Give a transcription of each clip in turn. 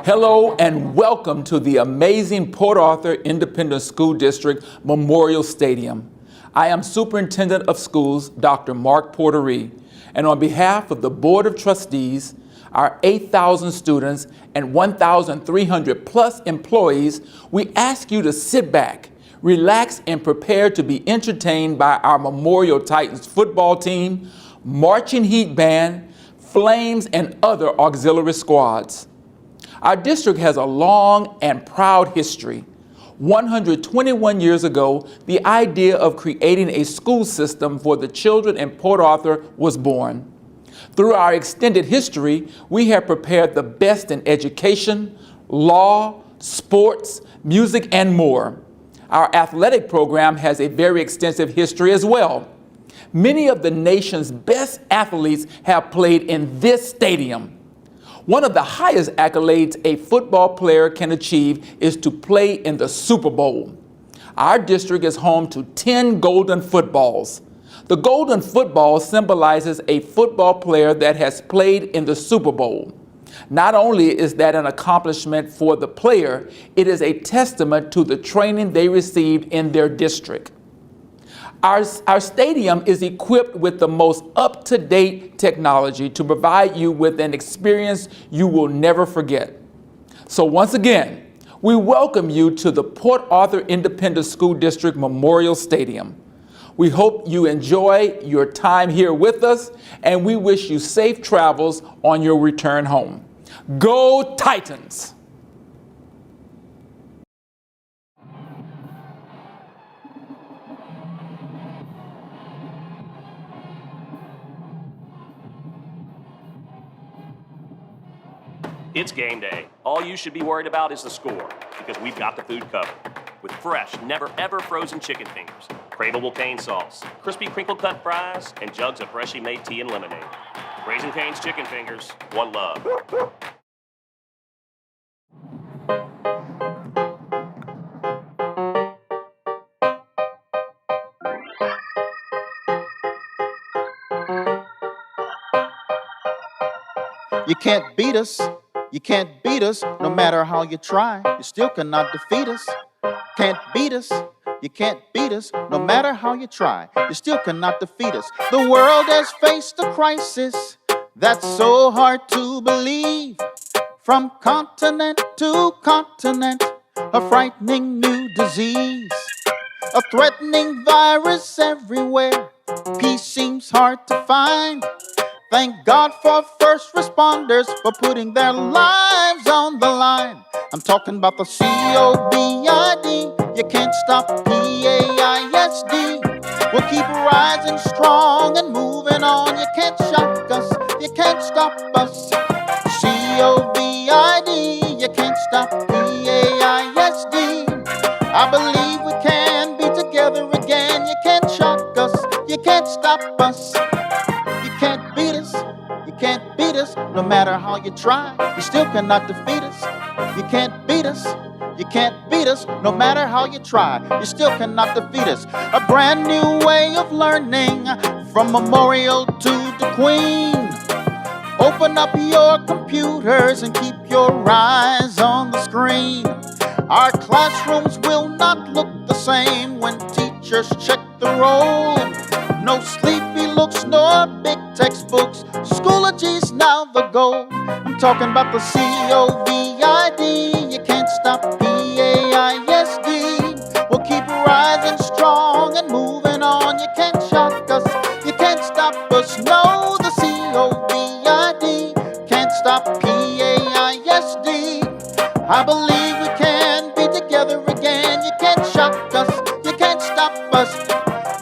Hello and welcome to the amazing Port Arthur Independent School District Memorial Stadium. I am Superintendent of Schools, Dr. Mark Porterie, and on behalf of the Board of Trustees, our 8,000 students and 1,300 plus employees, we ask you to sit back, relax, and prepare to be entertained by our Memorial Titans football team, marching heat band, flames, and other auxiliary squads. Our district has a long and proud history. 121 years ago, the idea of creating a school system for the children in Port Arthur was born. Through our extended history, we have prepared the best in education, law, sports, music, and more. Our athletic program has a very extensive history as well. Many of the nation's best athletes have played in this stadium. One of the highest accolades a football player can achieve is to play in the Super Bowl. Our district is home to 10 golden footballs. The golden football symbolizes a football player that has played in the Super Bowl. Not only is that an accomplishment for the player, it is a testament to the training they received in their district. Our stadium is equipped with the most up-to-date technology to provide you with an experience you will never forget. So once again, we welcome you to the Port Arthur Independent School District Memorial Stadium. We hope you enjoy your time here with us, and we wish you safe travels on your return home. Go Titans! It's game day. All you should be worried about is the score, because we've got the food covered. With fresh, never ever frozen chicken fingers, craveable cane sauce, crispy crinkle cut fries, and jugs of freshly made tea and lemonade. Raising Cane's Chicken Fingers, one love. You can't beat us. You can't beat us, no matter how you try. You still cannot defeat us. Can't beat us. You can't beat us, no matter how you try. You still cannot defeat us. The world has faced a crisis that's so hard to believe. From continent to continent, a frightening new disease. A threatening virus everywhere. Peace seems hard to find. Thank God for first responders for putting their lives on the line. I'm talking about the COVID. You can't stop PAISD. We'll keep rising strong and moving on. You can't shock us. You can't stop us. COVID. You can't stop PAISD. I believe we can be together again. You can't shock us. You can't stop us. You can't beat us, you can't beat us, no matter how you try, you still cannot defeat us. You can't beat us, you can't beat us, no matter how you try, you still cannot defeat us. A brand new way of learning, from Memorial to the Queen. Open up your computers and keep your eyes on the screen. Our classrooms will not look the same when teachers check the roll. No sleepy looks nor big textbooks. Schoology's now the goal. I'm talking about the COVID. You can't stop PAISD. We'll keep rising strong and moving on. You can't shock us. You can't stop us. No, the COVID can't stop PAISD. I believe we can be together again. You can't shock us. You can't stop us.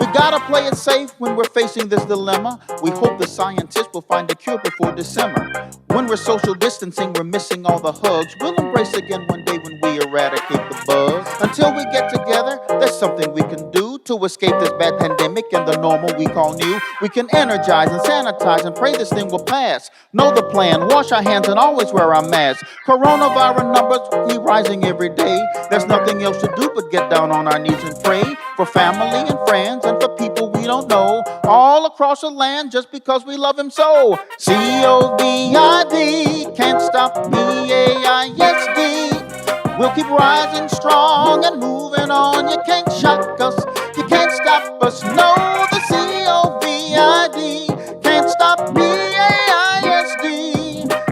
We gotta play it safe when we're facing this dilemma. We hope the scientists will find a cure before December. When we're social distancing, we're missing all the hugs. We'll embrace again one day when we eradicate the buzz. Until we get together, there's something we can do to escape this bad pandemic and the normal we call new. We can energize and sanitize and pray this thing will pass. Know the plan, wash our hands and always wear our masks. Coronavirus numbers keep rising every day. There's nothing else to do but get down on our knees and pray for family and friends and for people we don't know. all across the land just because we love him so. COVID, can't stop BAISD. We'll keep rising strong and moving on. You can't shock us, you can't stop us. No, the COVID can't stop BAISD.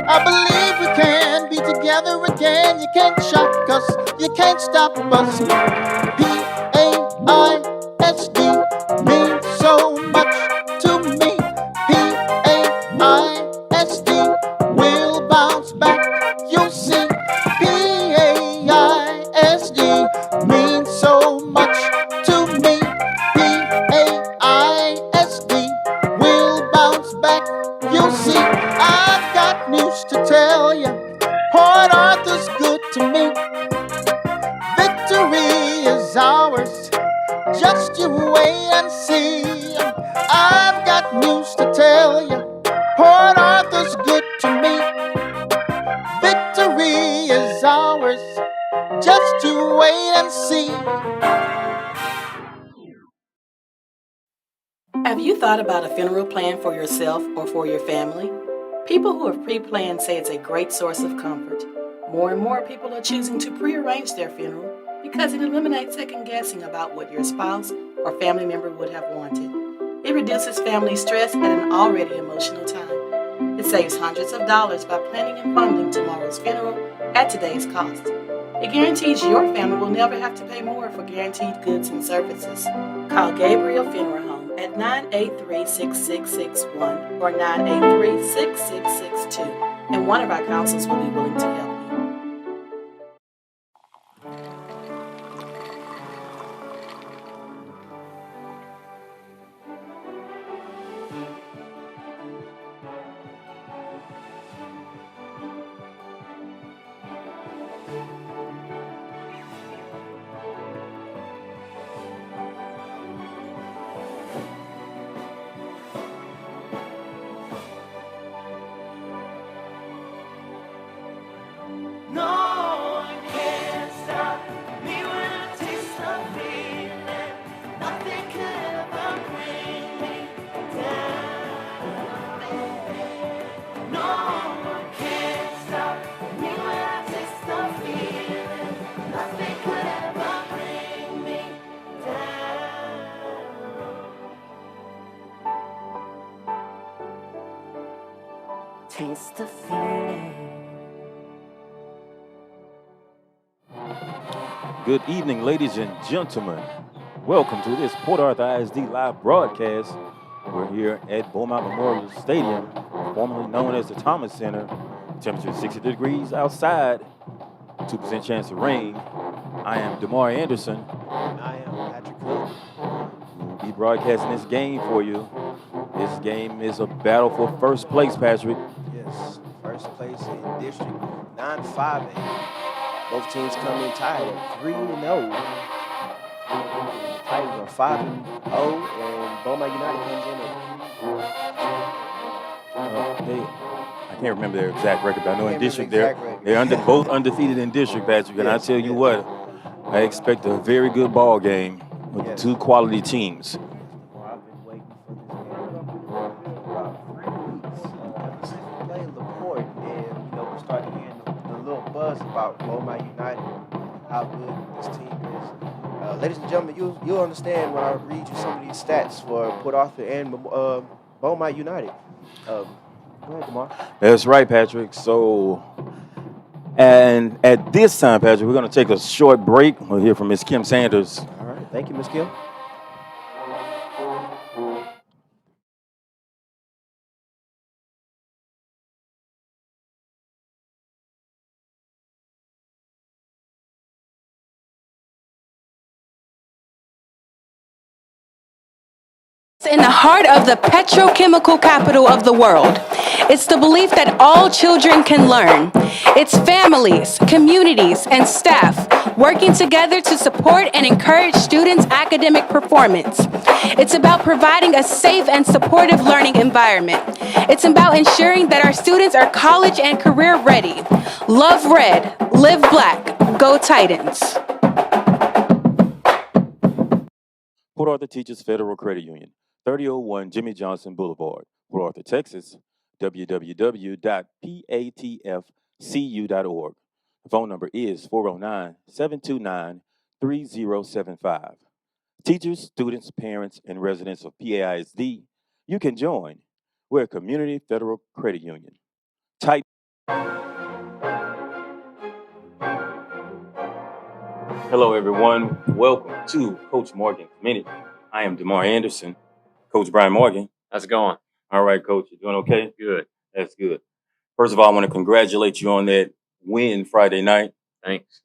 I believe we can be together again. You can't shock us, you can't stop us. PAISD means so much to me. PAISD will bounce back, you'll see. PAISD means so much to me. PAISD will bounce back, you'll see. I've got news to tell you. Port Arthur's good to me. Victory is ours. Just you wait and see. I've got news to tell you. Port Arthur's good to me. Victory is ours. Just you wait and see. Have you thought about a funeral plan for yourself or for your family? People who have pre-planned say it's a great source of comfort. More and more people are choosing to pre-arrange their funeral because it eliminates second-guessing about what your spouse or family member would have wanted. It reduces family stress at an already emotional time. It saves hundreds of dollars by planning and funding tomorrow's funeral at today's cost. It guarantees your family will never have to pay more for guaranteed goods and services. Call Gabriel Funeral Home at 983-6661 or 983-6662, and one of our counselors will be willing to help you. Taste the feeling. Good evening, ladies and gentlemen. Welcome to this Port Arthur ISD live broadcast. We're here at Beaumont Memorial Stadium, formerly known as the Thomas Center. Temperature 60 degrees outside, 2% chance of rain. I am DeMar Anderson. I am Patrick Cook. We'll be broadcasting this game for you. This game is a battle for first place, Patrick. Yes, first place in District 9-5. Both teams come in tied at 3-0. The Titans are 5-0, and Beaumont United comes in at I can't remember their exact record, but I know in district the they're both undefeated in district, Patrick. And I tell you what, I expect a very good ball game with two quality teams. I've been waiting for this game about 3 weeks. Playing LaPorte, and we're starting hearing the little buzz about Beaumont United, how good this team is. Ladies and gentlemen, you'll understand when I read you some of these stats for Port Arthur and Beaumont United. Go ahead, DeMar. That's right, Patrick. So, and at this time, Patrick, we're going to take a short break. We'll hear from Ms. Kim Sanders. All right. Thank you, Ms. Kim. In the heart of the petrochemical capital of the world. It's the belief that all children can learn. It's families, communities, and staff working together to support and encourage students' academic performance. It's about providing a safe and supportive learning environment. It's about ensuring that our students are college and career ready. Love red, live black, go Titans. Port Arthur Teachers Federal Credit Union. 3001 Jimmy Johnson Boulevard, Port Arthur, Texas, www.patfcu.org. The phone number is 409-729-3075. Teachers, students, parents, and residents of PAISD, you can join. We're a community federal credit union. Type. Hello, everyone. Welcome to Coach Morgan's Minute. I am DeMar Anderson. Coach Brian Morgan. How's it going? All right, Coach. You doing okay? Good. That's good. First of all, I want to congratulate you on that win Friday night. Thanks.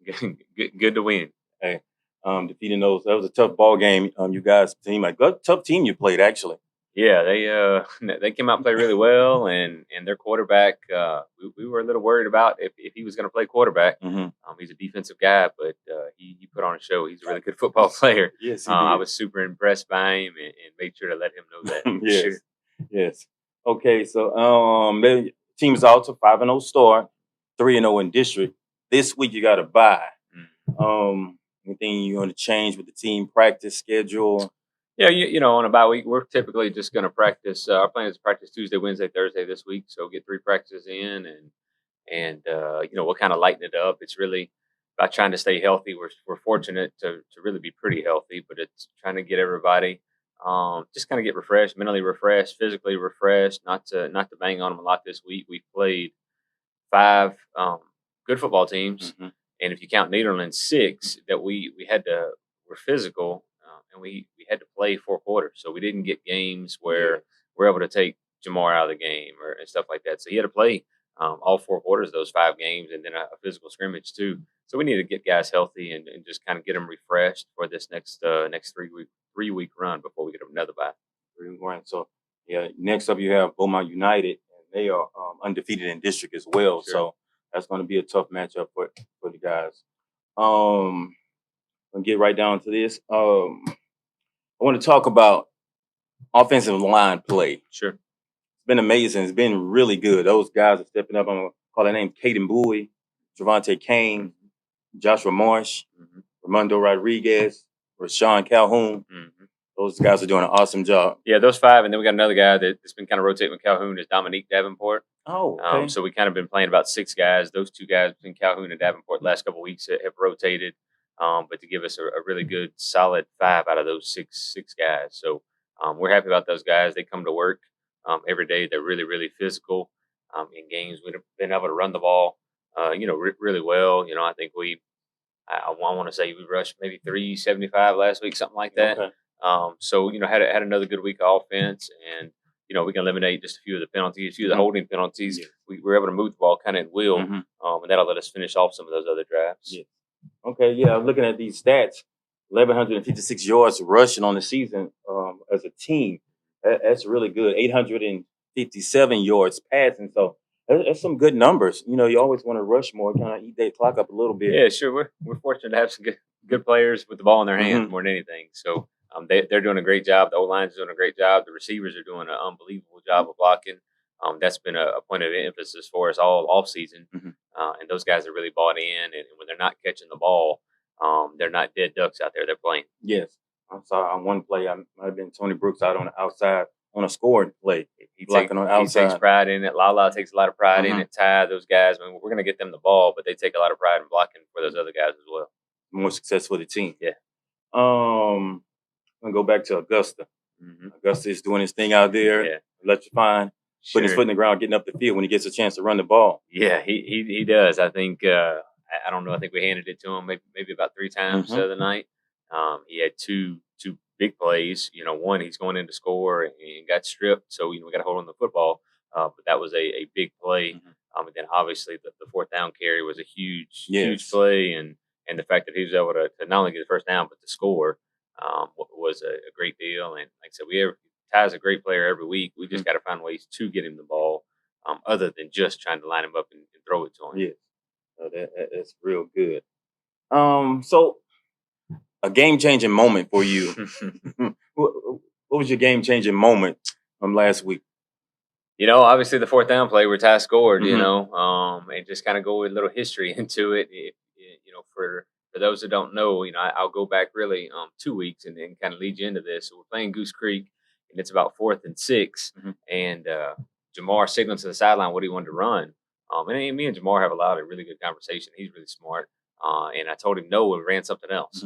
Good to win. Hey, defeating those. That was a tough ball game. You guys team, like tough team you played actually. Yeah, they came out and played really well, and their quarterback. We were a little worried about if he was going to play quarterback. Mm-hmm. He's a defensive guy, but he put on a show. He's a really good football player. Yes, he did. I was super impressed by him and made sure to let him know that. Yes. Sure. Yes. Okay, so the team's out to 5-0 start, 3-0 in district. This week you got to bye. Anything you want to change with the team practice schedule? Yeah, on a bye week, we're typically just going to practice. Our plan is to practice Tuesday, Wednesday, Thursday this week. So get 3 practices in, and we'll kind of lighten it up. It's really about trying to stay healthy. We're fortunate to really be pretty healthy, but it's trying to get everybody just kind of get refreshed, mentally refreshed, physically refreshed. Not to bang on them a lot this week. We played 5 good football teams, and if you count Nederland, 6 that we were physical. And we had to play 4 quarters, so we didn't get games where we're able to take Jamar out of the game and stuff like that. So he had to play all 4 quarters of those 5 games, and then a physical scrimmage too. So we need to get guys healthy and just kind of get them refreshed for this next 3-week run before we get another bye. So next up you have Beaumont United, and they are undefeated in district as well. Sure. So that's going to be a tough matchup for the guys. I'll get right down to this. I want to talk about offensive line play. Sure. It's been amazing. It's been really good. Those guys are stepping up. I'm going to call their name Caden Bowie, Javante Kane, Joshua Marsh, Ramondo Rodriguez, Rashawn Calhoun. Those guys are doing an awesome job. Yeah, those 5. And then we got another guy that's been kind of rotating with Calhoun is Dominique Davenport. Oh, okay. So we kind of been playing about 6 guys. Those 2 guys between Calhoun and Davenport the last couple of weeks have rotated. But to give us a really good, solid 5 out of those six guys. So we're happy about those guys. They come to work every day. They're really, really physical in games. We've been able to run the ball, really well. I think I want to say we rushed maybe 375 last week, something like that. Okay. So had another good week of offense, and we can eliminate just a few of the penalties, a few of the holding penalties. Yes. We were able to move the ball kind of at will, and that'll let us finish off some of those other drives. Yes. Okay, yeah, I'm looking at these stats. 1,156 yards rushing on the season as a team. That's really good. 857 yards passing. So that's some good numbers. You always want to rush more, kind of eat that clock up a little bit. Yeah, sure. We're fortunate to have some good players with the ball in their hands more than anything. So they're doing a great job. The O-line's doing a great job. The receivers are doing an unbelievable job of blocking. That's been a point of emphasis for us all off season. And those guys are really bought in. And when they're not catching the ball, they're not dead ducks out there. They're playing. Yes. I saw on one play, I might have been Tony Brooks out on the outside on a scoring play. He blocking on the outside. He takes pride in it. Lala takes a lot of pride in it. Ty, those guys, I mean, we're going to get them the ball, but they take a lot of pride in blocking for those other guys as well. More success for the team. Yeah. I'm going to go back to Augusta. Augusta is doing his thing out there. Yeah. Electrifying. Putting his foot in the ground, getting up the field when he gets a chance to run the ball. Yeah, he does. I think I don't know. I think we handed it to him maybe about 3 times the other night. He had two big plays. One he's going in to score and got stripped, so we got to hold on the football. But that was a big play. And then obviously the 4th down carry was a huge play, and the fact that he was able to not only get the first down but to score was a great deal. And like I said, Ty's a great player every week. We just got to find ways to get him the ball, other than just trying to line him up and throw it to him. Yes, so that's real good. So a game-changing moment for you. What was your game-changing moment from last week? Obviously the 4th down play where Ty scored. And just kind of go with a little history into it. For those that don't know, I'll go back really 2 weeks and then kind of lead you into this. So we're playing Goose Creek. and it's about 4th and 6, and Jamar signaled to the sideline what he wanted to run. And me and Jamar have a lot of really good conversation. He's really smart. And I told him no, we ran something else.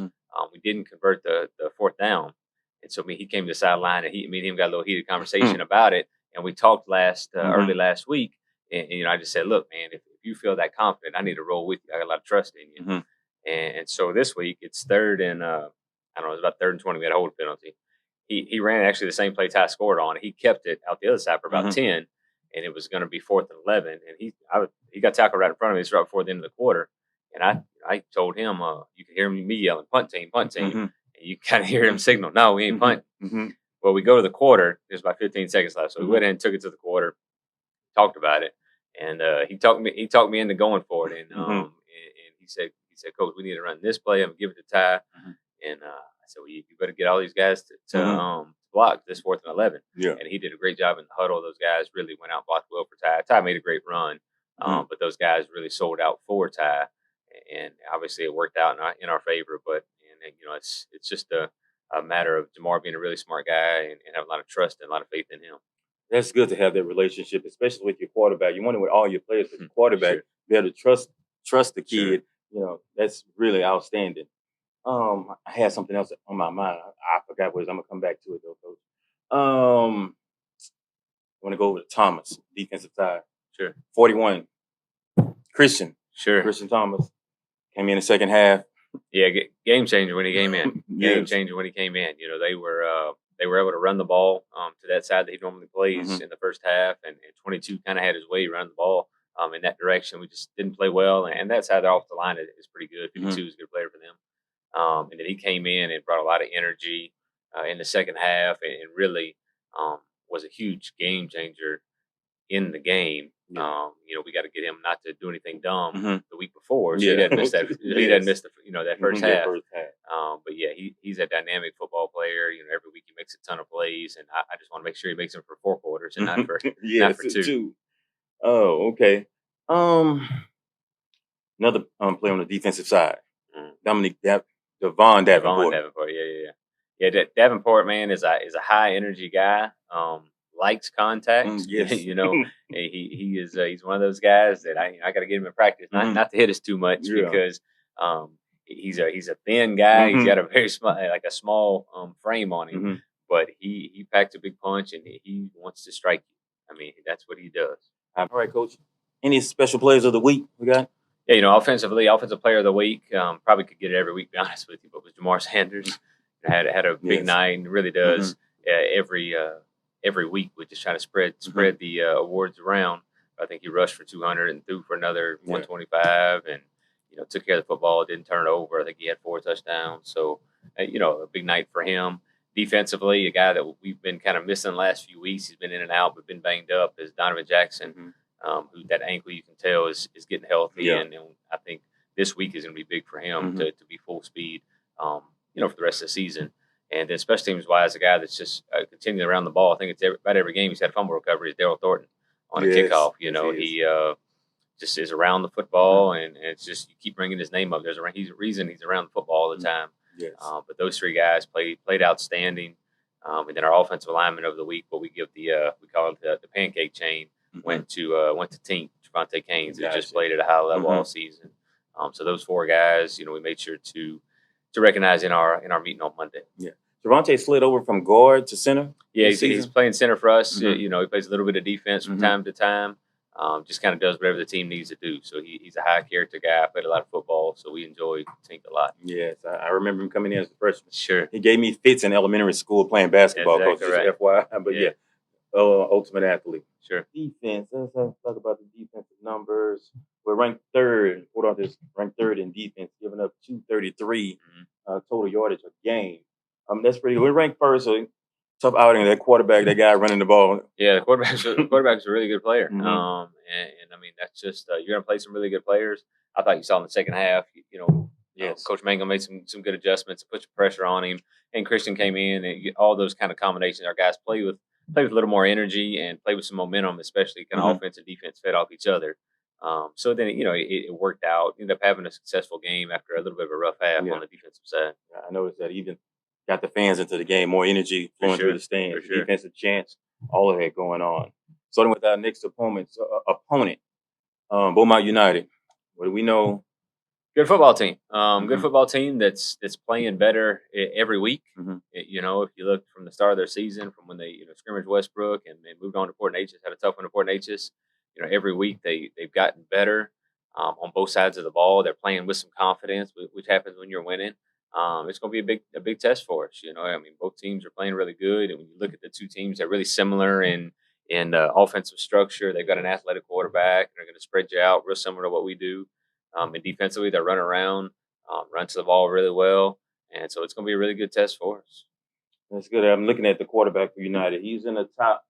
We didn't convert the 4th down. And so he came to the sideline, and me and him got a little heated conversation about it. And we talked early last week. And I just said, look, man, if you feel that confident, I need to roll with you. I got a lot of trust in you. And so this week it's 3rd and I don't know, it's about 3rd and 20. We had a hold penalty. He ran actually the same play Ty scored on. He kept it out the other side for about 10, and it was going to be 4th and 11. And he got tackled right in front of me. It's right before the end of the quarter. And I told him, you can hear me yelling, punt team. And you kind of hear him signal, no, we ain't punting. Well, we go to the quarter. There's about 15 seconds left. So we went in and took it to the quarter, talked about it. And he talked me into going for it. And he said, Coach, we need to run this play. I'm going to give it to Ty. And I said, well, you better get all these guys to block this 4th and 11. And he did a great job in the huddle. Those guys really went out and blocked well for Ty. Ty made a great run, but those guys really sold out for Ty. And obviously it worked out in our favor. But it's just a matter of Jamar being a really smart guy and have a lot of trust and a lot of faith in him. That's good to have that relationship, especially with your quarterback. You want it with all your players, but your quarterback, be able to trust the kid. That's really outstanding. I had something else on my mind. I forgot what it was. I'm gonna come back to it though, Coach. I want to go over to Thomas, defensive side. 41. Christian Thomas came in the second half. Yeah, game changer when he came in. Game changer when he came in. They were able to run the ball to that side that he normally plays in the first half, and 22 kind of had his way running the ball in that direction. We just didn't play well, and that side off the line is pretty good. 52 is a good player for them. And then he came in and brought a lot of energy in the second half, and really was a huge game changer in the game. We got to get him not to do anything dumb the week before, so he didn't miss that. He didn't miss that first half. But yeah, he's a dynamic football player. Every week he makes a ton of plays, and I just want to make sure he makes them for 4 quarters and not for not for 2. Oh, okay. Another player on the defensive side, Devon Davenport. Yeah. Davenport, man, is a high energy guy. Likes contact. Yes. He is. He's one of those guys that I got to get him in practice, not to hit us too much because he's a thin guy. He's got a very small frame on him, but he packs a big punch and he wants to strike you. I mean, that's what he does. All right, Coach. Any special players of the week we got? Yeah, offensive player of the week. Probably could get it every week, to be honest with you, but was Jamar Sanders. Had a big night and really does every week. We just try to spread the awards around. I think he rushed for 200 and threw for another 125, and took care of the football. Didn't turn it over. I think he had 4 touchdowns. So a big night for him. Defensively, a guy that we've been kind of missing the last few weeks. He's been in and out, but been banged up. Is Donovan Jackson. Who that ankle you can tell is getting healthy, and I think this week is going to be big for him to be full speed, for the rest of the season. And then special teams wise, a guy that's just continuing around the ball. I think it's about every game he's had a fumble recovery is Daryl Thornton on a kickoff. He just is around the football, and it's just you keep bringing his name up. There's a reason he's around the football all the time. But those 3 guys played outstanding. And then our offensive alignment of the week, what we give we call it the pancake chain. Went to Tink, Javante Canes, who just played at a high level all season. So those 4 guys, we made sure to recognize in our meeting on Monday. Yeah, Javante slid over from guard to center. Yeah, he's playing center for us. He plays a little bit of defense from time to time. Just kind of does whatever the team needs to do. So he's a high character guy. Played a lot of football, so we enjoy Tink a lot. Yes, I remember him coming in as a freshman. Sure, he gave me fits in elementary school playing basketball. Exactly Coach, just FYI, but ultimate athlete. Sure. Defense. Let's talk about the defensive numbers. We're ranked 3rd. Hold on, this ranked 3rd in defense, giving up 233 total yardage a game. That's pretty good. We're ranked 1st, so tough outing. That quarterback, that guy running the ball. Yeah, the quarterback's a really good player. And I mean, that's just you're going to play some really good players. I thought you saw in the second half. Coach Mango made some good adjustments, put some pressure on him, and Christian came in, and all those kind of combinations. Our guys play with a little more energy and play with some momentum, especially kind of offense and defense fed off each other. So then, it worked out. Ended up having a successful game after a little bit of a rough half on the defensive side. I noticed that even got the fans into the game, more energy flowing through the stands, defensive chants, all of that going on. Starting with our next opponent, Beaumont United. What do we know? Good football team. Good football team that's playing better every week. You know, if you look from the start of their season, from when they scrimmaged Westbrook and moved on to Port Neches, had a tough one to Port Neches. You know, every week they've gotten better on both sides of the ball. They're playing with some confidence, which happens when you're winning. It's going to be a big test for us. You know, I mean, both teams are playing really good, and when you look at the two teams, they're really similar in offensive structure. They've got an athletic quarterback, and they're going to spread you out, real similar to what we do. And defensively, they run around, run to the ball really well, and so it's going to be a really good test for us. That's good. I'm looking at the quarterback for United. He's in the top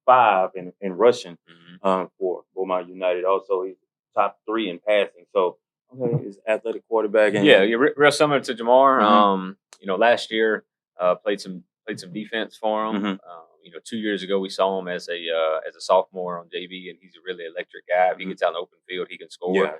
5 in rushing for Beaumont United. Also, he's top 3 in passing. So, okay, he's athletic quarterback. And Real similar to Jamar. You know, last year played some defense for him. You know, 2 years ago we saw him as a sophomore on JV, and he's a really electric guy. If he gets out in the open field, he can score. Yeah.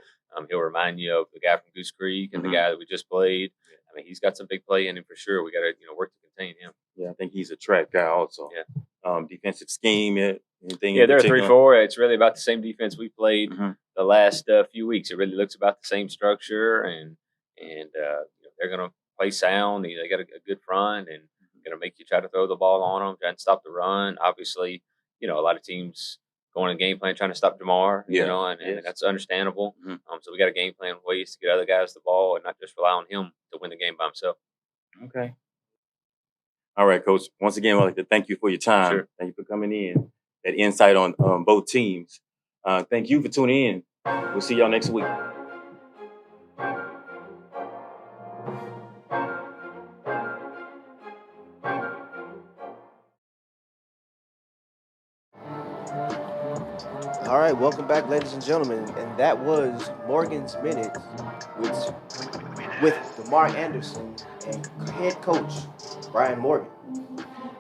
He'll remind you of the guy from Goose Creek and the guy that we just played. I mean, he's got some big play in him for sure. We got to work to contain him. Yeah, I think he's a track guy also. Yeah. Defensive scheme, anything? Yeah, they're 3-4. It's really about the same defense we played the last few weeks. It really looks about the same structure, and they're going to play sound. They got a good front, and going to make you try to throw the ball on them, try and stop the run. Obviously, a lot of teams going in game plan trying to stop Jamar, and that's understandable. So we got a game plan ways to get other guys the ball and not just rely on him to win the game by himself. Okay. All right, Coach. Once again, I'd like to thank you for your time. Sure. Thank you for coming in. That insight on both teams. Thank you for tuning in. We'll see y'all next week. All right, welcome back, ladies and gentlemen. And that was Morgan's Minute with DeMar Anderson and head coach Brian Morgan.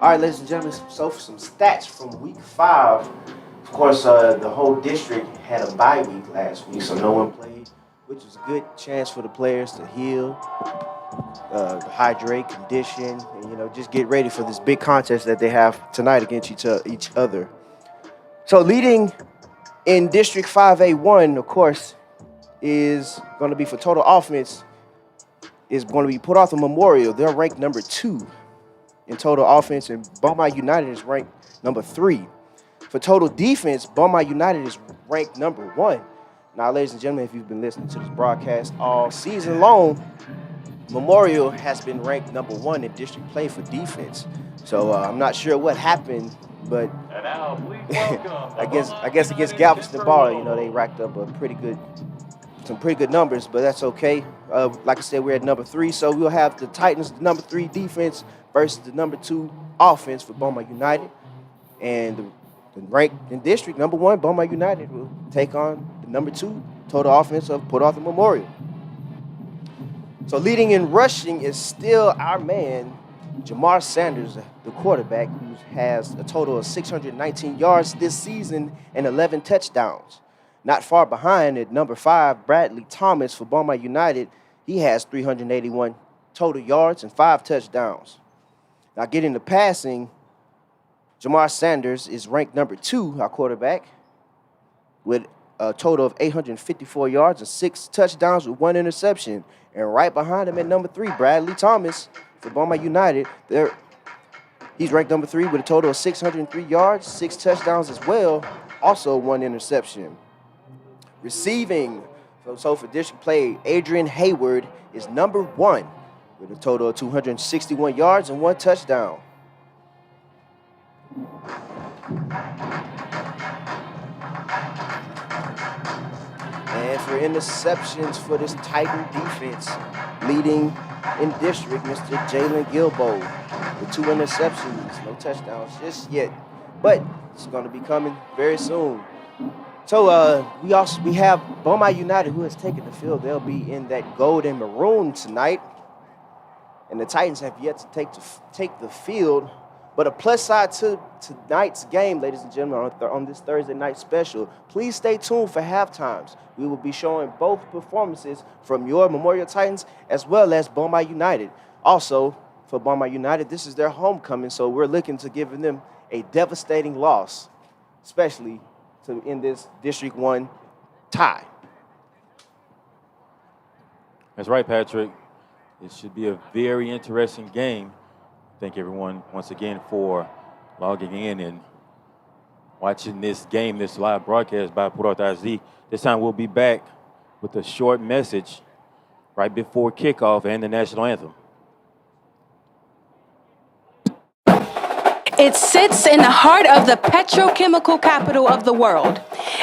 All right, ladies and gentlemen, so for some stats from week 5, of course, the whole district had a bye week last week, so no one played, which was a good chance for the players to heal, to hydrate, condition, and, just get ready for this big contest that they have tonight against each other. So leading in District 5A1, of course, is going to be for total offense, is going to be Port Arthur Memorial. They're ranked number 2 in total offense, and Beaumont United is ranked number 3. For total defense, Beaumont United is ranked number 1. Now, ladies and gentlemen, if you've been listening to this broadcast all season long, Memorial has been ranked number 1 in district play for defense. So I'm not sure what happened, but I guess against Galveston Ball, they racked up some pretty good numbers, but that's okay. Like I said, we're at number 3, so we'll have the Titans, the number 3 defense versus the number 2 offense for Beaumont United, and the ranked in district number 1 Beaumont United will take on the number 2 total offense of Port Arthur Memorial. So leading in rushing is still our man Jamar Sanders, the quarterback, who has a total of 619 yards this season and 11 touchdowns. Not far behind at number 5, Bradley Thomas for Beaumont United. He has 381 total yards and 5 touchdowns. Now getting the passing, Jamar Sanders is ranked number 2, our quarterback, with a total of 854 yards and 6 touchdowns with 1 interception. And right behind him at number 3, Bradley Thomas for Beaumont United. He's ranked number 3 with a total of 603 yards, 6 touchdowns as well, also 1 interception. Receiving, so for district play, Adrian Hayward is number 1 with a total of 261 yards and 1 touchdown. And for interceptions for this Titan defense, leading in district, Mr. Jalen Gilbo with 2 interceptions, no touchdowns just yet, but it's going to be coming very soon. So we have Beaumont United, who has taken the field. They'll be in that gold and maroon tonight, and the Titans have yet to take the field. But a plus side to tonight's game, ladies and gentlemen, on this Thursday night special, please stay tuned for halftimes. We will be showing both performances from your Memorial Titans as well as Beaumont United. Also, for Beaumont United. This is their homecoming, so we're looking to give them a devastating loss, especially to end this District 1 tie. That's right, Patrick. It should be a very interesting game. Thank everyone once again for logging in and watching this game, this live broadcast by Port Arthur ISD. This time we'll be back with a short message right before kickoff and the national anthem. It sits in the heart of the petrochemical capital of the world.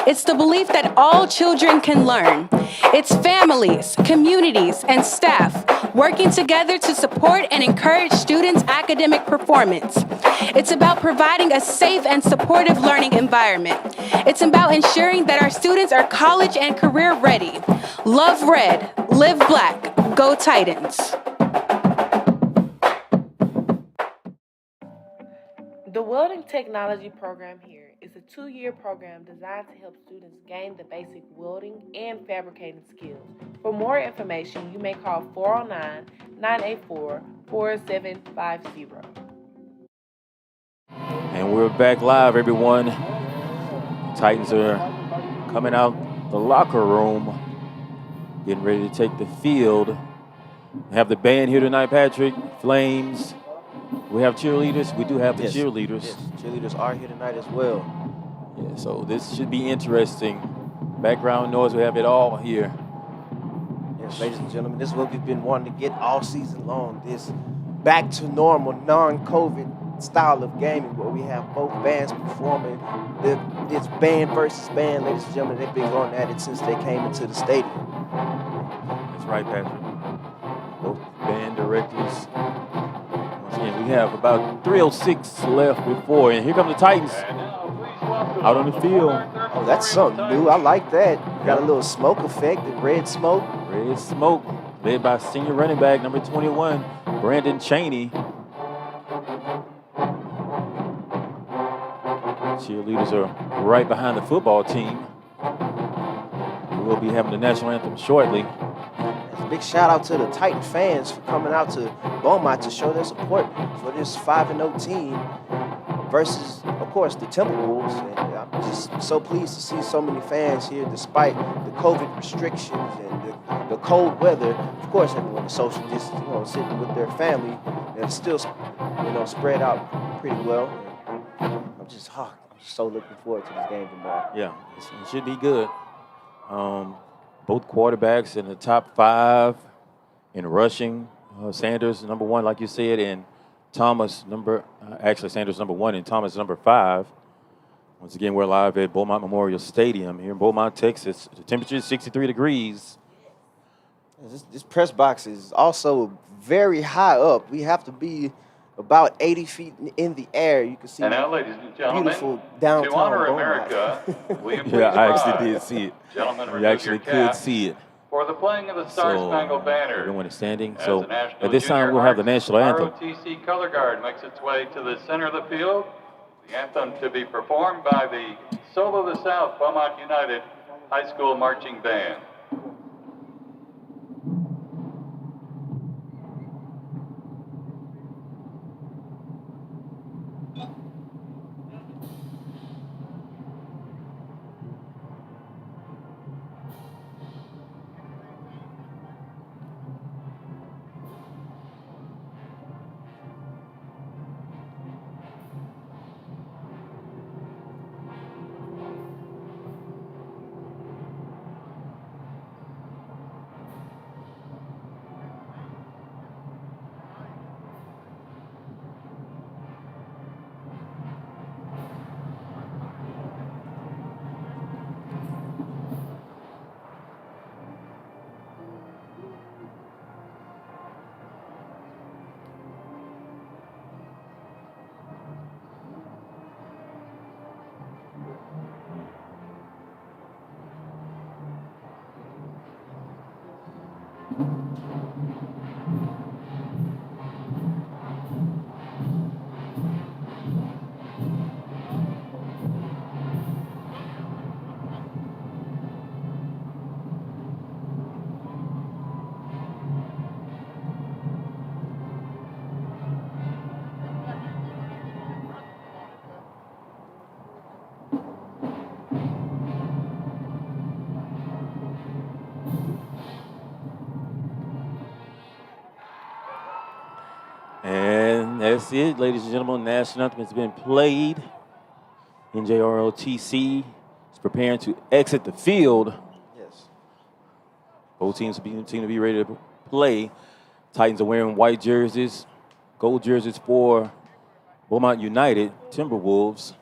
It's the belief that all children can learn. It's families, communities, and staff working together to support and encourage students' academic performance. It's about providing a safe and supportive learning environment. It's about ensuring that our students are college and career ready. Love red, live black, go Titans. The Welding Technology program here is a 2-year program designed to help students gain the basic welding and fabricating skills. For more information, you may call 409-984-4750. And we're back live, everyone. Titans are coming out the locker room, getting ready to take the field. We have the band here tonight, Patrick. Flames. We have cheerleaders. We do have the cheerleaders. Yes, cheerleaders are here tonight as well. Yeah, so this should be interesting. Background noise, we have it all here. Yes, ladies and gentlemen, this is what we've been wanting to get all season long. This back to normal, non-COVID style of gaming where we have both bands performing. It's band versus band, ladies and gentlemen. They've been going at it since they came into the stadium. That's right, Patrick. Both band directors. Once again, we have about 3:06 left before, and here come the Titans out on the field. Oh, that's something new. I like that. Got a little smoke effect, the red smoke. Red smoke, led by senior running back number 21, Brandon Cheney. Cheerleaders are right behind the football team. We will be having the national anthem shortly. A big shout out to the Titan fans for coming out to Beaumont to show their support for this 5-0 team versus, of course, the Timberwolves. And I'm just so pleased to see so many fans here despite the COVID restrictions and the cold weather. Of course, everyone is social distancing, sitting with their family and still, spread out pretty well. And I'm just so looking forward to this game tomorrow. Yeah, it should be good. Both quarterbacks in the top 5 in rushing. Sanders, number 1, like you said, and Thomas, Sanders, number 1, and Thomas, number 5. Once again, we're live at Beaumont Memorial Stadium here in Beaumont, Texas. The temperature is 63 degrees. This press box is also very high up. We have to be about 80 feet in the air. You can see and now, ladies and gentlemen, beautiful downtown to honor Beaumont. America, we am Yeah, I pleased to actually did rise. see it. Gentlemen, You remove actually your could caps see it. for the playing of the Star-Spangled Banner. Everyone is standing. As So the National at this time, Junior we'll have the Arts national anthem. ROTC Color Guard makes its way to the center of the field. The anthem to be performed by the Soul of the South Beaumont United High School Marching Band. And that's it, ladies and gentlemen. National anthem has been played. NJROTC is preparing to exit the field. Yes. Both teams seem to be ready to play. Titans are wearing white jerseys, gold jerseys for Beaumont United, Timberwolves.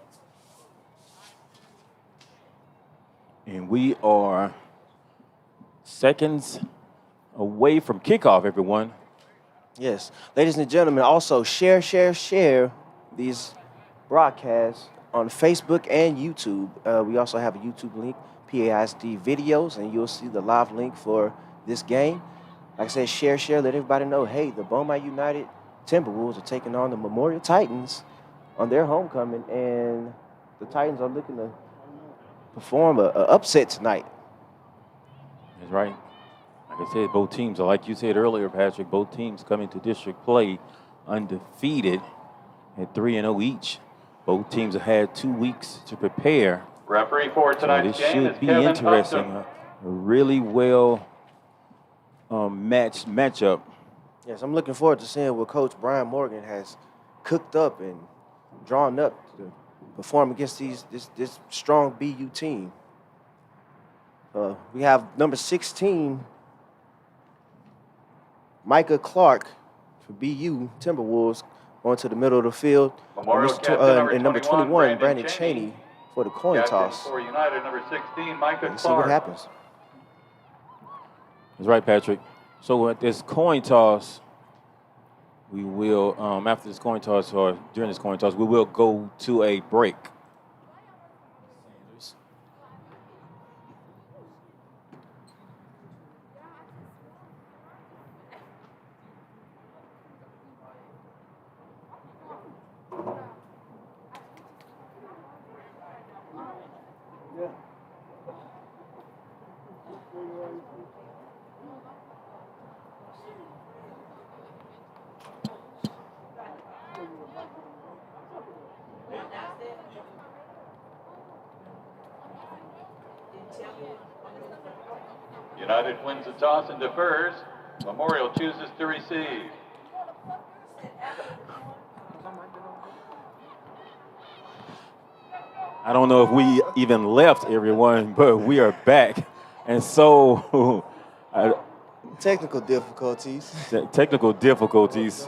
And we are seconds away from kickoff, everyone. Yes. Ladies and gentlemen, also share these broadcasts on Facebook and YouTube. We also have a YouTube link, PASD videos, and you'll see the live link for this game. Like I said, share, let everybody know, hey, the Beaumont United Timberwolves are taking on the Memorial Titans on their homecoming, and the Titans are looking to perform an upset tonight. That's right. Like I said, both teams are, like you said earlier, Patrick, both teams coming to district play undefeated at 3-0 each. Both teams have had 2 weeks to prepare. Referee for tonight's so this game should is be Kevin interesting. Upton. A really well matchup. Yes, I'm looking forward to seeing what Coach Brian Morgan has cooked up and drawn up to perform against this strong BU team. We have number 16, Micah Clark for BU Timberwolves going to the middle of the field. Memorial And number 21, Brandon Cheney for the coin Captain toss. for United, number 16, Micah Let's see what Clark. happens. That's right, Patrick. So at this coin toss, we will, after this coin toss or during this coin toss, we will go to a break. United wins the toss and defers. Memorial chooses to receive. I don't know if we even left everyone, but we are back. And so Technical difficulties. Technical difficulties.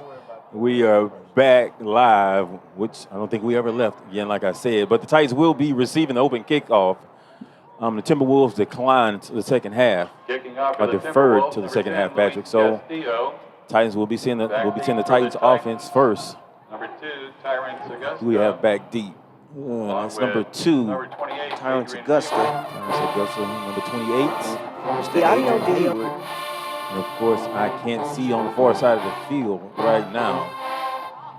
We are back live, which I don't think we ever left again, like I said. But the Titans will be receiving the open kickoff. The Timberwolves declined to the second half. Kicking off Or for the deferred Timberwolves, to the number second 10, half, Patrick. Luis So Castillo. Titans will be seeing the Back Titans deep for the offense first. Number 2, Tyrone Augusta. We have back deep. That's number 2. Number 28, Tyrone Adrian Augusta. Number 28. The audio video. And of course, I can't see on the far side of the field right now.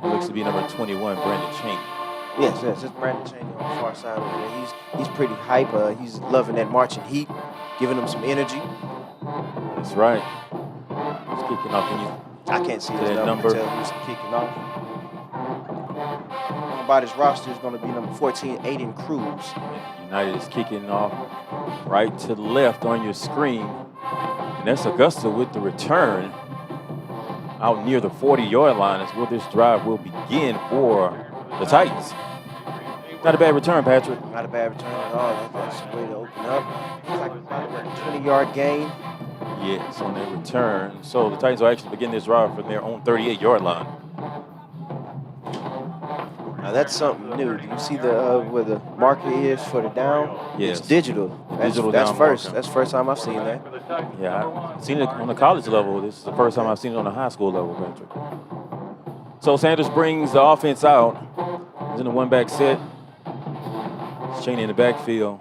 It looks to be number 21, Brandon Cheney. Yes, it's Brandon Cheney on the far side over there. He's pretty hype. He's loving that marching heat, giving him some energy. That's right. He's kicking off. I can't see his that number to tell who's kicking off. About his roster is going to be number 14, Aiden Cruz. United is kicking off right to left on your screen. And that's Augusta with the return out near the 40-yard line is where this drive will begin for the Titans. Not a bad return, Patrick. Not a bad return at all. That's a way to open up. It's like about a 20-yard gain. Yes, on their return. So the Titans will actually begin this drive from their own 38-yard line. Now that's something new. Do you see the where the marker is for the down? Yes. It's digital. That's down first. marker. That's the first time I've seen that. Yeah, I've seen it on the college level. This is the first time I've seen it on the high school level, Patrick. So Sanders brings the offense out. He's in the one-back set. It's Cheney in the backfield.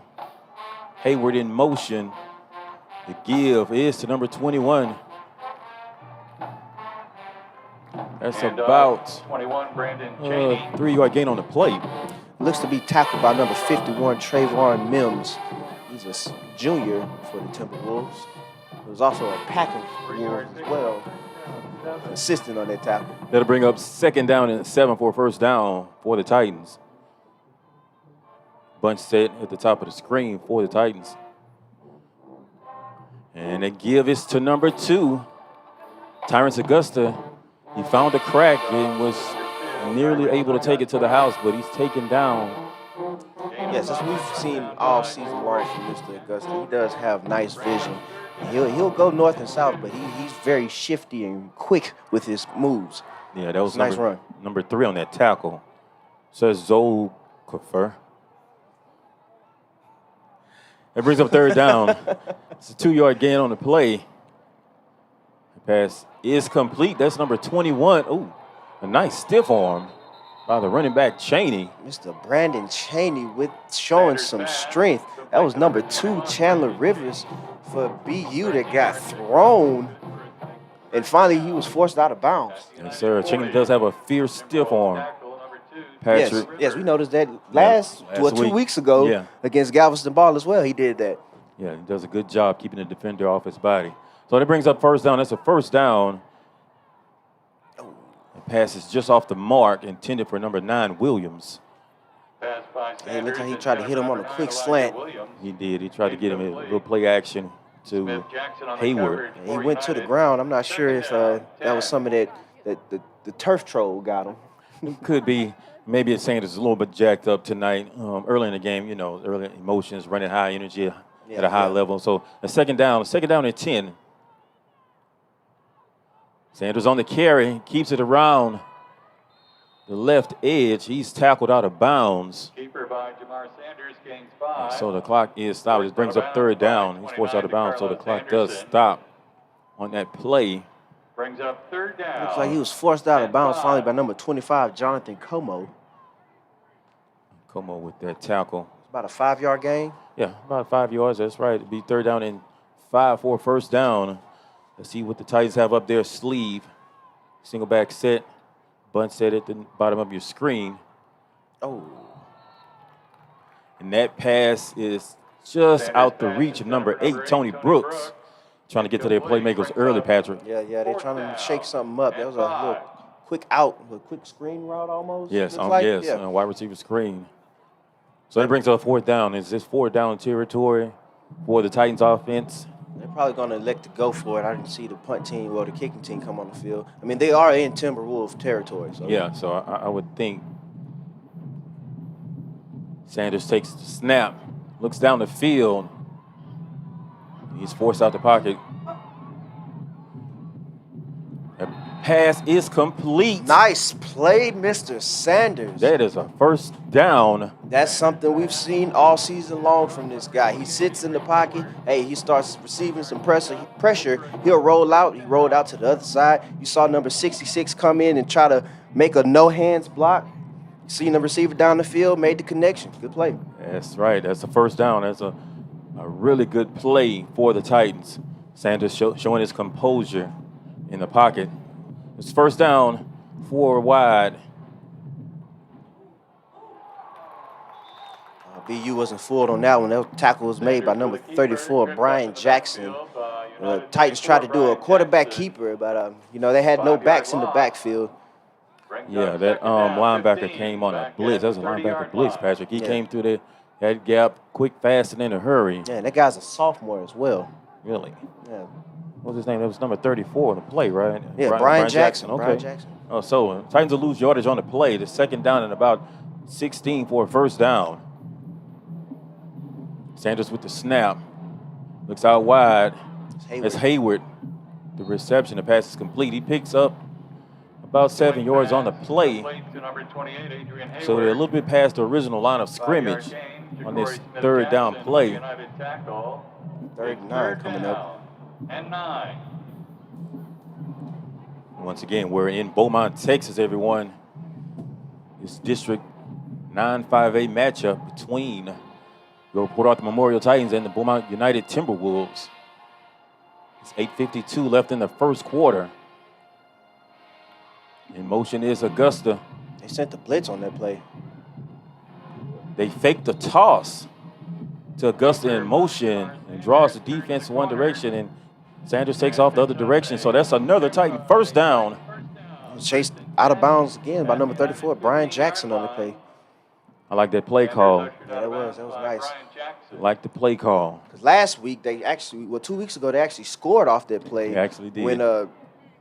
Hayward in motion. The give is to number 21. That's about 21, Brandon Cheney. 3-yard gain on the play. Looks to be tackled by number 51, Trayvon Mims. He's a junior for the Timberwolves. There's also a Packer Wolf as well, assisting on that tackle. That'll bring up 2nd down and 7 for a first down for the Titans. Bunch set at the top of the screen for the Titans. And the give is to number 2, Tyrone Augusta. He found a crack and was nearly able to take it to the house, but he's taken down. Yes, as we've seen all season long from Mr. Augusta, he does have nice vision. He'll go north and south, but he's very shifty and quick with his moves. Yeah, that was a nice run. Number 3 on that tackle. Says Zolkofer. That brings up third down. It's a 2-yard gain on the play. The pass is complete. That's number 21. Ooh, a nice stiff arm by the running back, Cheney. Mr. Brandon Cheney with showing some strength. That was number 2, Chandler Rivers for BU that got thrown. And finally, he was forced out of bounds. Yes, sir. Cheney does have a fierce stiff arm. Patrick. Yes, we noticed that last 2 weeks ago against Galveston Ball as well. He did that. Yeah, he does a good job keeping the defender off his body. So that brings up first down. That's a first down. The pass is just off the mark, intended for number 9, Williams. Hey, look how he tried to hit him on a quick slant. He did. He tried to get him a little play action to Hayward. And he went to the ground. I'm not sure if that was some of that the turf troll got him. It could be. Maybe it's saying it's a little bit jacked up tonight. Early in the game, early emotions, running high energy at a high level. So a second down and 10. Sanders on the carry, keeps it around the left edge. He's tackled out of bounds. Keeper by Jamar Sanders gains 5. So the clock is stopped. It brings up third down. He's forced out of bounds, so the clock does stop on that play. Brings up third down. Looks like he was forced out of bounds finally by number 25, Jonathan Como. Como with that tackle. It's about a 5-yard gain. Yeah, about 5 yards. That's right. It'd be third down and 5 for a first down. Let's see what the Titans have up their sleeve. Single back set. Bunt set at the bottom of your screen. Oh. And that pass is just out the reach of number 8, Tony Brooks. Trying to get to their playmakers early, Patrick. Yeah, they're trying to shake something up. That was a little quick out, a quick screen route almost. Yes, wide receiver screen. So that brings up fourth down. Is this fourth down territory for the Titans offense? They're probably going to elect to go for it. I didn't see the punt team or the kicking team come on the field. I mean, they are in Timberwolves territory. So. Yeah, so I would think Sanders takes the snap, looks down the field. He's forced out the pocket. The pass is complete. Nice play, Mr. Sanders. That is a first down. That's something we've seen all season long from this guy. He sits in the pocket. Hey, he starts receiving some pressure. He'll roll out. He rolled out to the other side. You saw number 66 come in and try to make a no-hands block. You seen the receiver down the field, made the connection. Good play. That's right. That's a first down. That's a really good play for the Titans. Sanders showing his composure in the pocket. It's first down, 4 wide. BU wasn't fooled on that one. That tackle was made by number 34, Brian Jackson. Titans tried to do a quarterback keeper, but they had no backs in the backfield. Yeah, that linebacker came on a blitz. That was a linebacker blitz, Patrick. He came through that gap quick, fast, and in a hurry. Yeah, and that guy's a sophomore as well. Really? Yeah. What was his name? That was number 34 on the play, right? Yeah, Brian Jackson. Okay. Brian Jackson. Oh, so Titans will lose yardage on the play. The second down and about 16 for a first down. Sanders with the snap. Looks out wide. It's Hayward. The reception, the pass is complete. He picks up about 7 yards on the play. So they're a little bit past the original line of scrimmage on this third down play. 3rd and 9 coming up. And 9. Once again, we're in Beaumont, Texas, everyone. This District 9-5A matchup between the Port Arthur Memorial Titans and the Beaumont United Timberwolves. It's 8:52 left in the first quarter. In motion is Augusta. They sent the blitz on that play. They faked the toss to Augusta in motion and draws the defense in one direction, and Sanders takes off the other direction. So that's another Titan first down. Chased out of bounds again by number 34, Brian Jackson on the play. I like that play call. Yeah, that was nice. I like the play call. Because last week, 2 weeks ago, they actually scored off that play. They actually did. When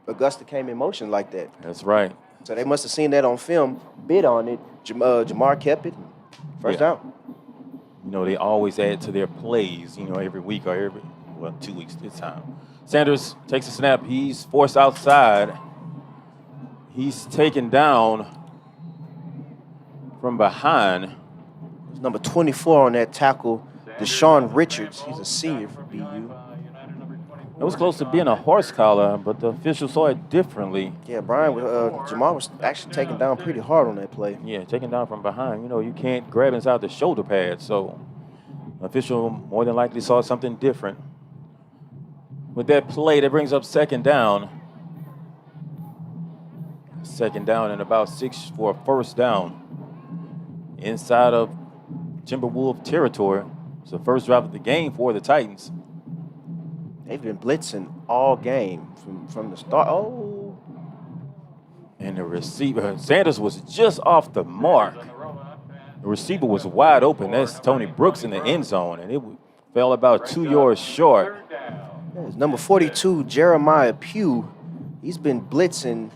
Augusta came in motion like that. That's right. So they must have seen that on film, bid on it. Jamar kept it. First down. You know, they always add to their plays, you know, every week or 2 weeks this time. Sanders takes a snap. He's forced outside. He's taken down from behind. Number 24 on that tackle, Deshaun Richards. He's a senior for BU. It was close to being a horse collar, but the official saw it differently. Yeah, Jamar was actually taken down pretty hard on that play. Yeah, taken down from behind. You know, you can't grab inside the shoulder pad, so the official more than likely saw something different. With that play, that brings up second down. Second down and about 6 for a first down. Inside of Timberwolves territory. It's the first drive of the game for the Titans. They've been blitzing all game from the start. Oh. And the receiver, Sanders was just off the mark. The receiver was wide open. That's Tony Brooks in the end zone, and it fell about 2 yards short. It's number 42, Jeremiah Pugh. He's been blitzing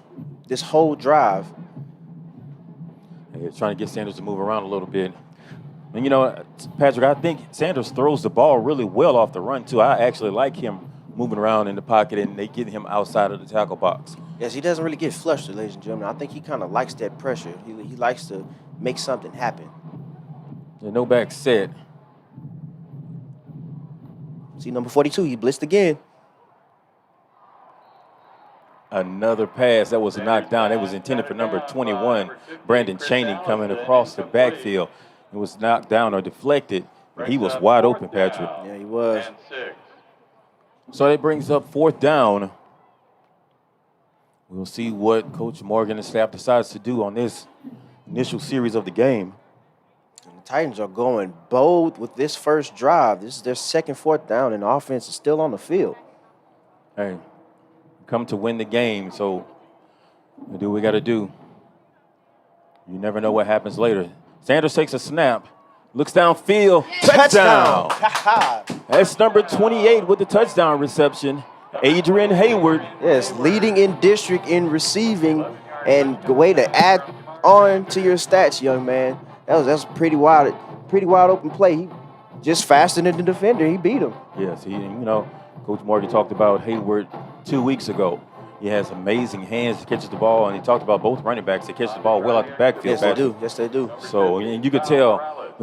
this whole drive. They're trying to get Sanders to move around a little bit. And, you know, Patrick, I think Sanders throws the ball really well off the run, too. I actually like him moving around in the pocket, and they get him outside of the tackle box. Yes, he doesn't really get flustered, ladies and gentlemen. I think he kind of likes that pressure. He likes to make something happen. There's no back set. See, number 42, he blitzed again. Another pass that was knocked down. It was intended for number 21, Brandon Chaney, coming across the backfield. It was knocked down or deflected. He was wide open, Patrick. Yeah, he was. So that brings up fourth down. We'll see what Coach Morgan and staff decides to do on this initial series of the game. And the Titans are going bold with this first drive. This is their second fourth down, and the offense is still on the field. Hey, come to win the game, so we do what we got to do. You never know what happens later. Sanders takes a snap, looks downfield, touchdown. That's number 28 with the touchdown reception, Adrian Hayward. Yes, leading in district in receiving, and the way to add on to your stats, young man. That was pretty wide open play. He just faster than the defender. He beat him. Yes, Coach Morgan talked about Hayward 2 weeks ago. He has amazing hands. He catches the ball, and he talked about both running backs. They catch the ball well out the backfield. Yes, they do. Yes, they do. So, and you could tell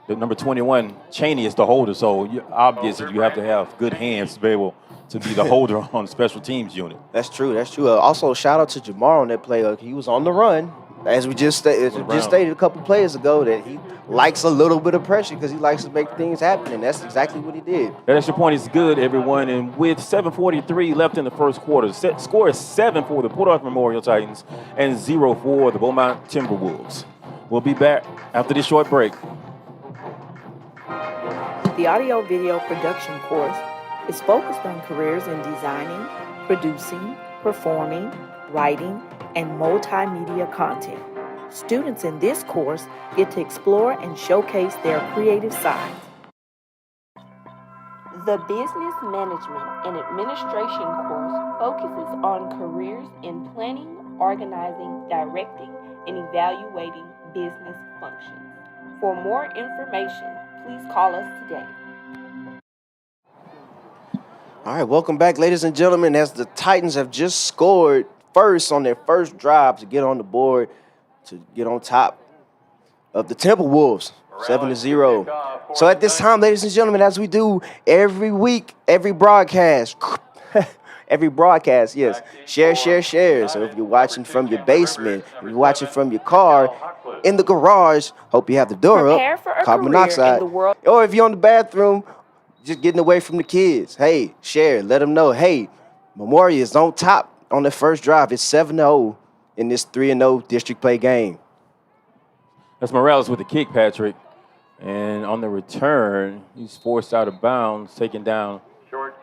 the number 21, Chaney, is the holder. So, obviously, you have to have good hands to be able to be the holder on the special teams unit. That's true. That's true. Also, shout out to Jamar on that play. He was on the run. As we just stated a couple plays ago, that he likes a little bit of pressure because he likes to make things happen, and that's exactly what he did. That extra point is good, everyone. And with 7:43 left in the first quarter, score is 7 for the Port Arthur Memorial Titans and 0 for the Beaumont Timberwolves. We'll be back after this short break. The audio-video production course is focused on careers in designing, producing, performing, writing, and multimedia content. Students in this course get to explore and showcase their creative sides. The Business Management and Administration course focuses on careers in planning, organizing, directing, and evaluating business functions. For more information, please call us today. All right, welcome back, ladies and gentlemen, as the Titans have just scored first on their first drive to get on the board, to get on top of the Timberwolves, 7-0. So at this time, ladies and gentlemen, as we do every week, every broadcast, yes, share. So if you're watching from your basement, if you're watching from your car, in the garage, hope you have the door Prepare up, for a carbon career monoxide, in the world. or if you're in the bathroom, just getting away from the kids, hey, share, let them know, hey, Memorial is on top on the first drive. It's 7-0 in this 3-0 district play game. That's Morales with the kick, Patrick. And on the return, he's forced out of bounds, taken down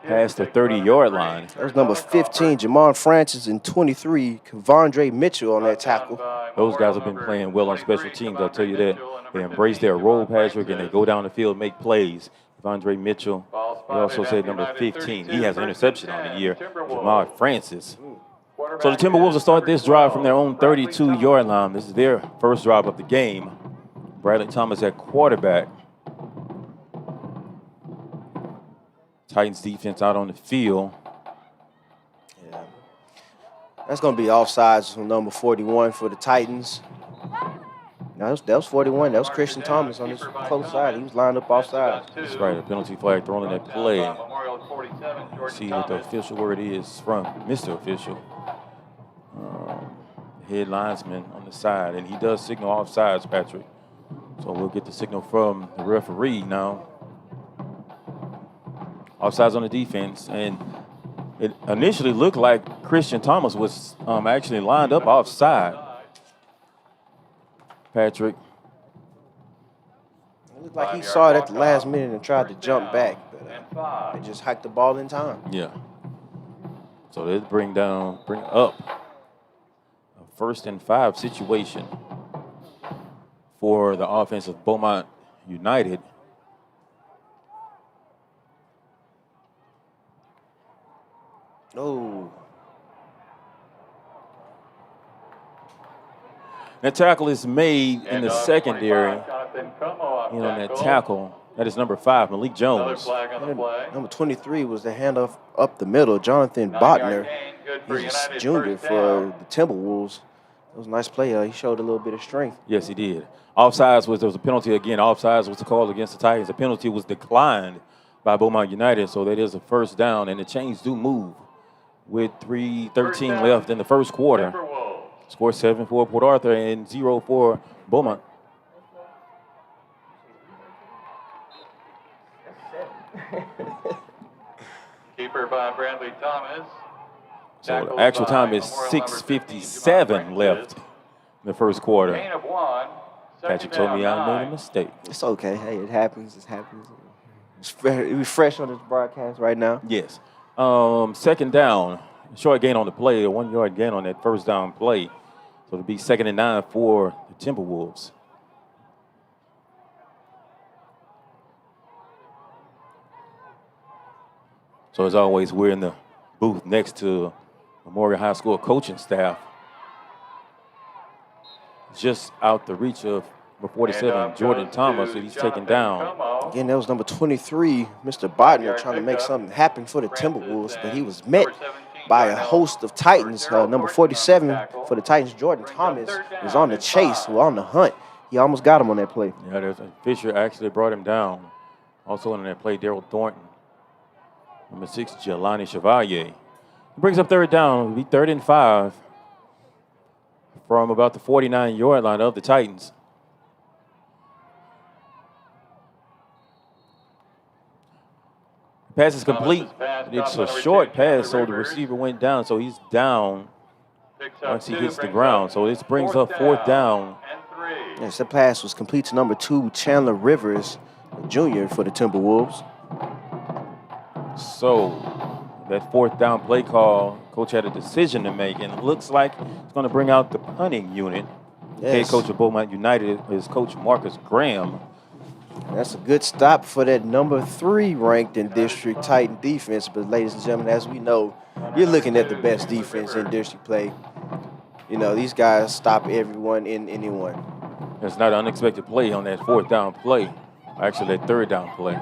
past the 30-yard line. There's number 15, Jamon Francis, and 23, Kevondre Mitchell on that tackle. Those guys have been playing well on special teams, I'll tell you that. They embrace their role, Patrick, and they go down the field, make plays. Kevondre Mitchell, he also said number 15. He has an interception on the year. Jamon Francis So the Timberwolves will start this drive from their own 32-yard line. This is their first drive of the game. Bradley Thomas at quarterback. Titans defense out on the field. Yeah. That's going to be offsides from number 41 for the Titans. No, that was 41. That was Christian Thomas on his close side. He was lined up offside. That's right. A penalty flag thrown in that play. See what the official word is from Mr. Official. Head linesman on the side, and he does signal offsides, Patrick. So we'll get the signal from the referee now. Offsides on the defense, and it initially looked like Christian Thomas was actually lined up offside. Patrick. It looked like he saw it at the last minute and tried to jump back, but they just hiked the ball in time. Yeah. So they bring up a 1st and 5 situation for the offense of Beaumont United. Oh. That tackle is made in the secondary. On that tackle, that is number 5, Malik Jones. Number 23 was the handoff up the middle, Jonathan Botner. He's a junior for the Timberwolves. It was a nice play. He showed a little bit of strength. Yes, he did. Offsides there was a penalty again. Offsides was called against the Titans. The penalty was declined by Beaumont United, so that is a first down, and the chains do move with 3:13 left in the first quarter. Score 7 for Port Arthur and 0 for Beaumont. Keeper by Bradley Thomas. So the actual time is 6:57 left in the first quarter. Gain of 1. Patrick told me I made a mistake. It's okay. Hey, it happens. It happens. We're fresh on this broadcast right now. Yes. Second down. Short gain on the play, a 1-yard gain on that first down play. So it'll be 2nd and 9 for the Timberwolves. So as always, we're in the booth next to Memorial High School coaching staff. Just out the reach of number 47, Jordan Thomas, that he's taken down. Again, that was number 23, Mr. Botner, trying to make something happen for the Timberwolves, but he was met by a host of Titans. Number 47 for the Titans, Jordan Thomas, was on the chase, on the hunt. He almost got him on that play. Yeah, Fisher actually brought him down. Also on that play, Daryl Thornton. Number 6, Jelani Chevalier. He brings up third down. It'll be 3rd and 5 from about the 49-yard line of the Titans. Pass is complete. It's a short pass, so the receiver went down, so he's down once he hits the ground. So this brings up 4th down. Yes, the pass was complete to number 2, Chandler Rivers, a junior for the Timberwolves. So that 4th down play call, coach had a decision to make, and it looks like it's going to bring out the punting unit. Yes. Head coach of Beaumont United is Coach Marcus Graham. That's a good stop for that number 3 ranked in district Titan defense. But ladies and gentlemen, as we know, you're looking at the best defense in district play. You know, these guys stop everyone and anyone. It's not an unexpected play on that 4th down play. Actually, that 3rd down play.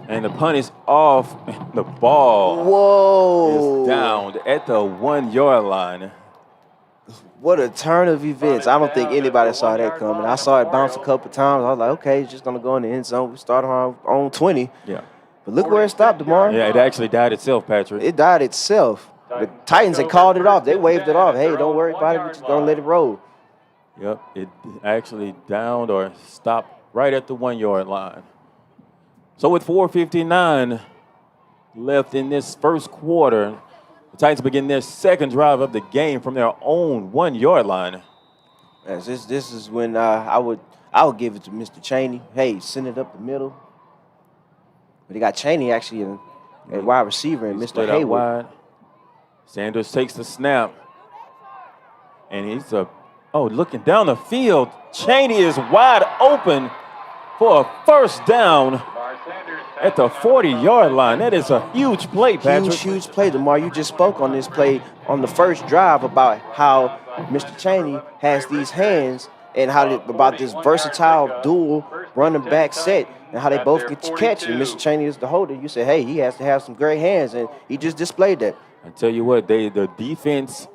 And the punt is off, and the ball is down at the 1-yard line. What a turn of events. I don't think anybody saw that coming. I saw it bounce a couple times. I was like, okay, it's just going to go in the end zone. We start on our own 20. Yeah. But look where it stopped, DeMar. Yeah, it actually died itself, Patrick. It died itself. The Titans had called it off. They waved it off. Hey, don't worry about it. We're just going to let it roll. Yep, it actually downed or stopped right at the 1-yard line. So with 4:59 left in this first quarter, the Titans begin their second drive of the game from their own 1-yard line. Yes, this is when I would give it to Mr. Cheney. Hey, send it up the middle. But he got Cheney actually a wide receiver and Mr. Hayward. Wide. Sanders takes the snap, and he's looking down the field. Cheney is wide open for a first down. at the 40-yard line. That is a huge play, Patrick. Huge play, DeMar. You just spoke on this play on the first drive about how Mr. Cheney has these hands and about this versatile dual running back set and how they both get to catch. And Mr. Cheney is the holder. You say, hey, he has to have some great hands, and he just displayed that. I tell you what, the defense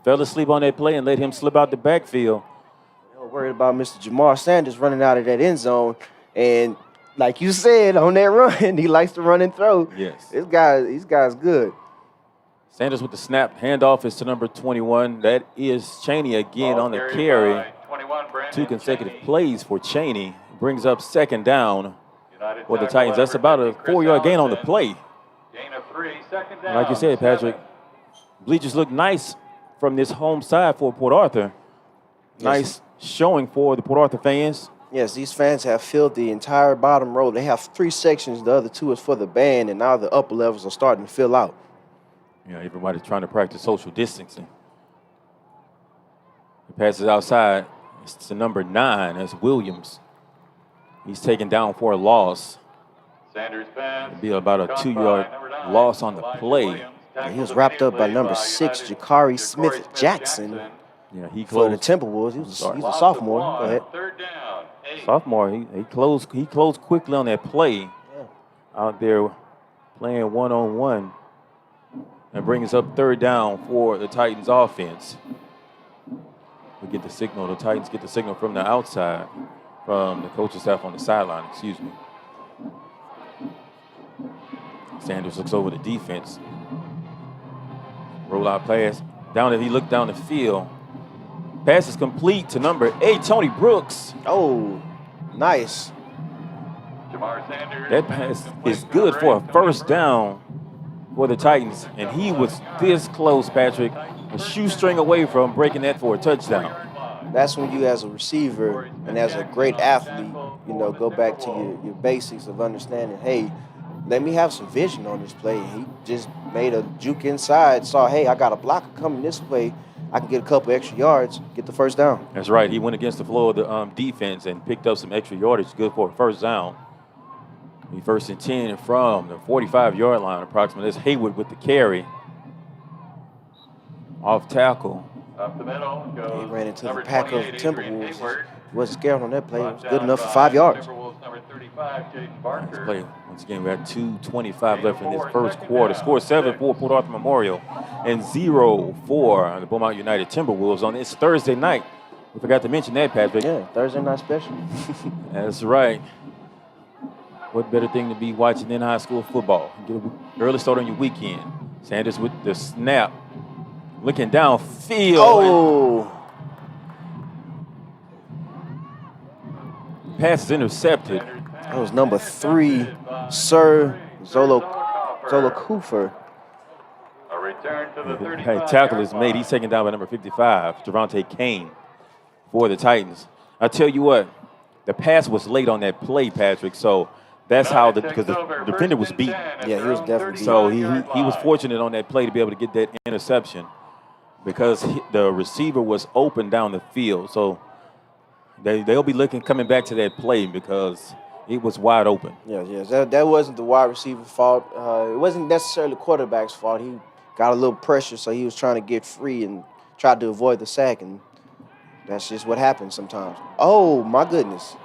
fell asleep on that play and let him slip out the backfield. They were worried about Mr. Jamar Sanders running out of that end zone, and like you said, on that run, he likes to run and throw. Yes. These guys good. Sanders with the snap. Handoff is to number 21. That is Cheney again on the carry. 2 consecutive plays for Cheney. Brings up second down for the Titans. That's about a 4-yard gain on the play. Gain of 3, second down. Like you said, Patrick, bleachers look nice from this home side for Port Arthur. Nice showing for the Port Arthur fans. Yes, these fans have filled the entire bottom row. They have 3 sections. The other 2 is for the band, and now the upper levels are starting to fill out. Yeah, everybody's trying to practice social distancing. He passes outside. It's to number 9. That's Williams. He's taken down for a loss. Sanders pass. It'll be about a 2-yard loss on the play. And he was wrapped up by number 6, Jakari Smith-Jackson. Yeah, he for closed. the Timberwolves. He's a sophomore. Go ahead. Third down. 8. Sophomore. He closed quickly on that play. Out there playing one-on-one. And brings up third down for the Titans offense. We get the signal. The Titans get the signal from the outside, from the coaching staff on the sideline, excuse me. Sanders looks over the defense. Roll out pass. He looked down the field. Pass is complete to number 8, Tony Brooks. Oh, nice. Jamar Sanders. That pass is good for a first down for the Titans. And he was this close, Patrick, a shoestring away from breaking that for a touchdown. That's when you, as a receiver and as a great athlete, go back to your basics of understanding, hey, let me have some vision on this play. He just made a juke inside, saw, hey, I got a blocker coming this way. I can get a couple extra yards, get the first down. That's right. He went against the flow of the defense and picked up some extra yardage, good for a first down. He 1st and 10 from the 45-yard line approximately. That's Haywood with the carry. Off tackle. Up the middle goes. He ran into the number pack of 28, Timberwolves. Hayward. Wasn't scared on that play. It was Brought good down enough for by 5 yards. Timberwolves number 35, Jaden Nice Barker. play. Once again, we had 2:25 left in this first quarter. Score 7 for Port Arthur Memorial and 0 for the Beaumont United Timberwolves on this Thursday night. We forgot to mention that, Patrick. Yeah, Thursday night special. That's right. What better thing to be watching than high school football? Get an early start on your weekend. Sanders with the snap. Looking downfield. Oh! Pass is intercepted. That was number 3, Sir Zolo-Coofer. A return to the 35. Hey, tackle is made. He's taken down by number 55, Javante Kane, for the Titans. I tell you what, the pass was late on that play, Patrick. So that's how because the defender was beat. Yeah, he was definitely beat. So he was fortunate on that play to be able to get that interception because the receiver was open down the field. So they'll be coming back to that play because it was wide open. Yes. That wasn't the wide receiver's fault. It wasn't necessarily the quarterback's fault. He got a little pressure, so he was trying to get free and tried to avoid the sack, and that's just what happens sometimes. Oh, my goodness.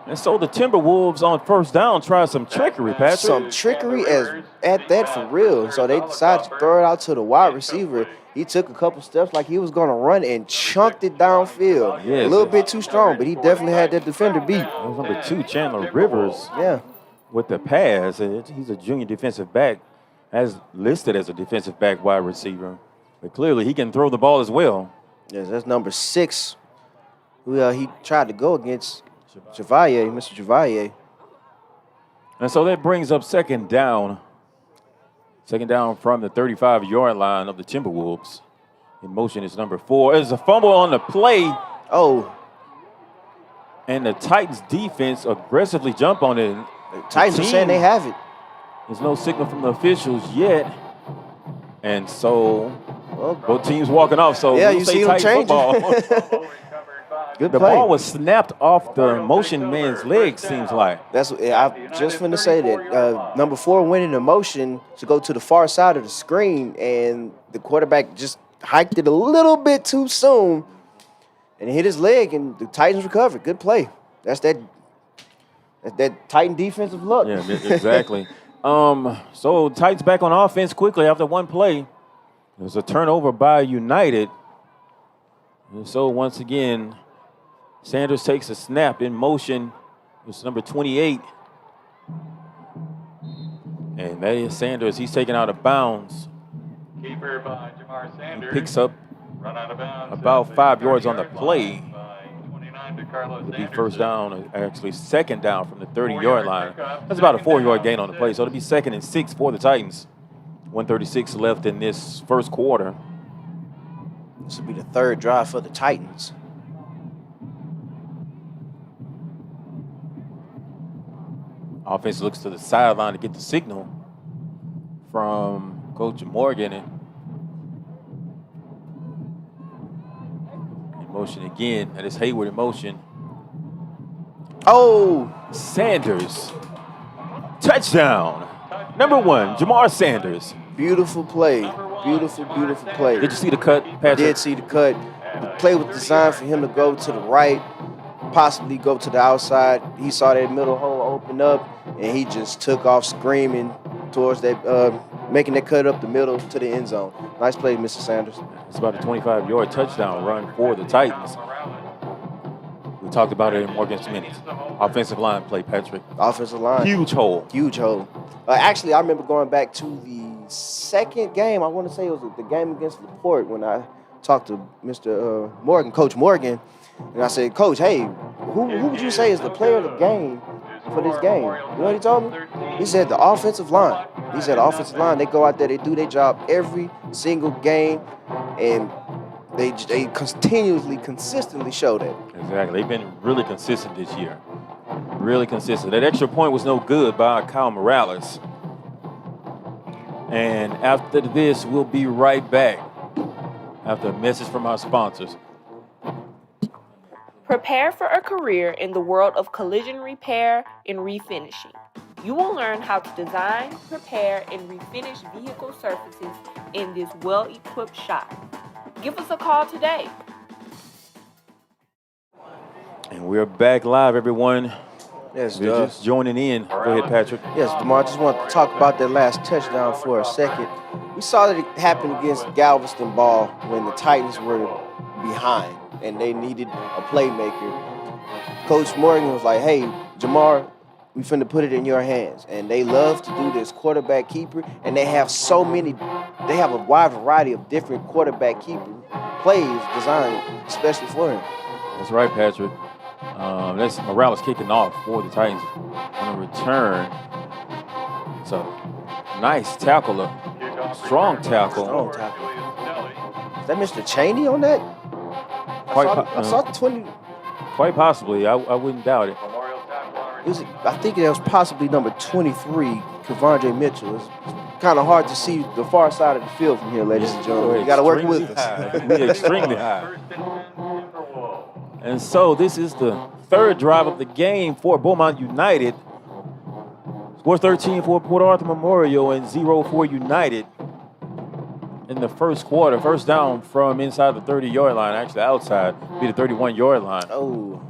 And so the Timberwolves on first down tried some trickery, Patrick. Some trickery at that for real. So they decided to throw it out to the wide receiver. He took a couple steps like he was going to run and chunked it downfield. Yes. A little bit too strong, but he definitely had that defender beat. That was number 2, Chandler Rivers. Yeah. With the pass. He's a junior defensive back, as listed as a defensive back wide receiver. But clearly he can throw the ball as well. Yes, that's number 6, who he tried to go against, Mr. Javalier. And so that brings up second down. Second down from the 35-yard line of the Timberwolves. In motion is number 4. There's a fumble on the play. Oh. And the Titans defense aggressively jump on it. The Titans are saying they have it. There's no signal from the officials yet. And so both teams walking off. So yeah, we'll you say see them Titan changing. football. Good The play. ball was snapped off the motion man's leg, seems like. That's what I just finna say that number 4 went in motion to go to the far side of the screen, and the quarterback just hiked it a little bit too soon and hit his leg, and the Titans recovered. Good play. That's that Titan defensive look. Yeah, exactly. So Titans back on offense quickly after one play. There's a turnover by United. And so once again, Sanders takes a snap in motion. It's number 28. And that is Sanders. He's taken out of bounds. Keeper by Jamar Sanders. He picks up Run out of bounds about 5 yards on the play. by 29 to Carlos It'll be Anderson. first down, actually second down from the 30-yard line. That's about a 4-yard gain on the play. So it'll be 2nd and 6 for the Titans. 1:36 left in this first quarter. This will be the 3rd drive for the Titans. Offense looks to the sideline to get the signal from Coach Morgan. And in motion again. That is Hayward in motion. Oh! Sanders. Touchdown. Number 1, Jamar Sanders. Beautiful play. Beautiful, beautiful play. Did you see the cut, Patrick? Did see the cut. The play was designed for him to go to the right, possibly go to the outside. He saw that middle hole open up, and he just took off screaming towards that, making that cut up the middle to the end zone. Nice play, Mr. Sanders. It's about a 25-yard touchdown run for the Titans. We talked about it in Morgan's minutes. Offensive line play, Patrick. Offensive line. Huge hole. Huge hole. Actually, I remember going back to the second game. I want to say it was the game against LaPorte when I talked to Mr. Morgan, Coach Morgan, and I said, Coach, hey, who would you say is the player of the game for this game? You know what he told me? He said the offensive line. He said the offensive line, they go out there, they do their job every single game, and they consistently show that. Exactly. They've been really consistent this year. Really consistent. That extra point was no good by Kyle Morales. And after this, we'll be right back after a message from our sponsors. Prepare for a career in the world of collision repair and refinishing. You will learn how to design, prepare, and refinish vehicle surfaces in this well-equipped shop. Give us a call today. And we're back live, everyone. Yes, You're just joining in. Go ahead, Patrick. Yes, DeMar, I just want to talk about that last touchdown for a second. We saw that it happen against Galveston Ball when the Titans were behind and they needed a playmaker. Coach Morgan was like, hey, Jamar, we finna put it in your hands. And they love to do this quarterback keeper, and they have a wide variety of different quarterback keeper plays designed especially for him. That's right, Patrick. That's Morales kicking off for the Titans on a return. So, nice tackle, strong tackle. Strong tackle. Is that Mr. Cheney on that? I saw 20. Quite possibly. I wouldn't doubt it. I think it was possibly number 23, Kevondre Mitchell. It's kind of hard to see the far side of the field from here, ladies and gentlemen. You got to work with us. We're extremely high. And so this is the third drive of the game for Beaumont United. Score 13 for Port Arthur Memorial and 0 for United in the first quarter. First down from inside the 30-yard line, actually outside, be the 31-yard line. Oh,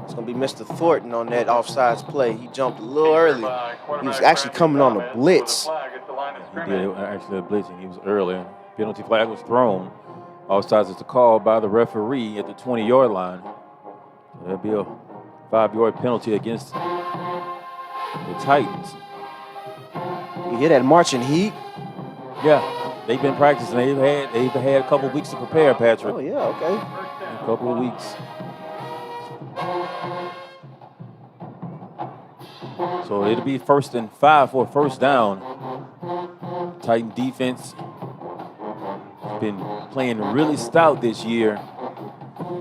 it's going to be Mr. Thornton on that offsides play. He jumped a little early. He was actually coming on a blitz. He did actually a blitzing. He was early. Penalty flag was thrown. Offsides is a call by the referee at the 20-yard line. There'll be a 5-yard penalty against the Titans. You hear that marching heat? Yeah, they've been practicing. They've had a couple of weeks to prepare, Patrick. Oh yeah, okay. A couple of weeks. So it'll be 1st and 5 for a first down. Titan defense been playing really stout this year.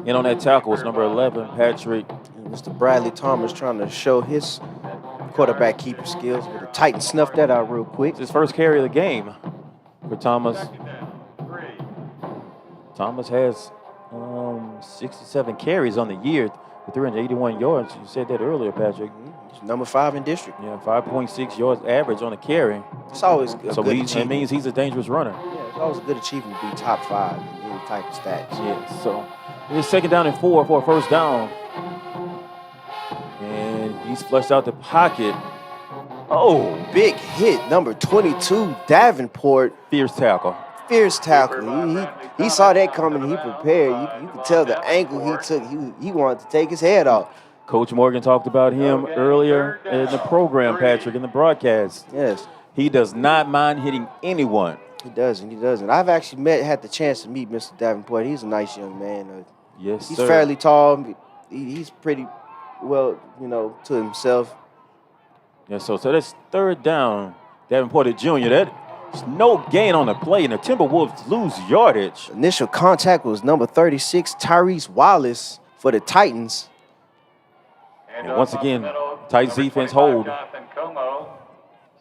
And on that tackle was number 11, Patrick. And Mr. Bradley Thomas trying to show his quarterback keeper skills, but the Titans snuffed that out real quick. It's his first carry of the game for Thomas. Thomas has 67 carries on the year for 381 yards. You said that earlier, Patrick. He's number 5 in district. Yeah, 5.6 yards average on a carry. It's always a So good that achievement. means he's a dangerous runner. Yeah, it's always a good achievement to be top 5 in any type of stats. Yeah, so it's 2nd down and 4 for a first down. And he's flushed out the pocket. Oh, big hit, number 22, Davenport. Fierce tackle. Fierce tackle. He saw that coming. He prepared. You could tell the angle he took. He wanted to take his head off. Coach Morgan talked about him earlier in the program, Patrick, in the broadcast. Yes. He does not mind hitting anyone. He doesn't. I've actually had the chance to meet Mr. Davenport. He's a nice young man. Yes, he's sir. fairly tall. He's pretty well, to himself. Yeah, so that's 3rd down. Davenport Jr. That's no gain on the play, and the Timberwolves lose yardage. Initial contact was number 36, Tyrese Wallace for the Titans. And once again, Titans defense hold.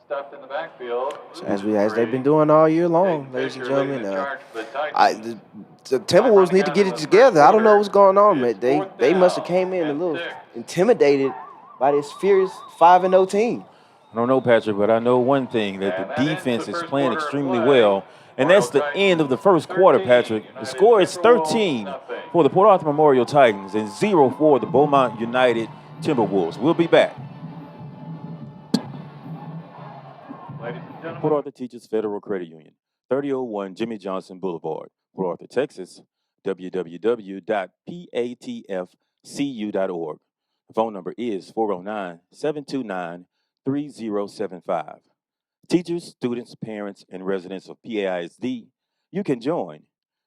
Stuffed in the backfield. As they've been doing all year long, ladies and gentlemen. The Timberwolves need to get it together. I don't know what's going on, man. They must have came in a little intimidated by this fierce 5-0 team. I don't know, Patrick, but I know one thing, that the defense is playing extremely well. And that's the end of the first quarter, Patrick. The score is 13 for the Port Arthur Memorial Titans and 0 for the Beaumont United Timberwolves. We'll be back. Port Arthur Teachers Federal Credit Union, 3001 Jimmy Johnson Boulevard, Port Arthur, Texas, www.patfcu.org. The phone number is 409-729-3075. Teachers, students, parents, and residents of PAISD, you can join.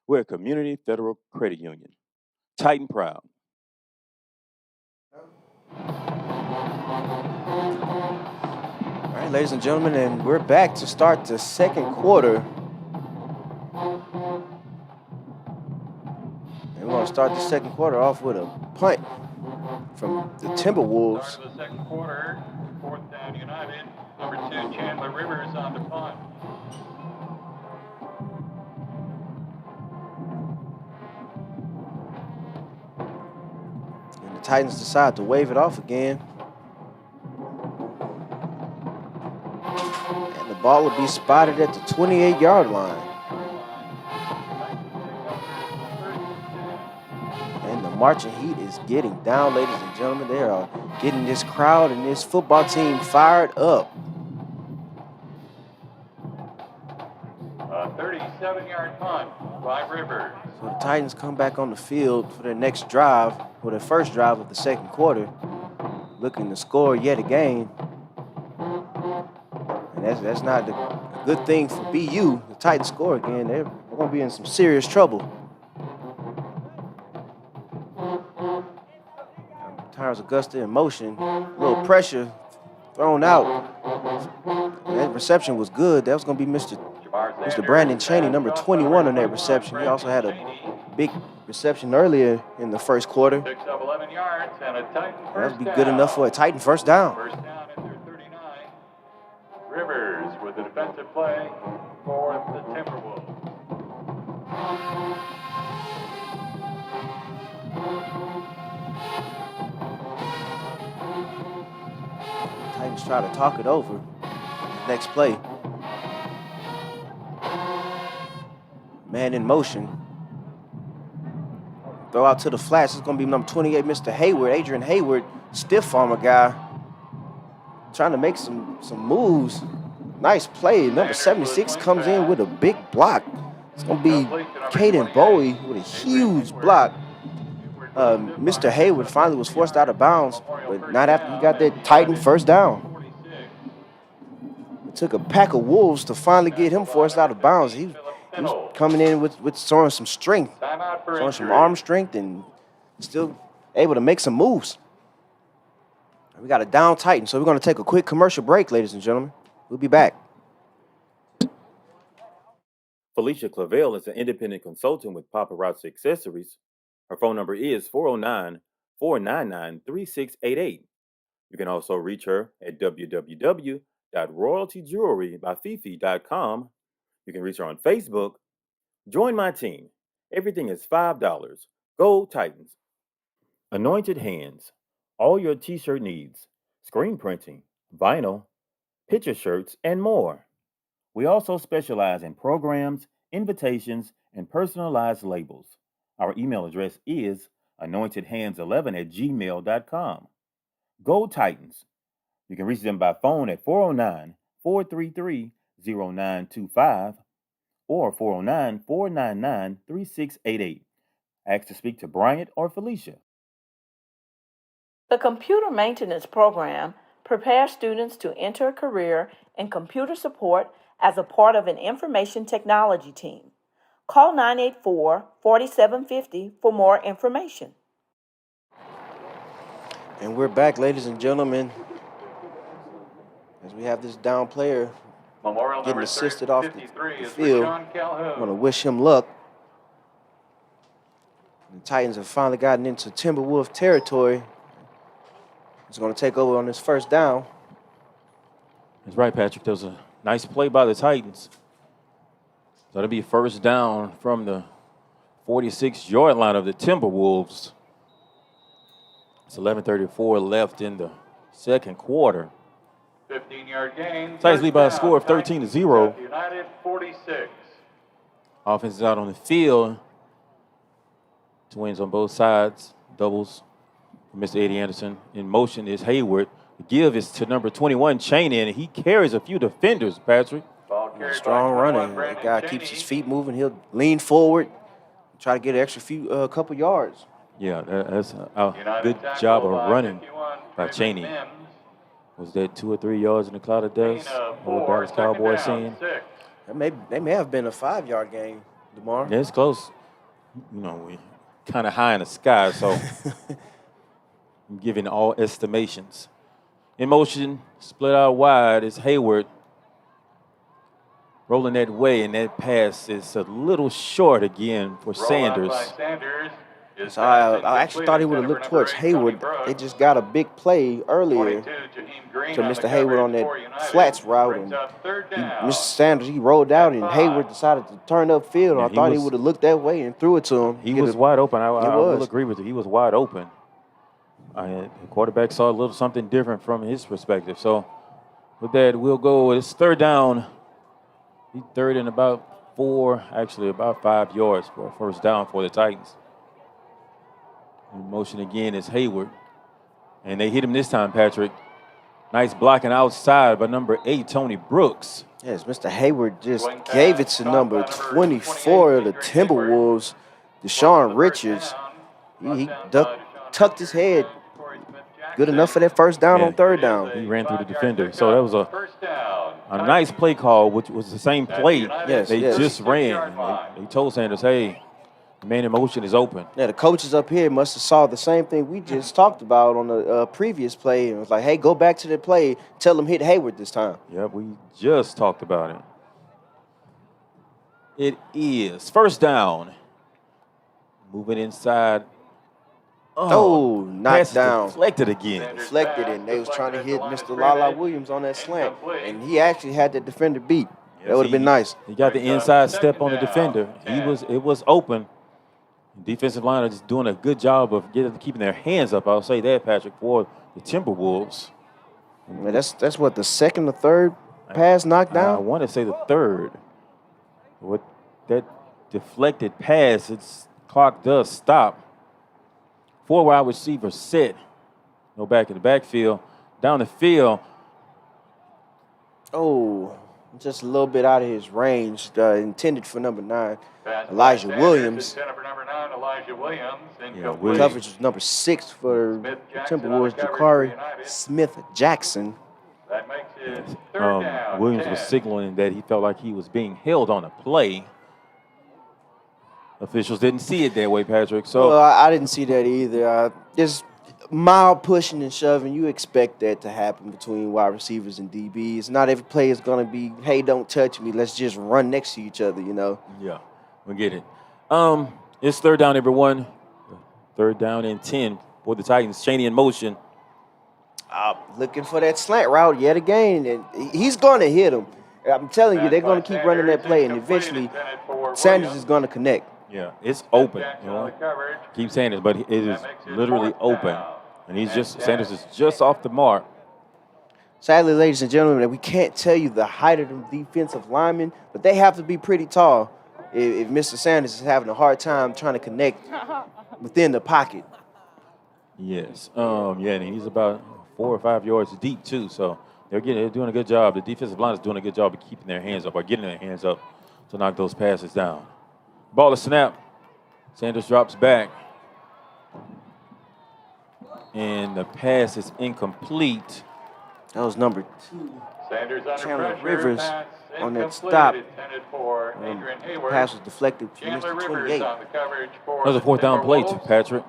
We're a community federal credit union. Titan proud. All right, ladies and gentlemen, and we're back to start the second quarter. And we're going to start the second quarter off with a punt from the Timberwolves. Start of the second quarter, 4th down United. Number 2, Chandler Rivers on the punt. And the Titans decide to wave it off again. And the ball would be spotted at the 28-yard line. And the marching heat is getting down, ladies and gentlemen. They are getting this crowd and this football team fired up. A 37-yard punt by Rivers. So the Titans come back on the field for their next drive, for their first drive of the second quarter, looking to score yet again. And that's not a good thing for BU. The Titans score again, they're going to be in some serious trouble. Tires Augusta in motion, a little pressure thrown out. That reception was good. That was going to be Mr. Brandon Chaney, number 21 on that reception. He also had a big reception earlier in the first quarter. Picks up 11 yards and a Titan That first would be down. good enough for a Titan first down. First down at their 39. Rivers with the defensive play for the Timberwolves. Titans try to talk it over. Next play. Man in motion. Throw out to the flats. It's going to be number 28, Mr. Hayward, Adrian Hayward, stiff armor guy. Trying to make some moves. Nice play. Number 76 comes in with a big block. It's going to be Caden Bowie with a huge block. Mr. Hayward finally was forced out of bounds, but not after he got that Titan first down. It took a pack of wolves to finally get him forced out of bounds. He was coming in with showing some strength, showing some arm strength, and still able to make some moves. We got a down Titan, so we're going to take a quick commercial break, ladies and gentlemen. We'll be back. Felicia Clavel is an independent consultant with Paparazzi Accessories. Her phone number is 409-499-3688. You can also reach her at www.royaltyjewelrybyfifi.com. You can reach her on Facebook. Join my team Everything is $5. Go Titans. Anointed Hands. All your t-shirt needs. Screen printing, vinyl, picture shirts, and more. We also specialize in programs, invitations, and personalized labels. Our email address is anointedhands11@gmail.com. Go Titans. You can reach them by phone at 409-433-0925 or 409-499-3688. Ask to speak to Bryant or Felicia. The computer maintenance program prepares students to enter a career in computer support as a part of an information technology team. Call 984-4750 for more information. And we're back, ladies and gentlemen, as we have this down player getting assisted off the field. I want to wish him luck. The Titans have finally gotten into Timberwolves territory. He's going to take over on this first down. That's right, Patrick. That was a nice play by the Titans. That'll be first down from the 46-yard line of the Timberwolves. It's 11:34 left in the second quarter. 15-yard gain. Titans lead by a score of 13-0. United 46. Offense is out on the field. Twins on both sides. Doubles for Mr. Eddie Anderson. In motion is Hayward. The give is to number 21, Chaney, and he carries a few defenders, Patrick. Strong running. That guy keeps his feet moving. He'll lean forward, try to get an extra couple yards. Yeah, that's a good job of running by Chaney. Was that 2 or 3 yards in the cloud of dust? What Dallas Cowboys seeing? They may have been a 5-yard gain, DeMar. Yeah, it's close. You know, we kind of high in the sky, so I'm giving all estimations. In motion, split out wide is Hayward. Rolling that way, and that pass is a little short again for Sanders. So I actually thought he would have looked towards Hayward. They just got a big play earlier to Mr. Hayward on that flats route. And Mr. Sanders, he rolled out, and Hayward decided to turn upfield. Yeah, I thought he would have looked that way and threw it to him. He was wide open. I will agree with you. He was wide open. The quarterback saw a little something different from his perspective. So with that, we'll go. It's third down. He's third and about 5 yards for a first down for the Titans. In motion again is Hayward. And they hit him this time, Patrick. Nice blocking outside by number 8, Tony Brooks. Yes, Mr. Hayward just gave it to number 24 of the Timberwolves, Deshaun Richards. He tucked his head. Good enough for that first down on third down. He ran through the defender. So that was a nice play call, which was the same play they just ran. They told Sanders, hey, the man in motion is open. Yeah, the coaches up here must have saw the same thing we just talked about on the previous play. And was like, hey, go back to the play. Tell them hit Hayward this time. Yeah, we just talked about it. It is first down. Moving inside. Knocked down. Deflected again. Deflected, and they was trying to hit Mr. Lala Williams on that slant. And he actually had that defender beat. That would have been nice. He got the inside step on the defender. It was open. Defensive line are just doing a good job of keeping their hands up. I'll say that, Patrick, for the Timberwolves. Man, that's what, the second or third pass knocked down? I want to say the third. With that deflected pass, its clock does stop. 4 wide receivers set. No back in the backfield. Down the field. Just a little bit out of his range. Intended for number 9, Elijah Williams. Coverage was number 6 for the Timberwolves, Jakari Smith-Jackson. Williams was signaling that he felt like he was being held on a play. Officials didn't see it that way, Patrick. So I didn't see that either. Just mild pushing and shoving. You expect that to happen between wide receivers and DBs. Not every play is going to be, hey, don't touch me. Let's just run next to each other, you know. Yeah, we get it. It's third down, everyone. Third down and 10 for the Titans. Chaney in motion. Looking for that slant route yet again, and he's going to hit him. I'm telling you, they're going to keep running that play, and eventually Sanders is going to connect. Yeah, it's open. Objection You on know, the coverage. keep saying this, but it is That makes it literally 4th open, down. and he's And just 10. Sanders is just off the mark. Sadly, ladies and gentlemen, that we can't tell you the height of the defensive linemen, but they have to be pretty tall if Mr. Sanders is having a hard time trying to connect within the pocket. Yes. Yeah, and he's about 4 or 5 yards deep too. So they're doing a good job. The defensive line is doing a good job of keeping their hands up or getting their hands up to knock those passes down. Ball is snap. Sanders drops back. And the pass is incomplete. That was number 2. Sanders under Chandler pressure. Rivers Pass on that incomplete, stop. intended for Adrian Hayward. Pass was deflected from Chandler Mr. Rivers 28. on the coverage for That was a 4th down play, too, Timberwolves. Patrick.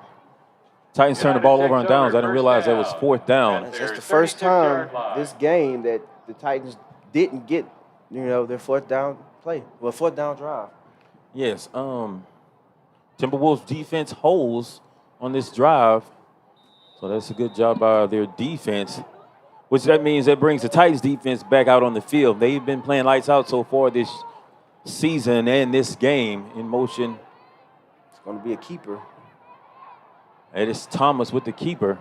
Titans turned the ball over on downs. I didn't realize that was 4th down. That's the first time this game that the Titans didn't get, their 4th down play. Well, 4th down drive. Yes. Timberwolves defense holds on this drive. So that's a good job by their defense, which that means that brings the Titans defense back out on the field. They've been playing lights out so far this season and this game in motion. It's going to be a keeper. It is Thomas with the keeper.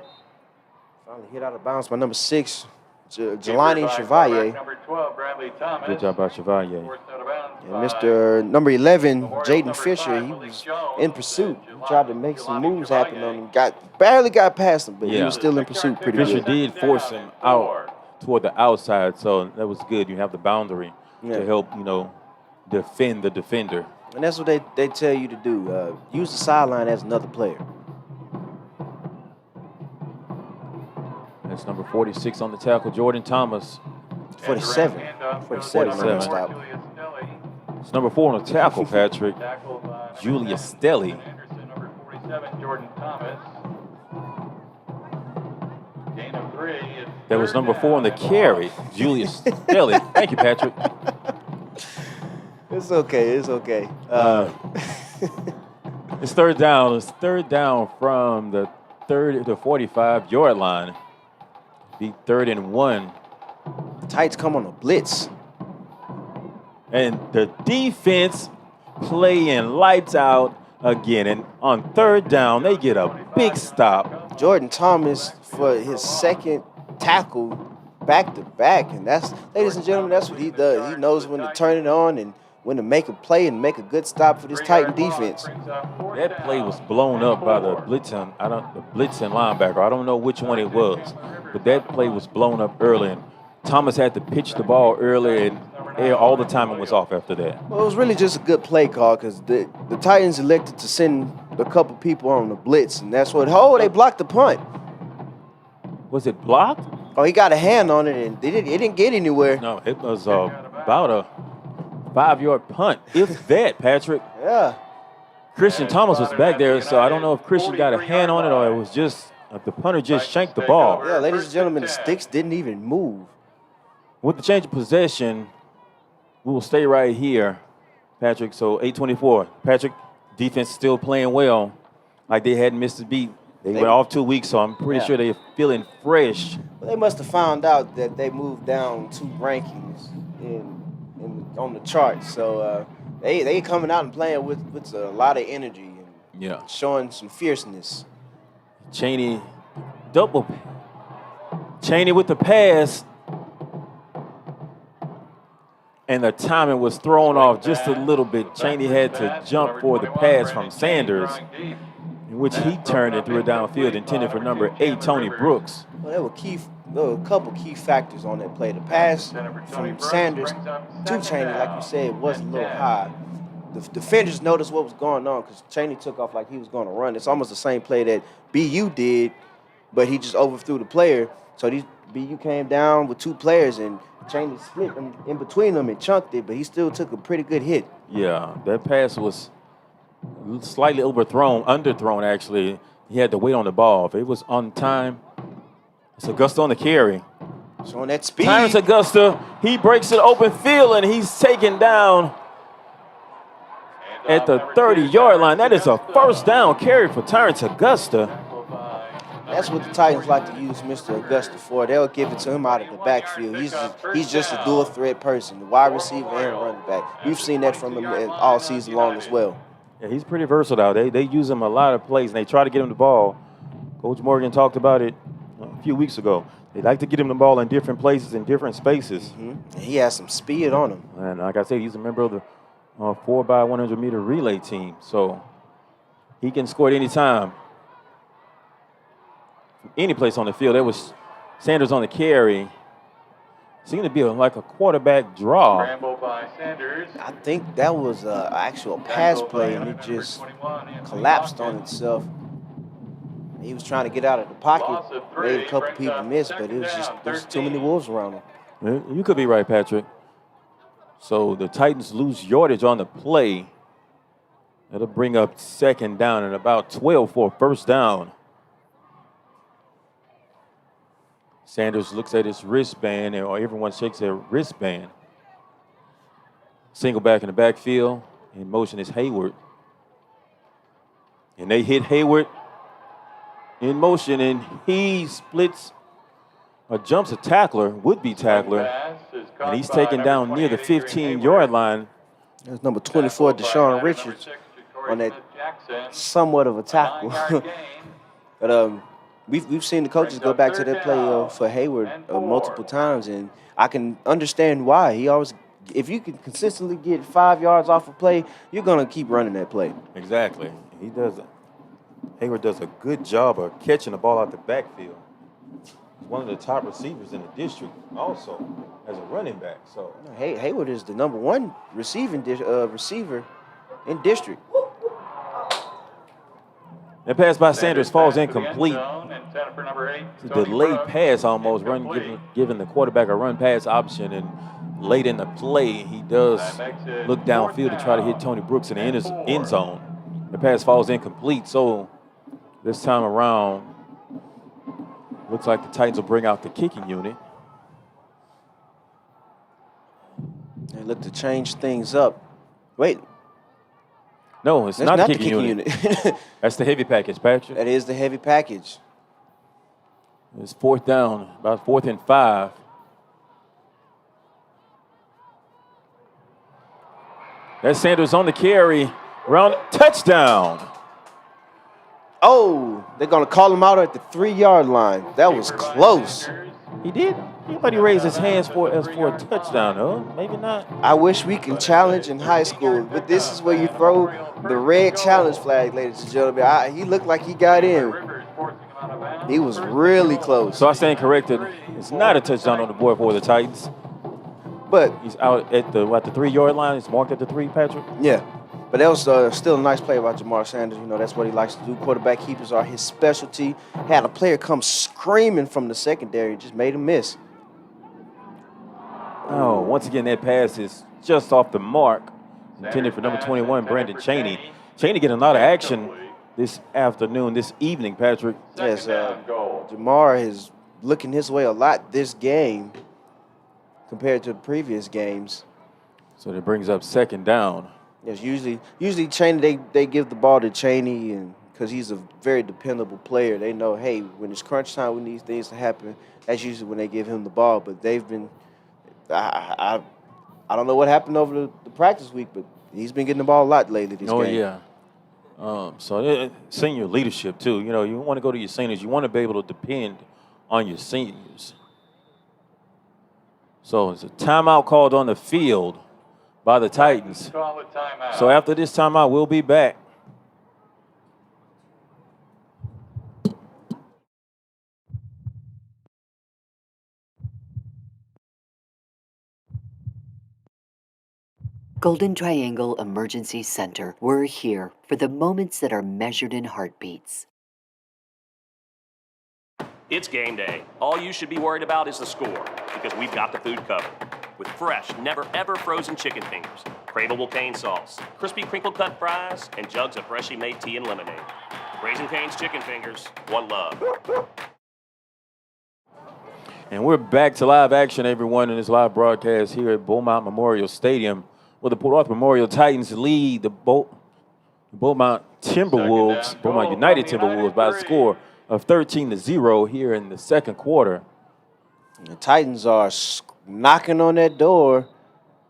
Finally hit out of bounds by number 6, Jelani Chevalier. Number 12, Bradley Thomas. Good job by Chevalier. And Mr. number 11, Jaden Fisher, he was in pursuit. He tried to make some moves happen on him. Barely got past him, but he was still in pursuit pretty Fisher good. did force him out toward the outside, so that was good. You have the boundary to help, defend the defender. And that's what they tell you to do. Use the sideline as another player. That's number 46 on the tackle, Jordan Thomas. 47. 47. Stop. It's number 4 on the tackle, Patrick. Julius Stelly. Number 47, Jordan Thomas. Gain of 3. That was number 4 on the carry, Julius Stelly. Thank you, Patrick. It's okay. It's okay. It's 3rd down. It's 3rd down from the 45-yard line. Be 3rd and 1. The Titans come on a blitz. And the defense playing lights out again. And on 3rd down, they get a big stop. Jordan Thomas for his 2nd tackle back-to-back. And that's, ladies and gentlemen, that's what he does. He knows when to turn it on and when to make a play and make a good stop for this Titan defense. That play was blown up by the blitzing linebacker. I don't know which one it was, but that play was blown up early. And Thomas had to pitch the ball early, and all the timing was off after that. Well, it was really just a good play call because the Titans elected to send a couple people on the blitz, and that's what. They blocked the punt. Was it blocked? Oh, he got a hand on it, and it didn't get anywhere. No, it was about a 5-yard punt, if that, Patrick. Yeah. Christian Thomas was back there, so I don't know if Christian got a hand on it or it was just the punter just shanked the ball. Yeah, ladies and gentlemen, the sticks didn't even move. With the change of possession, we will stay right here, Patrick. So 8:24. Patrick, defense still playing well, like they hadn't missed a beat. They went off 2 weeks, so I'm pretty sure they're feeling fresh. Well, they must have found out that they moved down 2 rankings on the chart. So they coming out and playing with a lot of energy and showing some fierceness. Chaney with the pass. And the timing was thrown off just a little bit. Chaney had to jump for the pass from Sanders, in which he turned and threw it downfield, intended for number 8, Tony Brooks. Well, there were a couple key factors on that play. The pass from Sanders to Chaney, like you said, was a little high. The defenders noticed what was going on because Chaney took off like he was going to run. It's almost the same play that BU did, but he just overthrew the player. So BU came down with 2 players, and Chaney split them in between them and chunked it, but he still took a pretty good hit. Yeah, that pass was slightly underthrown actually. He had to wait on the ball. If it was on time, it's Augusta on the carry. Showing that speed. Tyrants Augusta, he breaks it open field and he's taken down at the 30-yard line. That is a 1st down carry for Tyrants Augusta. That's what the Titans like to use Mr. Augusta for. They'll give it to him out of the backfield. He's just a dual threat person, the wide receiver and running back. We've seen that from him all season long as well. Yeah, he's pretty versatile. They use him a lot of plays, and they try to get him the ball. Coach Morgan talked about it a few weeks ago. They like to get him the ball in different places, in different spaces. And he has some speed on him. And like I said, he's a member of the 4x100-meter relay team, so he can score at any time. Any place on the field. There was Sanders on the carry. Seemed to be like a quarterback draw. Scramble by Sanders. I think that was an actual pass play, and it just collapsed on itself. He was trying to get out of the pocket, made a couple people miss, but it was just there's too many Wolves around him. You could be right, Patrick. So the Titans lose yardage on the play. That'll bring up second down and about 12 for a first down. Sanders looks at his wristband, or everyone shakes their wristband. Single back in the backfield. In motion is Hayward. And they hit Hayward in motion, and he splits or jumps a tackler, would-be tackler, and he's taken down near the 15-yard line. There's number 24, Deshaun Richards, on that somewhat of a tackle. But we've seen the coaches go back to that play for Hayward multiple times, and I can understand why. He always, if you can consistently get 5 yards off a play, you're gonna keep running that play. Exactly. He does it. Hayward does a good job of catching the ball out the backfield. He's one of the top receivers in the district, also as a running back. So Hayward is the number one receiver in district. That pass by Sanders falls incomplete. It's a delayed pass almost, giving the quarterback a run pass option. And late in the play, he does look downfield to try to hit Tony Brooks in the end zone. The pass falls incomplete. So this time around, looks like the Titans will bring out the kicking unit. They look to change things up. Wait. No, it's not the kicking unit. That's the heavy package, Patrick. That is the heavy package. It's fourth down, about 4th and 5. That's Sanders on the carry. Round touchdown. Oh, they're going to call him out at the 3-yard line. That was close. He did. He thought he raised his hands for a touchdown, though. Maybe not. I wish we can challenge in high school, but this is where you throw the red challenge flag, ladies and gentlemen. He looked like he got in. He was really close. So I stand corrected. It's not a touchdown on the board for the Titans. But he's out at the 3-yard line. It's marked at the 3, Patrick? Yeah. But that was still a nice play by Jamar Sanders. You know, that's what he likes to do. Quarterback keepers are his specialty. Had a player come screaming from the secondary, just made him miss. Oh, once again, that pass is just off the mark. Intended for number 21, Brandon Chaney. Chaney getting a lot of action this evening, Patrick. Yes, Jamar is looking his way a lot this game compared to the previous games. So that brings up second down. Yes, usually Chaney, they give the ball to Chaney, and because he's a very dependable player. They know, hey, when it's crunch time, we need things to happen. That's usually when they give him the ball. But they've been, I don't know what happened over the practice week, but he's been getting the ball a lot lately this game. Oh, yeah. So senior leadership, too. You know, you want to go to your seniors. You want to be able to depend on your seniors. So it's a timeout called on the field by the Titans. So after this timeout, we'll be back. Golden Triangle Emergency Center. We're here for the moments that are measured in heartbeats. It's game day. All you should be worried about is the score, because we've got the food covered. With fresh, never ever frozen chicken fingers, craveable cane sauce, crispy crinkle cut fries, and jugs of freshly made tea and lemonade. Raising Cane's Chicken Fingers, one love. And we're back to live action, everyone, in this live broadcast here at Beaumont Memorial Stadium, where the Port Arthur Memorial Titans lead the Beaumont Timberwolves, Beaumont United Timberwolves, by a score of 13-0 here in the second quarter. The Titans are knocking on that door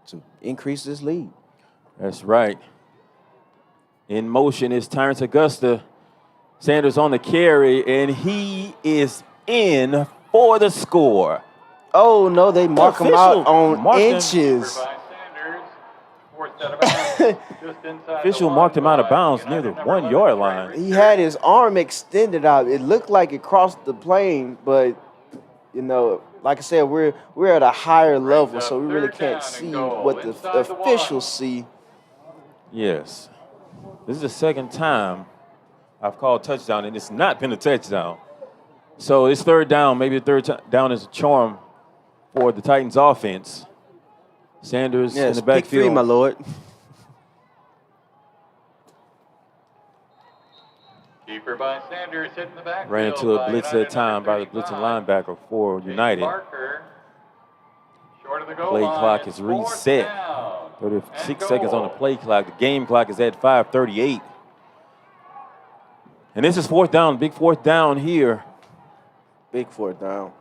to increase this lead. That's right. In motion is Terrence Augusta. Sanders on the carry, and he is in for the score. Oh, no, they mark him out on inches. Official marked him out of bounds near the 1 yard line. He had his arm extended out. It looked like it crossed the plane, but, you know, like I said, we're at a higher level, so we really can't see what the officials see. Yes. This is the second time I've called touchdown, and it's not been a touchdown. So it's third down. Maybe the third down is a charm for the Titans offense. Sanders in the backfield. Pick 3, my lord. Keeper by Sanders hitting the back. Ran into a blitz at time by the blitzing linebacker for United. Play clock is reset. 36 seconds on the play clock. The game clock is at 5:38. And this is fourth down, big fourth down here. Big fourth down.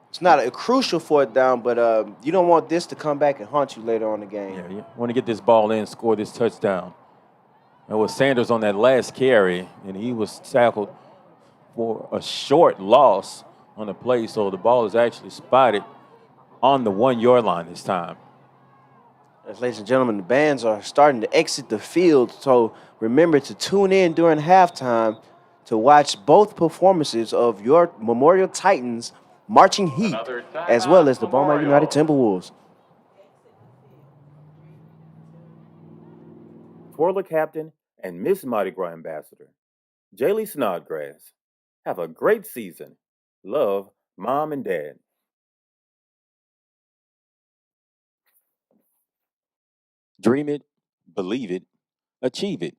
It's not a crucial fourth down, but you don't want this to come back and haunt you later on in the game. Yeah, you want to get this ball in, score this touchdown. It was Sanders on that last carry, and he was tackled for a short loss on the play, so the ball is actually spotted on the 1 yard line this time. As ladies and gentlemen, the bands are starting to exit the field, so remember to tune in during halftime to watch both performances of your Memorial Titans marching heat, as well as the Beaumont United Timberwolves. Twirler captain and Miss Mardi Gras ambassador, Jaylee Snodgrass. Have a great season. Love, Mom and Dad. Dream it, believe it, achieve it.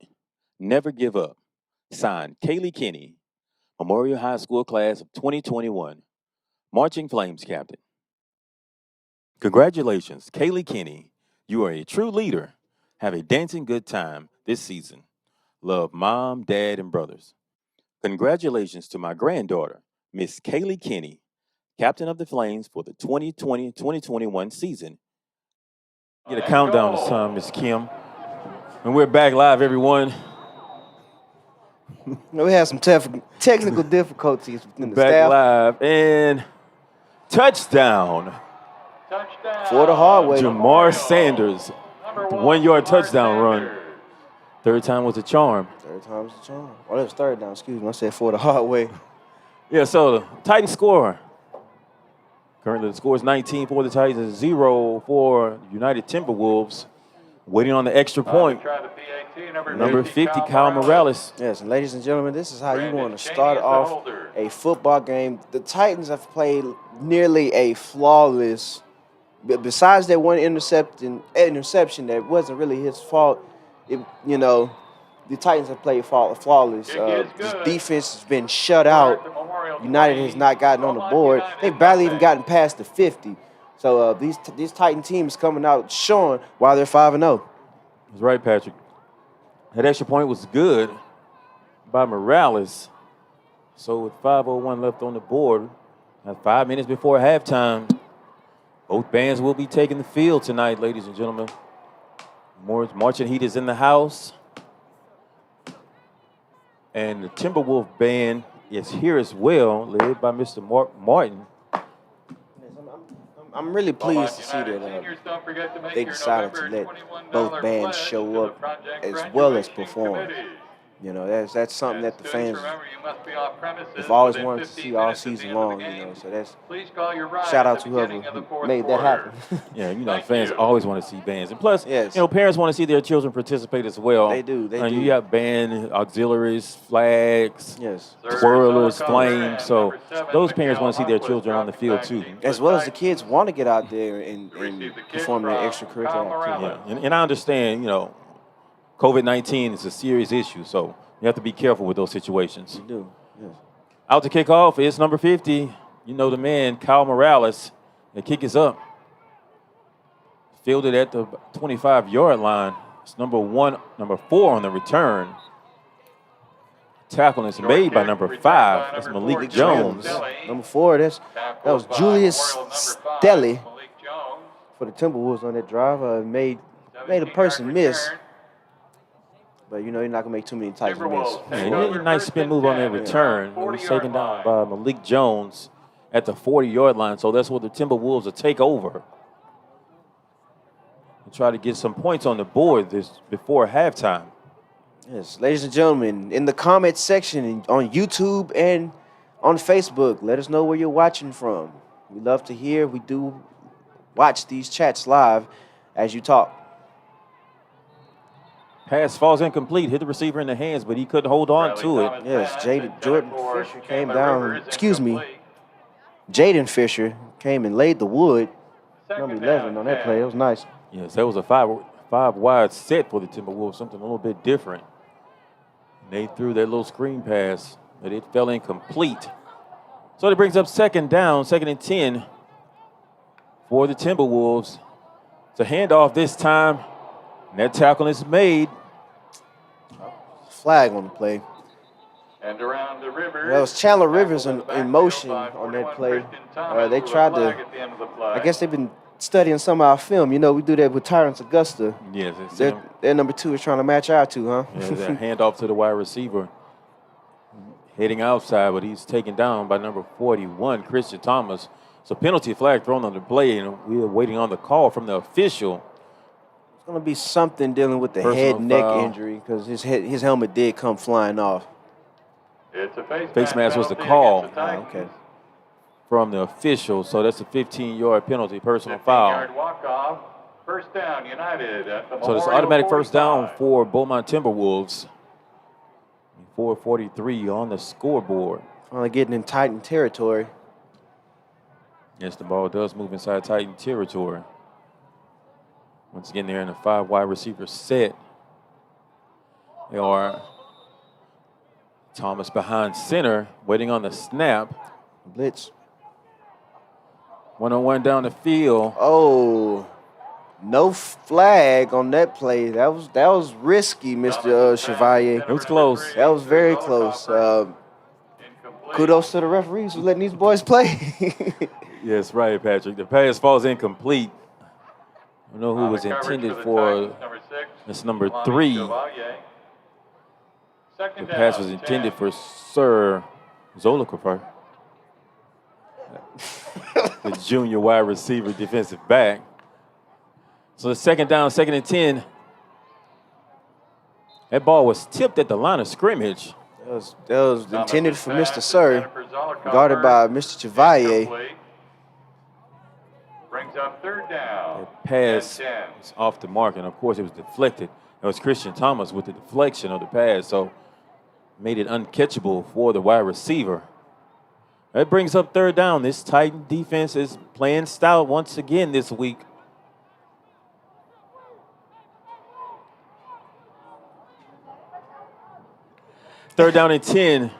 Never give up. Signed, Kaylee Kinney, Memorial High School class of 2021, Marching Flames captain. Congratulations, Kaylee Kinney. You are a true leader. Have a dancing good time this season. Love, Mom, Dad, and brothers. Congratulations to my granddaughter, Miss Kaylee Kinney, captain of the Flames for the 2020-2021 season. Get a countdown this time, Miss Kim. And we're back live, everyone. We had some technical difficulties within the Back staff. live and touchdown. For the hard way. Jamar Sanders, the 1 yard touchdown run. Third time was a charm. Third time's the charm. Oh, that was third down. Excuse me. I said for the hard way. Yeah, so the Titans score. Currently the score is 19 for the Titans and 0 for United Timberwolves. Waiting on the extra point. Number 50, Kyle Morales. Yes, and ladies and gentlemen, this is how you want to start off a football game. The Titans have played nearly a flawless, besides that one interception that wasn't really his fault. The Titans have played flawless. This defense has been shut out. United has not gotten on the board. They've barely even gotten past the 50. So these Titan teams coming out showing why they're 5-0. That's right, Patrick. That extra point was good by Morales. So with 5:01 left on the board, 5 minutes before halftime, both bands will be taking the field tonight, ladies and gentlemen. Marching Heat is in the house. And the Timberwolf band is here as well, led by Mr. Mark Martin. I'm really pleased to see that they decided to let both bands show up as well as perform. That's something that the fans have always wanted to see all season long. So that's shout out to whoever made that happen. Yeah, fans always want to see bands, and plus, parents want to see their children participate as well. They do. You got band auxiliaries, flags, twirlers, flames. So those parents want to see their children on the field too, as well as the kids want to get out there and perform their extracurricular activities. Yeah, and I understand, COVID-19 is a serious issue, so you have to be careful with those situations. You do, yes. Out to kick off is number 50. You know the man, Kyle Morales. The kick is up. Fielded at the 25-yard line. It's number 4 on the return. Tackle is made by number 5. That's Malik Jones. Number 4, that was Julius Stelly for the Timberwolves on that drive. Made a person miss. But, you know, you're not going to make too many Titans miss. Timberwolves. Yeah, he did a nice spin move on that return. He was taken down by Malik Jones at the 40-yard line, so that's what the Timberwolves will take over and try to get some points on the board before halftime. Yes, ladies and gentlemen, in the comment section on YouTube and on Facebook, let us know where you're watching from. We love to hear. We do watch these chats live as you talk. Pass falls incomplete, hit the receiver in the hands, but he couldn't hold on to it. Yes, Jordan Fisher came down. Excuse me. Jaden Fisher came and laid the wood. Number 11 on that play. It was nice. Yes, that was a five wide set for the Timberwolves, something a little bit different. They threw that little screen pass, but it fell incomplete. So it brings up second down, 2nd and 10 for the Timberwolves. It's a handoff this time, and that tackle is made. Flag on the play. And around the river. That was Chandler Rivers in motion on that play. They tried to, I guess they've been studying some of our film. You know, we do that with Tyrants Augusta. Yes. Their number 2 is trying to match our 2, huh? Yeah, that handoff to the wide receiver. Heading outside, but he's taken down by number 41, Christian Thomas. So penalty flag thrown on the play, and we are waiting on the call from the official. It's going to be something dealing with the Personal head-neck foul. injury because his helmet did come flying off. It's a Face mask was the call Okay. from the official, so that's a 15-yard penalty, personal foul. 15-yard walk-off. First down, United at the So it's Memorial automatic first down 45. for Beaumont Timberwolves. 4:43 on the scoreboard. Finally getting in Titan territory. Yes, the ball does move inside Titan territory. Once again, they're in a 5 wide receiver set. They are Thomas behind center, waiting on the snap. Blitz. 1-on-1 down the field. Oh, no flag on that play. That was risky, Mr. Chevalier. It was close. That was very close. Kudos to the referees for letting these boys play. Yes, right, Patrick. The pass falls incomplete. I don't know who was intended for. That's number 3. The pass was intended for Sir Zolikofer, the junior wide receiver defensive back. So the second down, 2nd and 10. That ball was tipped at the line of scrimmage. That was intended for Mr. Sir, guarded by Mr. Chevalier. Brings up third down. The pass was off the mark, and of course it was deflected. It was Christian Thomas with the deflection of the pass, so made it uncatchable for the wide receiver. That brings up third down. This Titan defense is playing stout once again this week. Third down and 10.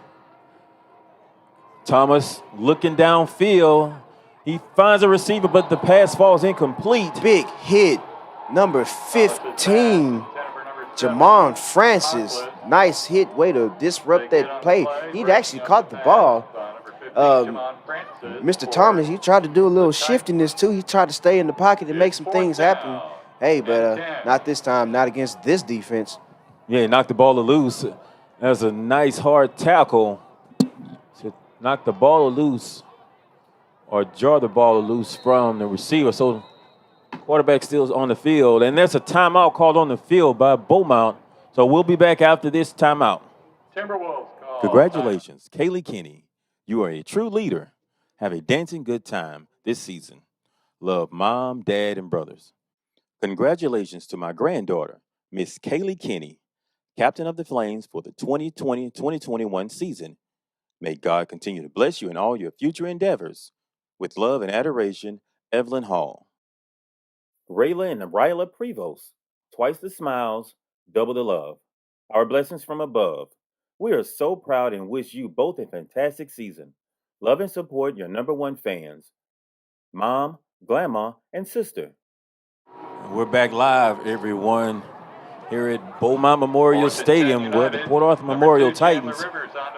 Thomas looking downfield. He finds a receiver, but the pass falls incomplete. Big hit. Number 15, Jamon Francis. Nice hit. Way to disrupt that play. He'd actually caught the ball. Mr. Thomas, he tried to do a little shiftiness too. He tried to stay in the pocket and make some things happen. Hey, but not this time. Not against this defense. Yeah, he knocked the ball loose. That was a nice hard tackle to knock the ball loose or jar the ball loose from the receiver. So quarterback still is on the field, and there's a timeout called on the field by Beaumont. So we'll be back after this timeout. Timberwolves call. Congratulations, Kaylee Kinney. You are a true leader. Have a dancing good time this season. Love mom, dad, and brothers. Congratulations to my granddaughter, Miss Kaylee Kinney, captain of the Flames for the 2020-2021 season. May God continue to bless you in all your future endeavors. With love and adoration, Evelyn Hall. Rayla and Ryla Prevost. Twice the smiles, double the love. Our blessings from above. We are so proud and wish you both a fantastic season. Love and support your #1 fans, Mom, Grandma, and Sister. We're back live, everyone, here at Beaumont Memorial Stadium, where the Port Arthur Memorial Titans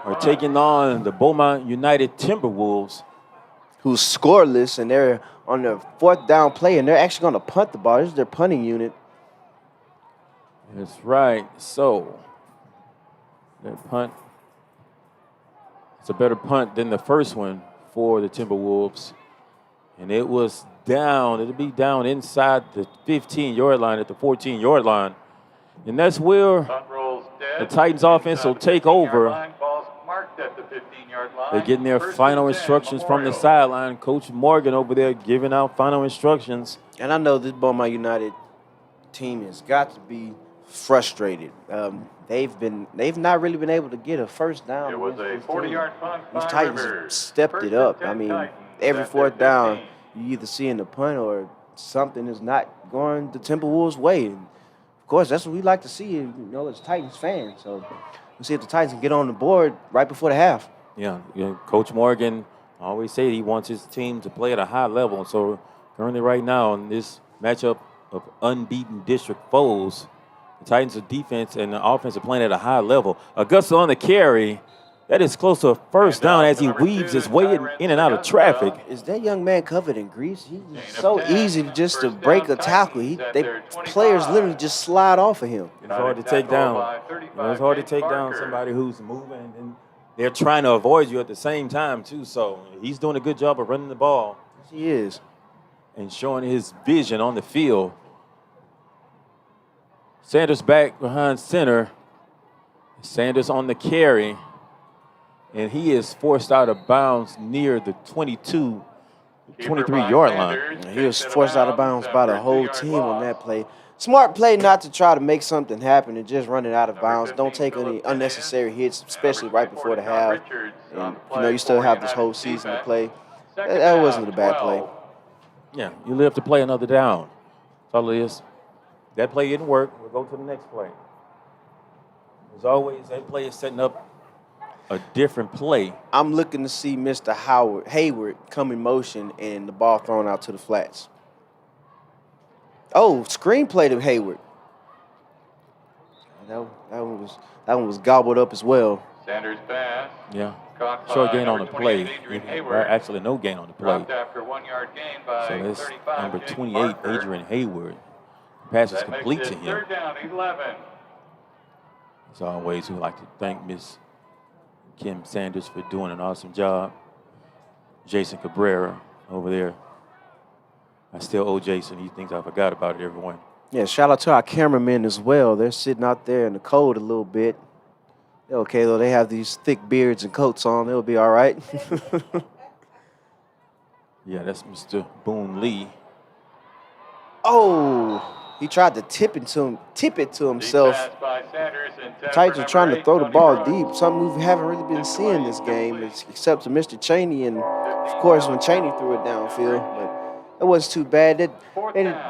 are taking on the Beaumont United Timberwolves, who's scoreless, and they're on their 4th down play, and they're actually going to punt the ball. This is their punting unit. That's right. So That punt. It's a better punt than the first one for the Timberwolves. And it was down. It'll be down inside the 15-yard line at the 14-yard line. And that's where the Titans offense will take over. They're getting their final instructions from the sideline. Coach Morgan over there giving out final instructions. And I know this Beaumont United team has got to be frustrated. They've not really been able to get a first down. It was a 40-yard punt by These Titans have Rivers. stepped it up. I mean, every fourth down, you either see in the punt or something is not going the Timberwolves' way. And of course, that's what we like to see, as Titans fans. So we'll see if the Titans can get on the board right before the half. Yeah, Coach Morgan always said he wants his team to play at a high level. So currently right now in this matchup of unbeaten district foes, the Titans' defense and the offense are playing at a high level. Augusta on the carry. That is close to a first down as he weaves his way in and out of traffic. Is that young man covered in grease? He's so easy just to break a tackle. Players literally just slide off of him. It's hard to take down. It's hard to take down somebody who's moving, and they're trying to avoid you at the same time, too. So he's doing a good job of running the ball. Yes, he is. And showing his vision on the field. Sanders back behind center. Sanders on the carry. And he is forced out of bounds near the 23-yard line. He was forced out of bounds by the whole team on that play. Smart play not to try to make something happen and just run it out of bounds. Don't take any unnecessary hits, especially right before the half. And, you still have this whole season to play. That wasn't a bad play. Yeah, you live to play another down. That's all it is. That play didn't work. We'll go to the next play. As always, that play is setting up a different play. I'm looking to see Mr. Hayward come in motion and the ball thrown out to the flats. Oh, screenplay to Hayward. That one was gobbled up as well. Sanders pass. Yeah. Short gain on the play. Actually, no gain on the play. After 1 yard gain by So that's 35, number James 28, Parker. Adrian Hayward. Pass is That makes complete it to him. third down, 11. As always, we'd like to thank Miss Kim Sanders for doing an awesome job. Jason Cabrera over there. I still owe Jason. He thinks I forgot about it, everyone. Yeah, shout out to our cameramen as well. They're sitting out there in the cold a little bit. They're okay, though. They have these thick beards and coats on. They'll be all right. Yeah, that's Mr. Boone Lee. Oh, he tried to tip it to himself. Titans are trying to throw the ball deep, something we haven't really been seeing this game, except to Mr. Cheney and, of course, when Cheney threw it downfield. But it wasn't too bad. The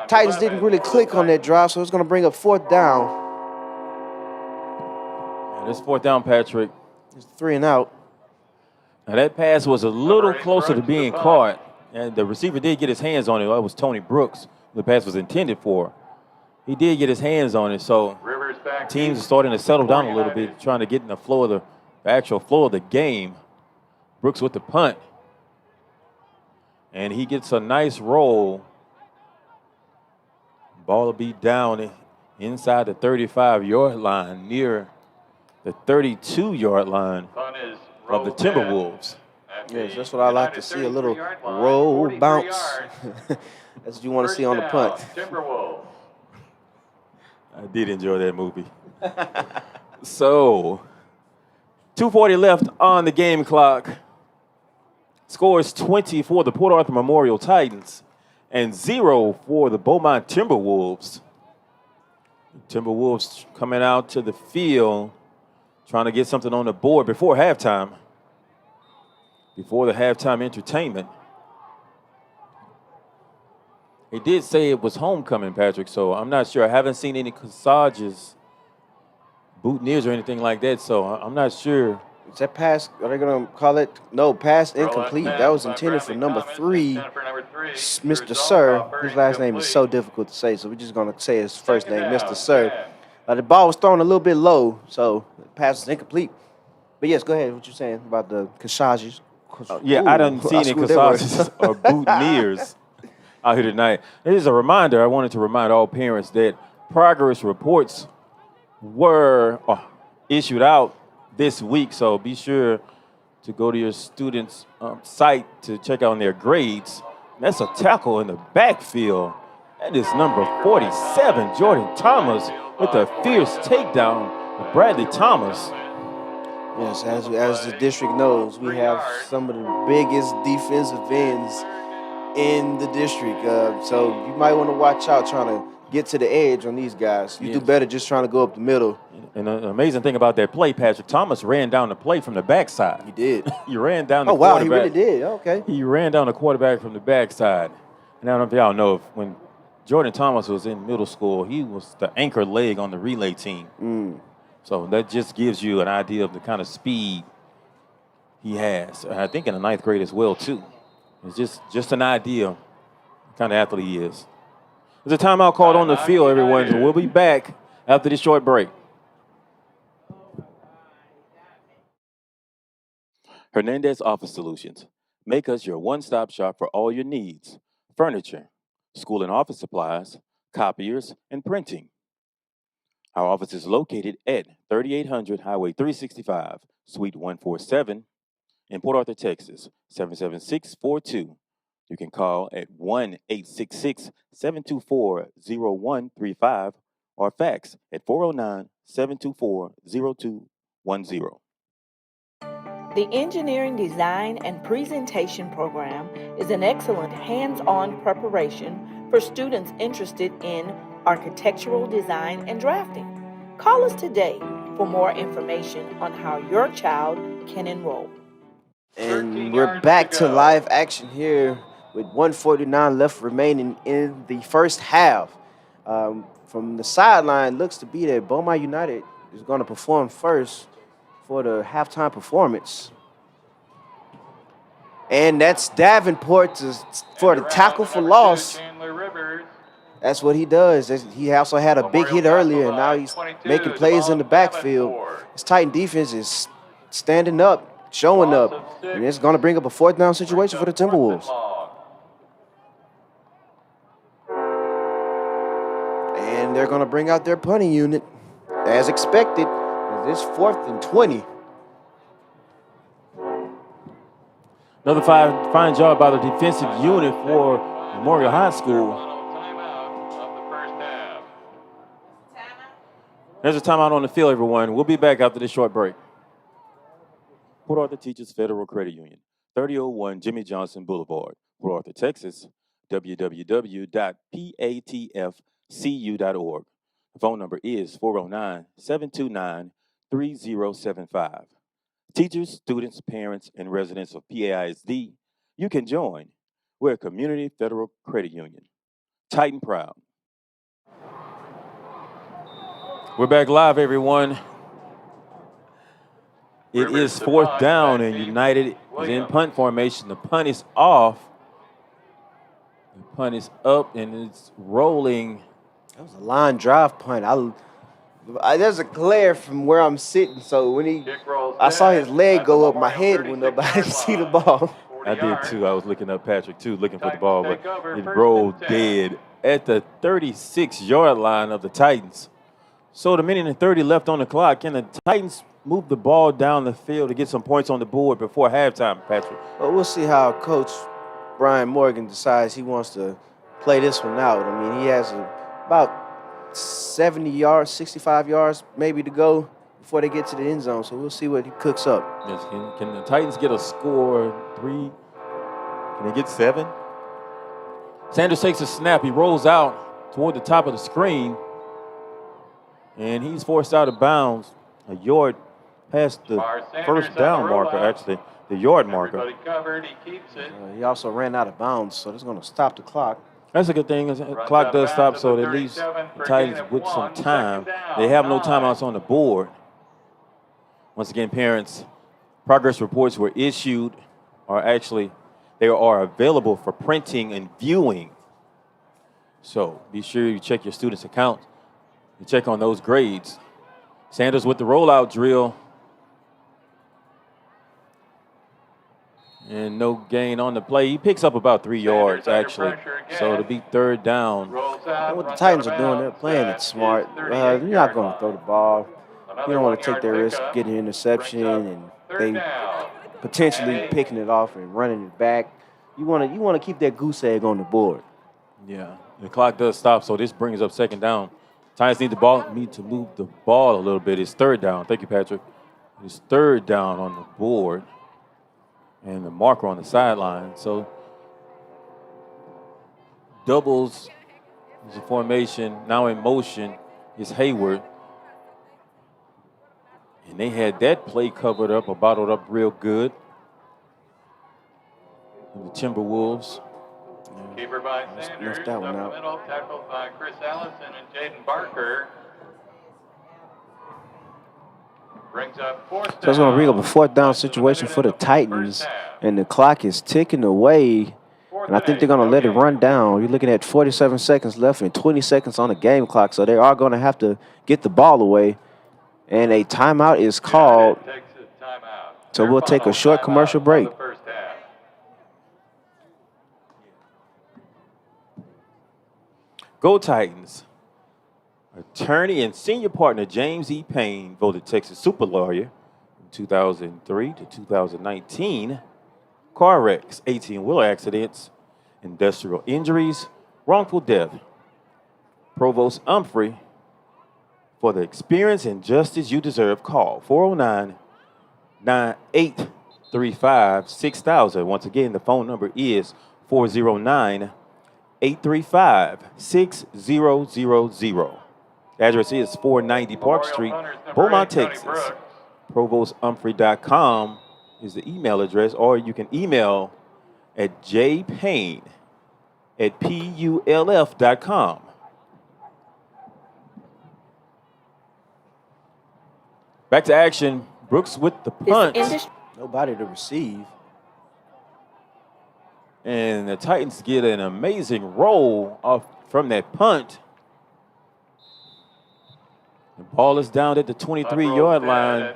Titans didn't really click on that drive, so it's going to bring up fourth down. And this fourth down, Patrick. It's 3 and out. Now, that pass was a little closer to being caught, and the receiver did get his hands on it. That was Tony Brooks, who the pass was intended for. He did get his hands on it, so teams are starting to settle down a little bit, trying to get in the flow of the actual flow of the game. Brooks with the punt. And he gets a nice roll. Ball will be down inside the 35-yard line, near the 32-yard line of the Timberwolves. Yes, that's what I like to see, a little roll bounce. That's what you want to see on the punt. I did enjoy that movie. So, 2:40 left on the game clock. Scores 20 for the Port Arthur Memorial Titans and 0 for the Beaumont Timberwolves. Timberwolves coming out to the field, trying to get something on the board before halftime, before the halftime entertainment. He did say it was homecoming, Patrick, so I'm not sure. I haven't seen any corsages, boutonnieres, or anything like that, so I'm not sure. Is that pass? Are they going to call it? No, pass incomplete. That was intended for number 3, Mr. Sir. His last name is so difficult to say, so we're just going to say his first name, Mr. Sir. The ball was thrown a little bit low, so the pass is incomplete. But yes, go ahead. What you saying about the corsages? Yeah, I don't see any corsages or boutonnieres out here tonight. It is a reminder. I wanted to remind all parents that progress reports were issued out this week. So be sure to go to your students' site to check out their grades. That's a tackle in the backfield. That is number 47, Jordan Thomas, with a fierce takedown of Bradley Thomas. Yes, as the district knows, we have some of the biggest defensive ends in the district. So you might want to watch out trying to get to the edge on these guys. You do better just trying to go up the middle. And the amazing thing about that play, Patrick, Thomas ran down the play from the backside. He did. He ran down the quarterback. quarterback. He really did. Okay. He ran down the quarterback from the backside. And I don't know if y'all know, when Jordan Thomas was in middle school, he was the anchor leg on the relay team. So that just gives you an idea of the kind of speed he has. I think in the 9th grade as well, too. It's just an idea of the kind of athlete he is. There's a timeout called on the field, everyone. So we'll be back after this short break. Hernandez Office Solutions. Make us your one-stop shop for all your needs. Furniture, school and office supplies, copiers, and printing. Our office is located at 3800 Highway 365, Suite 147 in Port Arthur, Texas, 77642. You can call at 1-866-724-0135 or fax at 409-724-0210. The Engineering Design and Presentation Program is an excellent hands-on preparation for students interested in architectural design and drafting. Call us today for more information on how your child can enroll. And we're back to live action here with 1:49 left remaining in the first half. From the sideline, looks to be that Beaumont United is going to perform first for the halftime performance. And that's Davenport for the tackle for loss. That's what he does. He also had a big hit earlier, and now he's making plays in the backfield. His Titan defense is standing up, showing up, and it's going to bring up a 4th down situation for the Timberwolves. And they're going to bring out their punting unit, as expected. This 4th and 20. Another fine job by the defensive unit for Memorial High School. There's a timeout on the field, everyone. We'll be back after this short break. Port Arthur Teachers Federal Credit Union, 3001 Jimmy Johnson Boulevard, Port Arthur, Texas, www.patfcu.org. The phone number is 409-729-3075. Teachers, students, parents, and residents of PAISD, you can join. We're a community federal credit union. Titan proud. We're back live, everyone. It is 4th down, and United is in punt formation. The punt is off. The punt is up, and it's rolling. That was a line drive punt. There's a glare from where I'm sitting, so when I saw his leg go up, my head went up. I didn't see the ball. I did too. I was looking up Patrick too, looking for the ball, but it rolled dead at the 36-yard line of the Titans. So the minute and 30 left on the clock. Can the Titans move the ball down the field to get some points on the board before halftime, Patrick? Well, we'll see how Coach Brian Morgan decides he wants to play this one out. I mean, he has about 70 yards, 65 yards maybe to go before they get to the end zone. So we'll see what he cooks up. Yes, can the Titans get a score 3? Can they get 7? Sanders takes a snap. He rolls out toward the top of the screen, and he's forced out of bounds a yard past the first down marker, actually, the yard marker. He also ran out of bounds, so that's going to stop the clock. That's a good thing. The clock does stop, so it leaves the Titans with some time. They have no timeouts on the board. Once again, parents, progress reports were issued, or actually, they are available for printing and viewing. So be sure you check your students' account and check on those grades. Sanders with the rollout drill. And no gain on the play. He picks up about 3 yards, actually. So it'll be 3rd down. And what the Titans are doing, they're playing it smart. You're not going to throw the ball. You don't want to take that risk getting an interception and they potentially picking it off and running it back. You want to keep that goose egg on the board. Yeah, the clock does stop, so this brings up second down. Titans need to move the ball a little bit. It's third down. Thank you, Patrick. It's third down on the board and the marker on the sideline. So doubles is a formation. Now in motion is Hayward. And they had that play covered up or bottled up real good. And the Timberwolves. Keeper by Sanders, that one up out. the middle, tackled by Chris Allison and Jaden Barker. Brings up fourth down. So it's going to bring up a fourth down situation for the Titans, and the clock is ticking away. And I think they're going to let it run down. You're looking at 47 seconds left and 20 seconds on the game clock, so they are going to have to get the ball away. And a timeout is called. So we'll take a short commercial break. Go Titans. Attorney and senior partner James E. Payne voted Texas super lawyer from 2003 to 2019. Car wrecks, 18-wheeler accidents, industrial injuries, wrongful death. Provost Humphrey, for the experience and justice you deserve, call 409-9835-6000. Once again, the phone number is 409-835-6000. The address is 490 Park Street, Beaumont, Texas. ProvostHumphrey.com is the email address, or you can email at jpayne@pulf.com. Back to action. Brooks with the punt. Nobody to receive. And the Titans get an amazing roll off from that punt. The ball is down at the 23-yard line.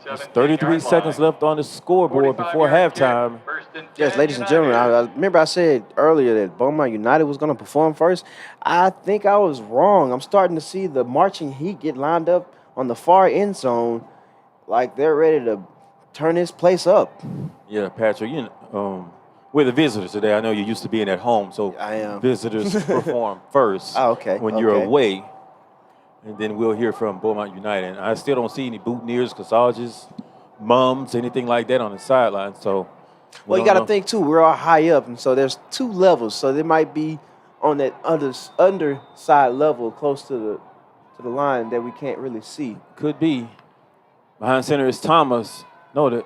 There's 33 seconds left on the scoreboard before halftime. Yes, ladies and gentlemen, I remember I said earlier that Beaumont United was going to perform first. I think I was wrong. I'm starting to see the marching heat get lined up on the far end zone, like they're ready to turn this place up. Yeah, Patrick, we're the visitors today. I know you're used to being at home, so I am. Visitors perform first when you're away. And then we'll hear from Beaumont United. And I still don't see any boutonnieres, corsages, mums, anything like that on the sideline. So, well, you got to think, too, we're all high up, and so there's two levels. So they might be on that underside level close to the line that we can't really see. Could be. Behind center is Thomas. That's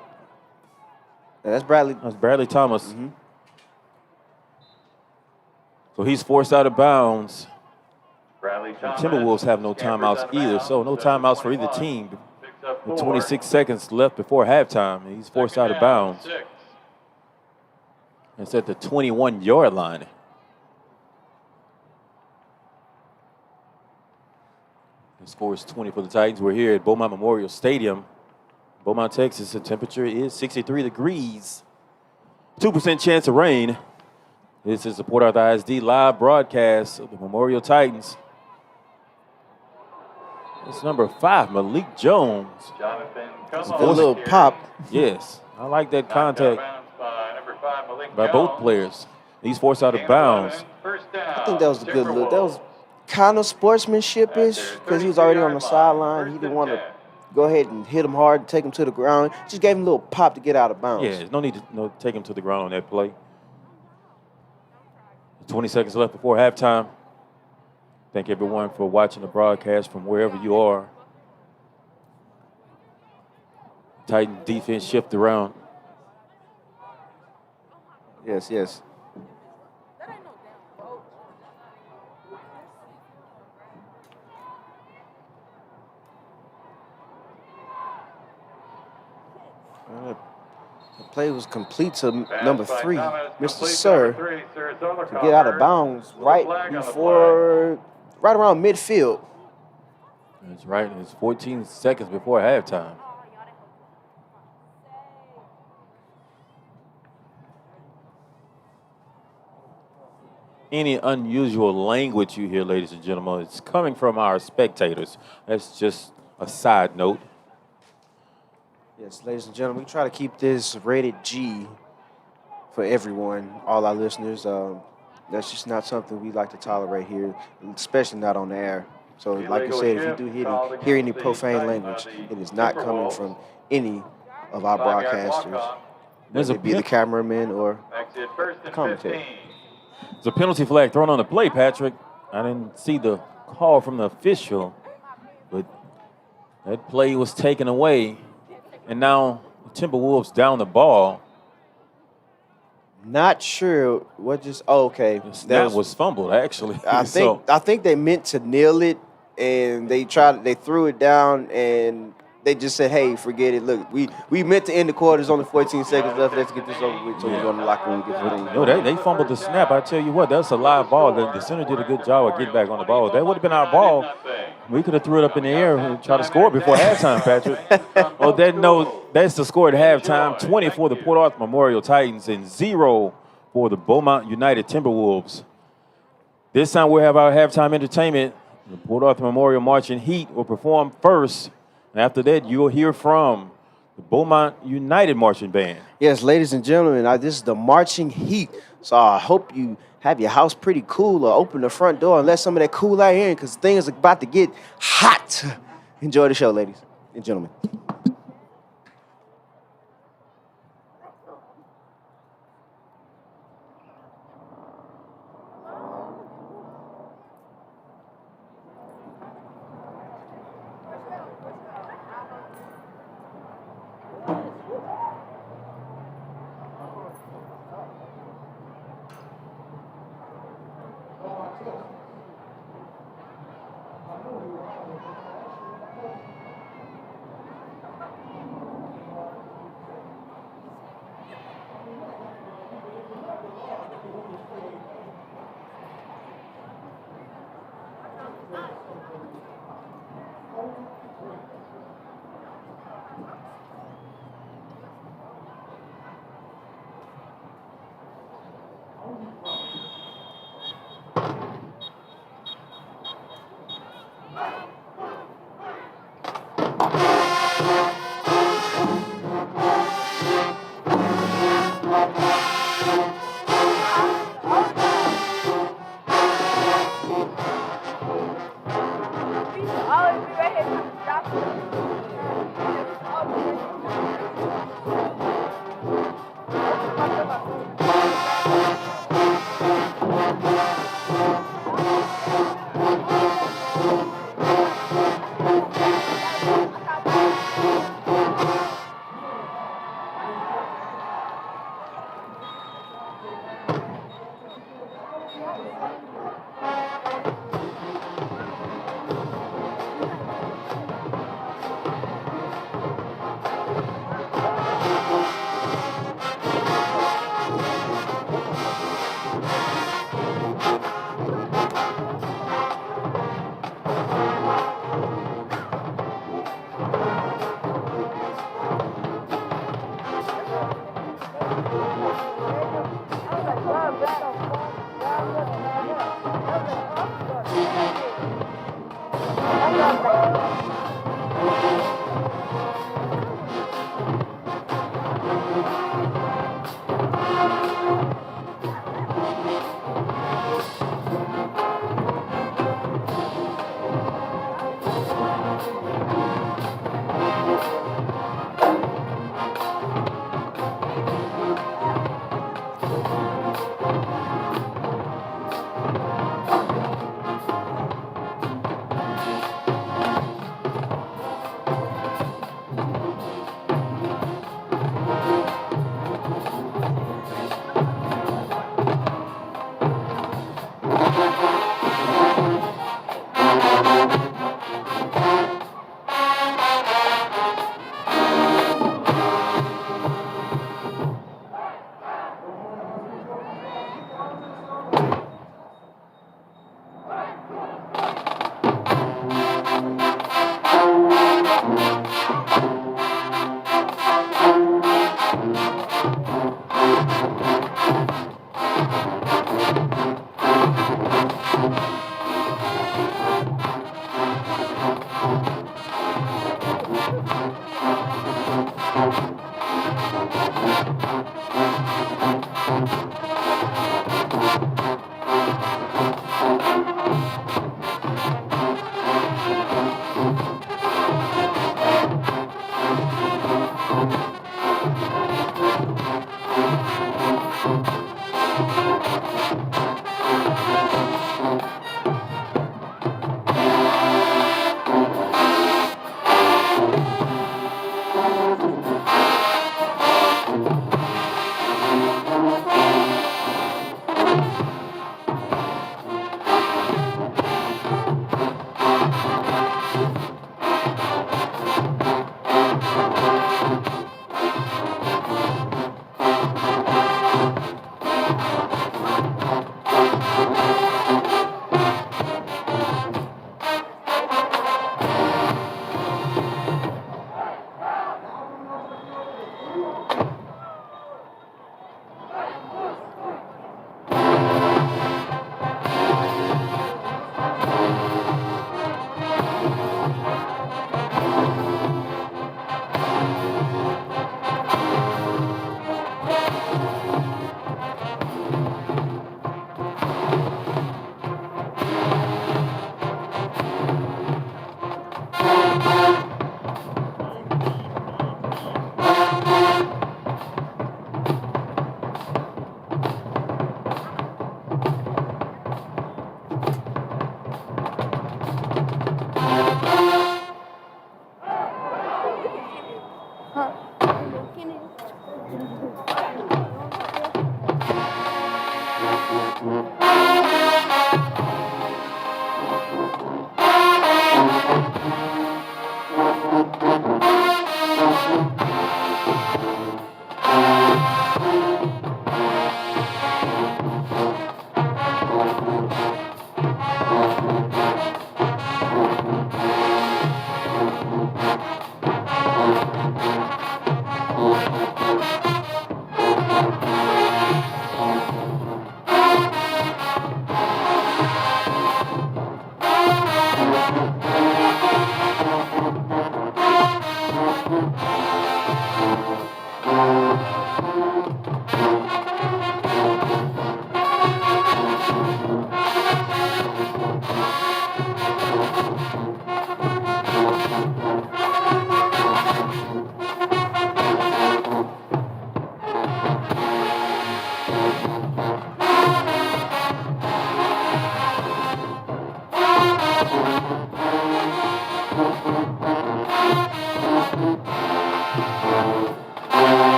Bradley. That's Bradley Thomas. Mm-hmm. So he's forced out of bounds. The Timberwolves have no timeouts either, so no timeouts for either team. With 26 seconds left before halftime, he's forced out of bounds. It's at the 21-yard line. The score is 20 for the Titans. We're here at Beaumont Memorial Stadium, Beaumont, Texas. The temperature is 63 degrees. 2% chance of rain. This is the Port Arthur ISD live broadcast of the Memorial Titans. It's number 5, Malik Jones. A little pop. Yes, I like that contact by both players. He's forced out of bounds. I think that was a good look. That was kind of sportsmanship-ish because he was already on the sideline. He didn't want to go ahead and hit him hard and take him to the ground. Just gave him a little pop to get out of bounds. Yeah, there's no need to take him to the ground on that play. 20 seconds left before halftime. Thank everyone for watching the broadcast from wherever you are. Titan defense shift around. Yes, yes. The play was complete to number 3, Mr. Sir, to get out of bounds right around midfield. That's right. It's 14 seconds before halftime. Any unusual language you hear, ladies and gentlemen, it's coming from our spectators. That's just a side note. Yes, ladies and gentlemen, we try to keep this rated G for everyone, all our listeners. That's just not something we like to tolerate here, especially not on the air. So, like you said, if you do hear any profane language, it is not coming from any of our broadcasters, whether it be the cameraman or the commentator. There's a penalty flag thrown on the play, Patrick. I didn't see the call from the official, but that play was taken away. And now the Timberwolves down the ball. Not sure what just. Oh, okay. The snap was fumbled, actually. I think they meant to kneel it, and they threw it down, and they just said, "Hey, forget it. Look, we meant to end the quarter. There's only 14 seconds left. Let's get this over with, so we go in the locker room and get the thing." No, they fumbled the snap. I tell you what, that's a live ball. The center did a good job of getting back on the ball. That would have been our ball. We could have threw it up in the air and tried to score before halftime, Patrick. That's the score at halftime. 20 for the Port Arthur Memorial Titans and 0 for the Beaumont United Timberwolves. This time we'll have our halftime entertainment. The Port Arthur Memorial Marching Heat will perform first. And after that, you'll hear from the Beaumont United Marching Band. Yes, ladies and gentlemen, this is the Marching Heat. So I hope you have your house pretty cool or open the front door and let some of that cool air in because things are about to get hot. Enjoy the show, ladies and gentlemen.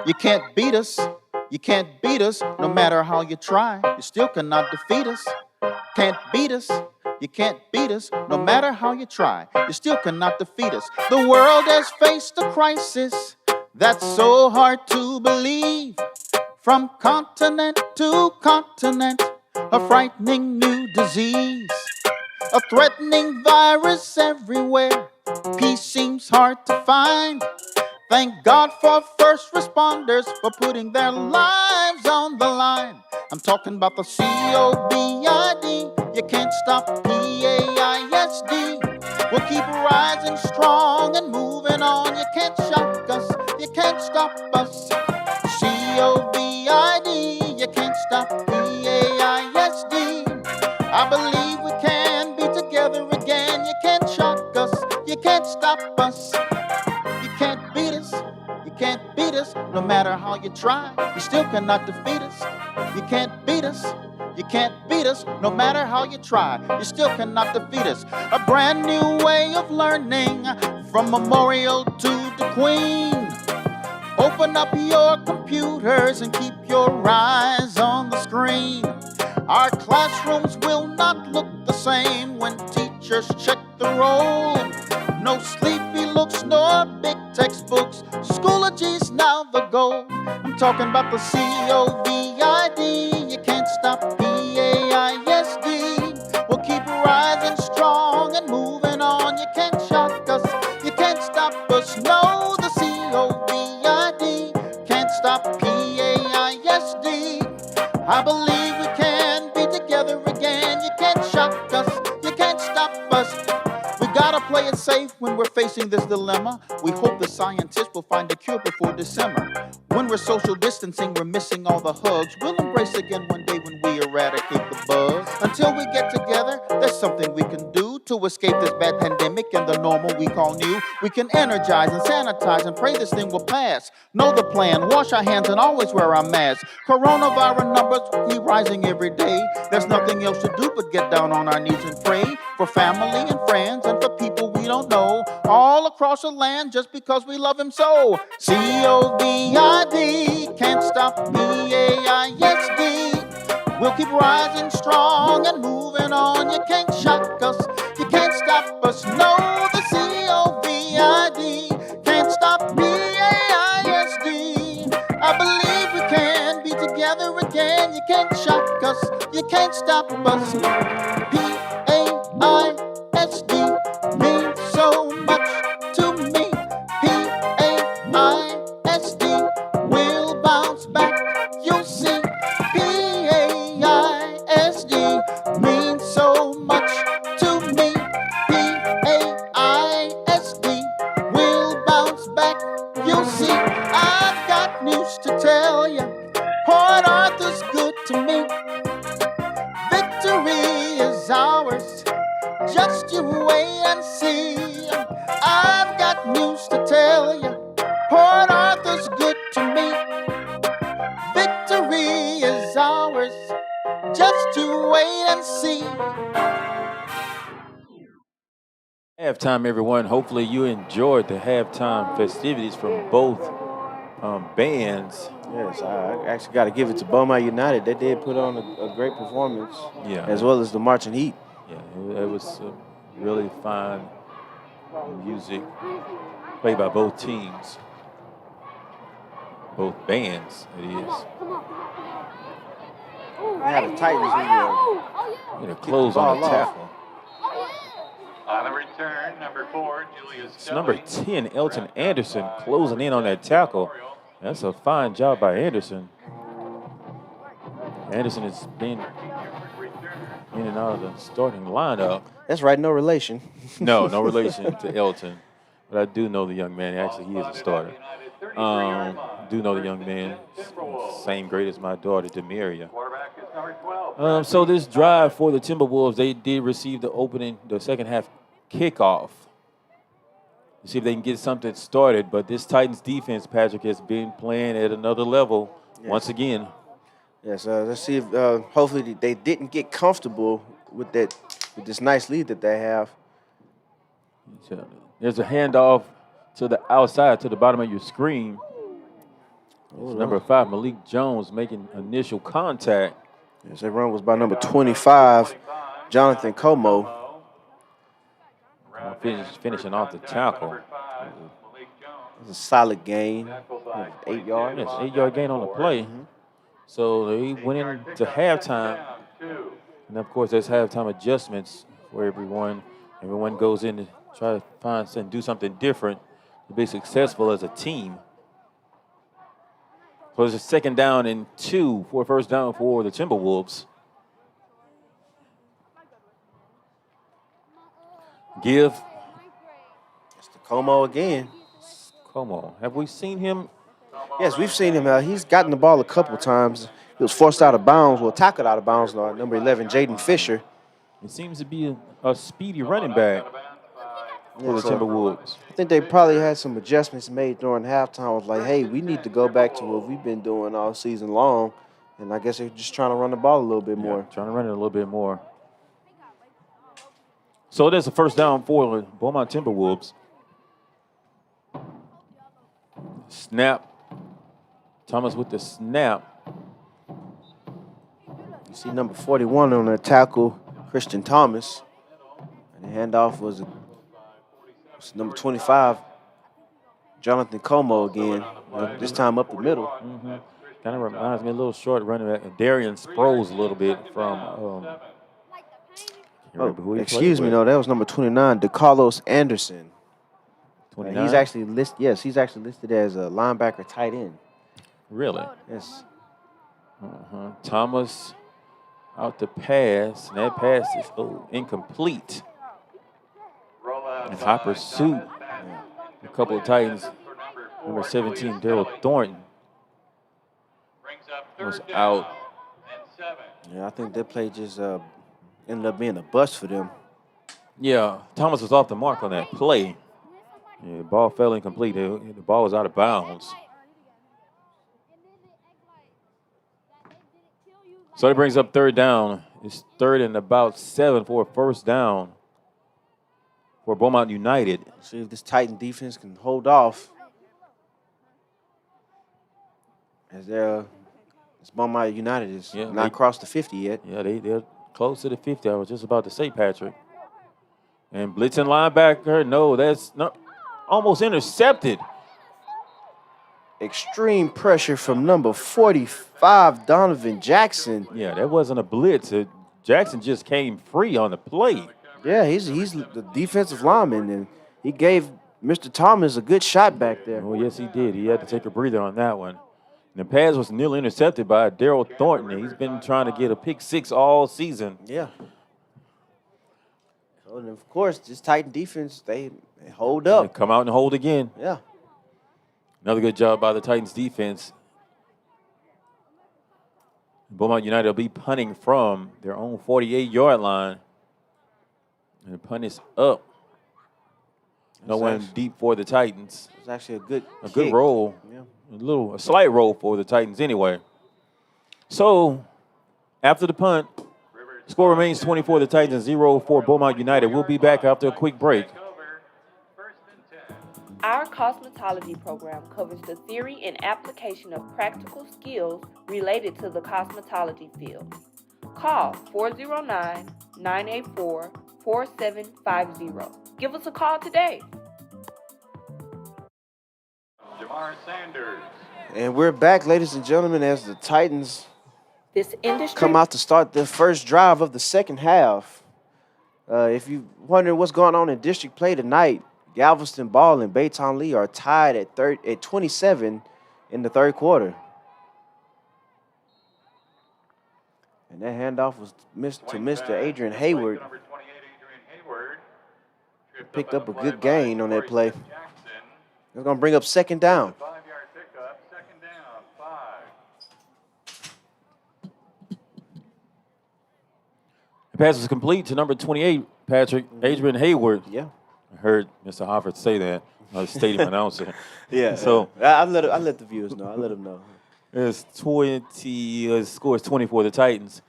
You can't beat us. You can't beat us no matter how you try. You still cannot defeat us. Can't beat us. You can't beat us no matter how you try. You still cannot defeat us. The world has faced a crisis that's so hard to believe. From continent to continent, a frightening new disease, a threatening virus everywhere. Peace seems hard to find. Thank God for first responders for putting their lives on the line. I'm talking about the COVID. You can't stop PAISD. We'll keep rising strong and moving on. You can't shock us. You can't stop us. COVID. You can't stop PAISD. I believe we can be together again. You can't shock us. You can't stop us. You can't beat us. You can't beat us no matter how you try. You still cannot defeat us. You can't beat us. You can't beat us no matter how you try. You still cannot defeat us. A brand new way of learning from Memorial to the Queen. Open up your computers and keep your eyes on the screen. Our classrooms will not look the same when teachers check the roll. No sleepy looks nor big textbooks. Schoology's now the goal. I'm talking about the COVID. You can't stop PAISD. We'll keep rising strong and moving on. You can't shock us. You can't stop us. No, the COVID can't stop PAISD. I believe we can be together again. You can't shock us. You can't stop us. We gotta play it safe when we're facing this dilemma. We hope the scientists will find a cure before December. When we're social distancing, we're missing all the hugs. We'll embrace again one day when we eradicate the buzz. Until we get together, there's something we can do to escape this bad pandemic and the normal we call new. We can energize and sanitize and pray this thing will pass. Know the plan, wash our hands and always wear our masks. Coronavirus numbers keep rising every day. There's nothing else to do but get down on our knees and pray for family and friends and for people we don't know all across the land just because we love him so. COVID can't stop PAISD. We'll keep rising strong and moving on. You can't shock us. You can't stop us. No, the COVID can't stop PAISD. I believe we can be together again. You can't shock us. You can't stop us. PAISD means so much to me. PAISD will bounce back. You see, PAISD means so much to me. PAISD will bounce back. You see, I've got news to tell you. Port Arthur's good to me. Victory is ours. Just you wait and see. I've got news to tell you. Port Arthur's good to me. Victory is ours. Just you wait and see. Halftime, everyone. Hopefully you enjoyed the halftime festivities from both bands. Yes, I actually got to give it to Beaumont United. They did put on a great performance, Yeah. as well as the Marching Heat. Yeah, it was really fine Music played by both teams, both bands, it is. Now the Titans Get a close on the tackle. On the return, number 4, Julius It's number 10, Elton Anderson, closing in on that tackle. That's a fine job by Anderson. Anderson has been in and out of the starting lineup. That's right, no relation. No relation to Elton. But I do know the young man. Actually, he is a starter. Do know the young man. Same grade as my daughter, Demaria. So this drive for the Timberwolves, they did receive the second half kickoff. To see if they can get something started. But this Titans defense, Patrick, has been playing at another level once again. Yes, let's see if hopefully they didn't get comfortable with this nice lead that they have. There's a handoff to the outside, to the bottom of your screen. Number 5, Malik Jones, making initial contact. Yes, that run was by number 25, Jonathan Como. Finishing off the tackle. It was a solid gain, 8 yards. Yes, 8-yard gain on the play. So they went into halftime. And, of course, there's halftime adjustments for everyone. Everyone goes in to try to find and do something different to be successful as a team. So it's a 2nd down and 2 for a first down for the Timberwolves. Give. It's the Como again. Como. Have we seen him? Yes, we've seen him. He's gotten the ball a couple times. He was forced out of bounds, tackled out of bounds. Number 11, Jaden Fisher. It seems to be a speedy running back for the Timberwolves. I think they probably had some adjustments made during halftime. It was like, hey, we need to go back to what we've been doing all season long. And I guess they're just trying to run the ball a little bit more. Trying to run it a little bit more. So there's a first down for the Beaumont Timberwolves. Snap. Thomas with the snap. You see number 41 on the tackle, Christian Thomas. And the handoff was number 25, Jonathan Como again, this time up the middle. Kind of reminds me a little short running back, Darian Sproles a little bit from. Excuse me, no, that was number 29, DeCarlos Anderson. 29? He's actually listed as a linebacker tight end. Really? Yes. Thomas out the pass, and that pass is incomplete. In high pursuit, a couple of Titans. Number 17, Daryl Thornton was out. Yeah, I think that play just ended up being a bust for them. Yeah, Thomas was off the mark on that play. Yeah, the ball fell incomplete. The ball was out of bounds. So that brings up 3rd down. It's 3rd and about 7 for a first down for Beaumont United. See if this Titan defense can hold off. As Beaumont United is not crossed the 50 yet. Yeah, they're close to the 50. I was just about to say, Patrick. And blitzing linebacker, no, that's not almost intercepted. Extreme pressure from number 45, Donovan Jackson. Yeah, that wasn't a blitz. Jackson just came free on the play. Yeah, he's the defensive lineman, and he gave Mr. Thomas a good shot back there. Oh, yes, he did. He had to take a breather on that one. And the pass was nearly intercepted by Daryl Thornton. He's been trying to get a pick 6 all season. Yeah. So, and of course, this Titan defense, they hold up. They come out and hold again. Yeah. Another good job by the Titans defense. Beaumont United will be punting from their own 48-yard line. And the punt is up. No one deep for the Titans. It's actually a good roll. Yeah. A slight roll for the Titans anyway. So after the punt, score remains 24 the Titans and 0 for Beaumont United. We'll be back after a quick break. Our cosmetology program covers the theory and application of practical skills related to the cosmetology field. Call 409-984-4444 4750. Give us a call today. Jamar Sanders. And we're back, ladies and gentlemen, as the Titans This industry come out to start the first drive of the second half. If you wondering what's going on in district play tonight, Galveston Ball and Baytown Lee are tied at 27 in the third quarter. And that handoff was to Mr. Adrian Hayward. Number 28, Adrian Hayward. Picked up a good gain on that play. They're going to bring up second down. 5-yard pickup, second down, 5. The pass was complete to number 28, Patrick, Adrian Hayward. Yeah. I heard Mr. Hofford say that, the stadium announcer. Yeah. So I let the viewers know. I let them know. It's scores 20 for the Titans.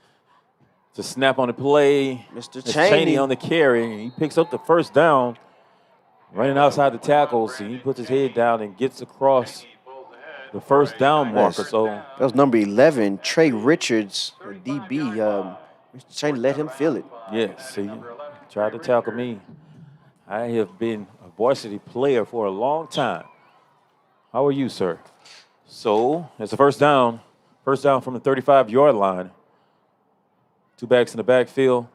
It's a snap on the play. Mr. It's Chaney on the carry. He picks up the first down, running outside the tackles. He puts his head down and gets across the first down marker. So that was number 11, Trey Richards, DB. Mr. Chaney let him feel it. yes, he tried to tackle me. I have been a varsity player for a long time. How are you, sir? So it's a first down from the 35-yard line. Two backs in the backfield.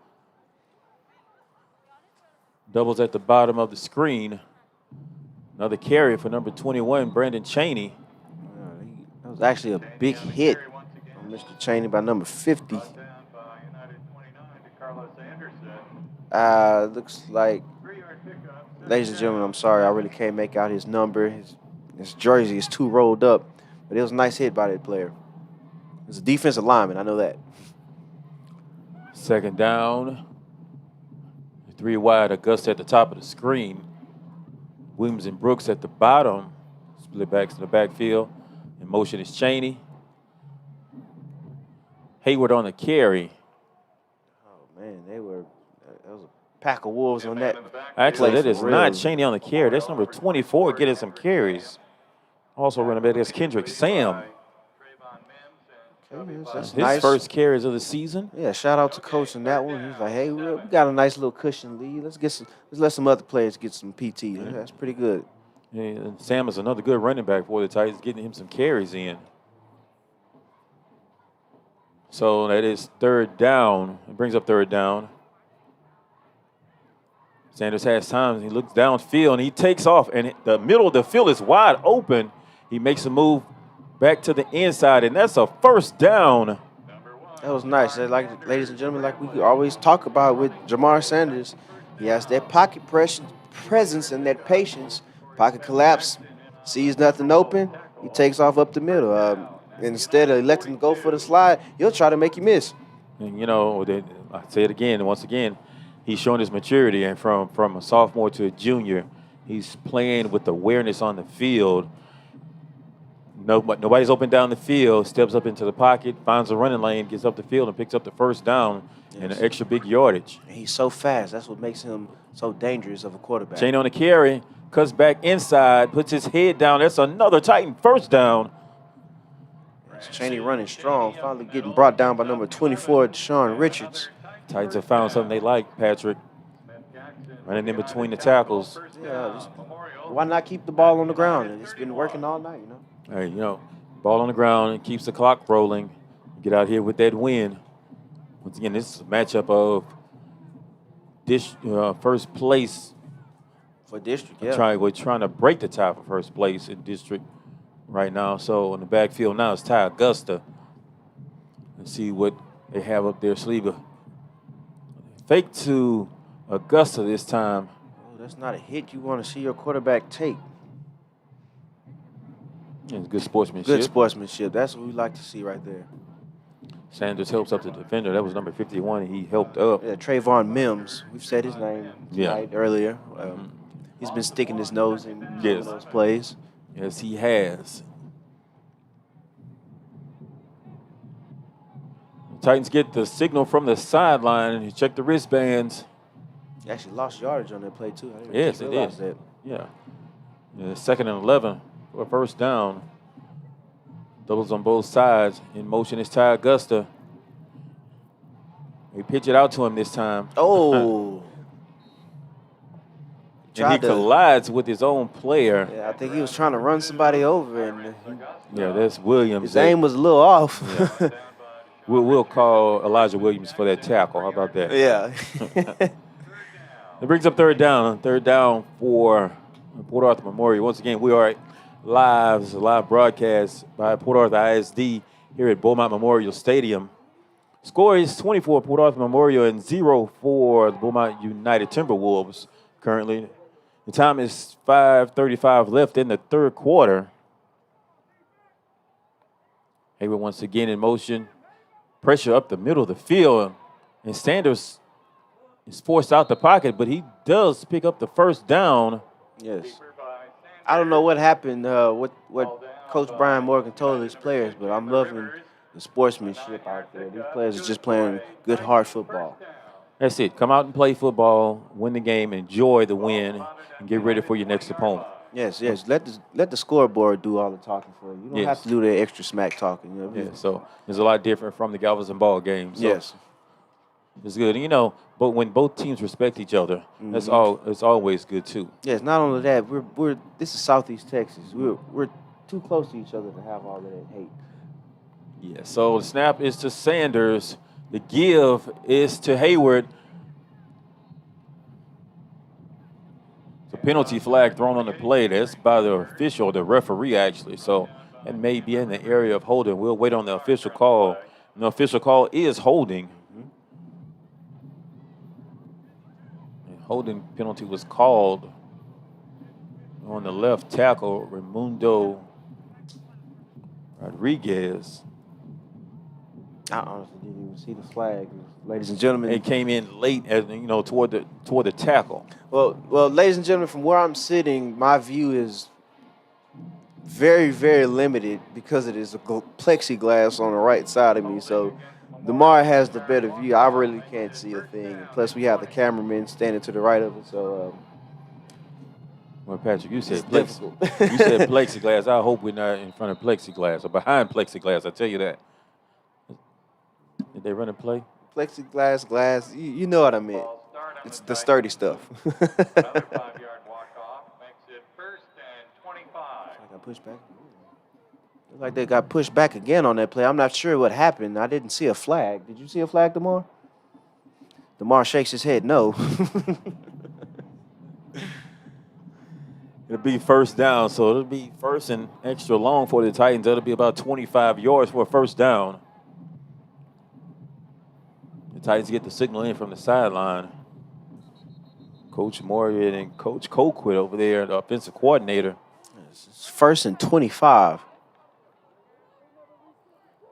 Doubles at the bottom of the screen. Another carry for number 21, Brandon Chaney. That was actually a big hit on Mr. Chaney by number 50. Looks like, ladies and gentlemen, I'm sorry, I really can't make out his number. His jersey is too rolled up, but it was a nice hit by that player. It was a defensive lineman, I know that. Second down. 3 wide, Augusta at the top of the screen. Williams and Brooks at the bottom. Split backs to the backfield. In motion is Chaney. Hayward on the carry. Oh, man, that was a pack of wolves on that. Actually, that is for not real. Chaney on the carry. That's number 24 getting some carries. Also running back, that's Kendrick Sam. Okay, that's His nice. first carries of the season. Yeah, shout out to coach on that one. He's like, hey, we got a nice little cushion lead. Let's let some other players get some PT. That's pretty good. Yeah, and Sam is another good running back for the Titans, getting him some carries in. So that is third down. It brings up third down. Sanders has time. He looks downfield and he takes off, and the middle of the field is wide open. He makes a move back to the inside, and that's a first down. That was nice. Like, ladies and gentlemen, like we always talk about with Jamar Sanders, he has that pocket presence and that patience. Pocket collapse, sees nothing open, he takes off up the middle. Instead of letting him go for the slide, he'll try to make you miss. And, I say it again, once again, he's showing his maturity, and from a sophomore to a junior, he's playing with awareness on the field. Nobody's open down the field, steps up into the pocket, finds a running lane, gets up the field, and picks up the first down and an extra big yardage. And he's so fast. That's what makes him so dangerous of a quarterback. Chaney on the carry, cuts back inside, puts his head down. That's another Titan first down. Chaney running strong, finally getting brought down by number 24, Deshaun Richards. Titans have found something they like, Patrick. Running in between the tackles. Yeah, why not keep the ball on the ground? And it's been working all night, Hey, ball on the ground and keeps the clock rolling. Get out here with that win. Once again, this is a matchup of first place. For district, yeah. We're trying to break the tie for first place in district right now. So in the backfield now is Ty Augusta. Let's see what they have up their sleeve. Fake to Augusta this time. Oh, that's not a hit you want to see your quarterback take. It's good sportsmanship. Good sportsmanship. That's what we like to see right there. Sanders helps up the defender. That was number 51. He helped up. Yeah, Trayvon Mims. We've said his name tonight earlier. He's been sticking his nose in some of those plays. Yes, he has. The Titans get the signal from the sideline, and he checked the wristbands. He actually lost yardage on that play, too. Yes, it did. That. Yeah. Second and 11 for a first down. Doubles on both sides. In motion is Ty Augusta. We pitch it out to him this time. Oh. And he collides with his own player. Yeah, I think he was trying to run somebody over, and that's Williams. His aim was a little off. Yeah. We'll call Elijah Williams for that tackle. How about that? Yeah. It brings up third down. Third down for Port Arthur Memorial. Once again, we are live. It's a live broadcast by Port Arthur ISD here at Beaumont Memorial Stadium. Score is 24 Port Arthur Memorial and 0 for the Beaumont United Timberwolves currently. The time is 5:35 left in the third quarter. Hayward once again in motion. Pressure up the middle of the field. And Sanders is forced out the pocket, but he does pick up the first down. Yes. I don't know what happened, what Coach Brian Morgan told his players, but I'm loving the sportsmanship out there. These players are just playing good, hard football. That's it. Come out and play football, win the game, enjoy the win, and get ready for your next opponent. Yes. Let the scoreboard do all the talking for you. You don't have to do that extra smack talking. You know? Yeah, so it's a lot different from the Galveston ball game. So yes. It's good. But when both teams respect each other, it's always good too. Yes, not only that, this is Southeast Texas. We're too close to each other to have all of that hate. Yeah, so the snap is to Sanders. The give is to Hayward. The penalty flag thrown on the play. That's by the official, the referee, actually. So it may be in the area of holding. We'll wait on the official call. And the official call is holding. And holding penalty was called on the left tackle, Raimundo Rodriguez. I honestly didn't even see the flag, ladies and gentlemen. It came in late, toward the tackle. Well, ladies and gentlemen, from where I'm sitting, my view is very, very limited because it is a plexiglass on the right side of me. So DeMar has the better view. I really can't see a thing. Plus, we have the cameraman standing to the right of it. So, well, Patrick, you said plexiglass. I hope we're not in front of plexiglass or behind plexiglass. I tell you that. Did they run a play? Plexiglass, glass, you know what I meant. It's the sturdy stuff. Another 5-yard walk-off makes it first and 25. I got pushed back. Looks like they got pushed back again on that play. I'm not sure what happened. I didn't see a flag. Did you see a flag, DeMar? DeMar shakes his head no. It'll be first down, so it'll be first and extra long for the Titans. That'll be about 25 yards for a first down. Titans get the signal in from the sideline. Coach Moria and Coach Colquitt over there, the offensive coordinator. It's first and 25.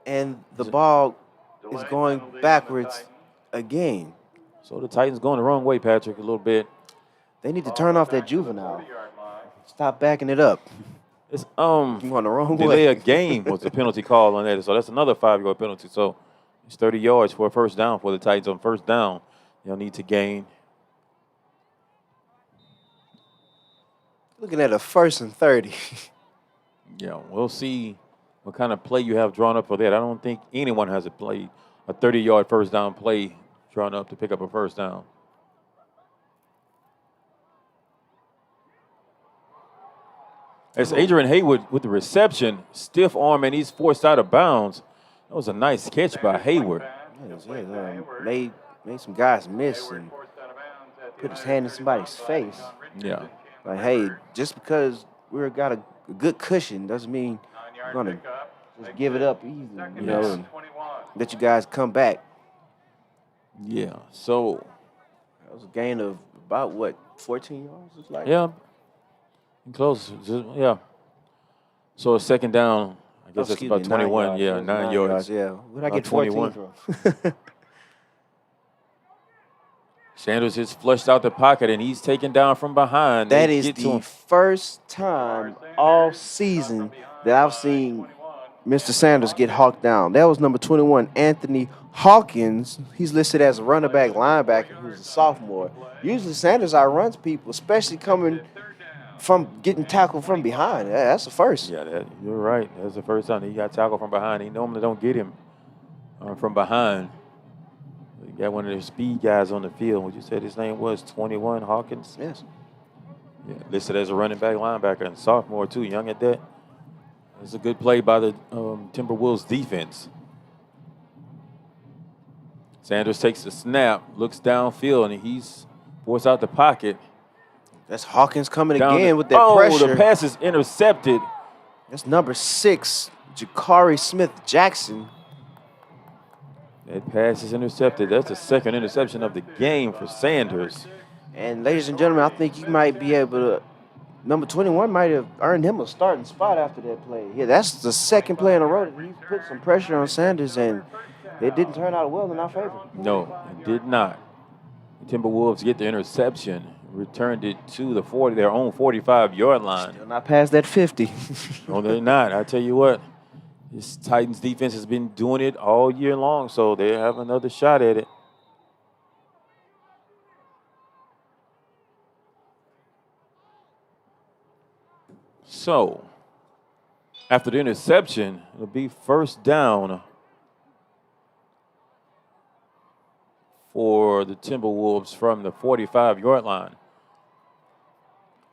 And the ball is going backwards again. So the Titans going the wrong way, Patrick, a little bit. They need to turn off that juvenile. Stop backing it up. It's going the wrong way. Delay a game was the penalty call on that. So that's another 5-yard penalty. So it's 30 yards for a first down for the Titans. On first down, they'll need to gain. Looking at a first and 30. Yeah, we'll see what kind of play you have drawn up for that. I don't think anyone has a 30-yard first down play drawn up to pick up a first down. As Adrian Hayward with the reception, stiff arm, and he's forced out of bounds. That was a nice catch by Hayward. Made some guys miss and put his hand in somebody's face. Yeah. Like, hey, just because we got a good cushion doesn't mean we're going to just give it up easy, and let you guys come back. Yeah, so. That was a gain of about, 14 yards? It's like? Yeah, close, yeah. So a second down. I guess that's about 21, 9 yards. Yeah, where'd I get 14 from? Sanders is flushed out the pocket, and he's taken down from behind. That is the first time all season that I've seen Mr. Sanders get hawked down. That was number 21, Anthony Hawkins. He's listed as a running back linebacker who's a sophomore. Usually Sanders outruns people, especially coming from getting tackled from behind. That's the first. Yeah, you're right. That's the first time he got tackled from behind. He normally don't get him from behind. He got one of their speed guys on the field. Would you say his name was 21 Hawkins? Yes. Yeah, listed as a running back, linebacker, and sophomore too, young at that. It's a good play by the Timberwolves defense. Sanders takes the snap, looks downfield, and he's forced out the pocket. That's Hawkins coming Down again the- with that pressure. The pass is intercepted. That's number 6, Jakari Smith-Jackson. That pass is intercepted. That's the second interception of the game for Sanders. And ladies and gentlemen, I think you might be able to, number 21 might have earned him a starting spot after that play. Yeah, that's the second play in a row that he put some pressure on Sanders, and it didn't turn out well in our favor. No, it did not. The Timberwolves get the interception, returned it to their own 45-yard line. Still not past that 50. No, they're not. I tell you what, this Titans defense has been doing it all year long, so they have another shot at it. So, after the interception, it'll be first down for the Timberwolves from the 45-yard line.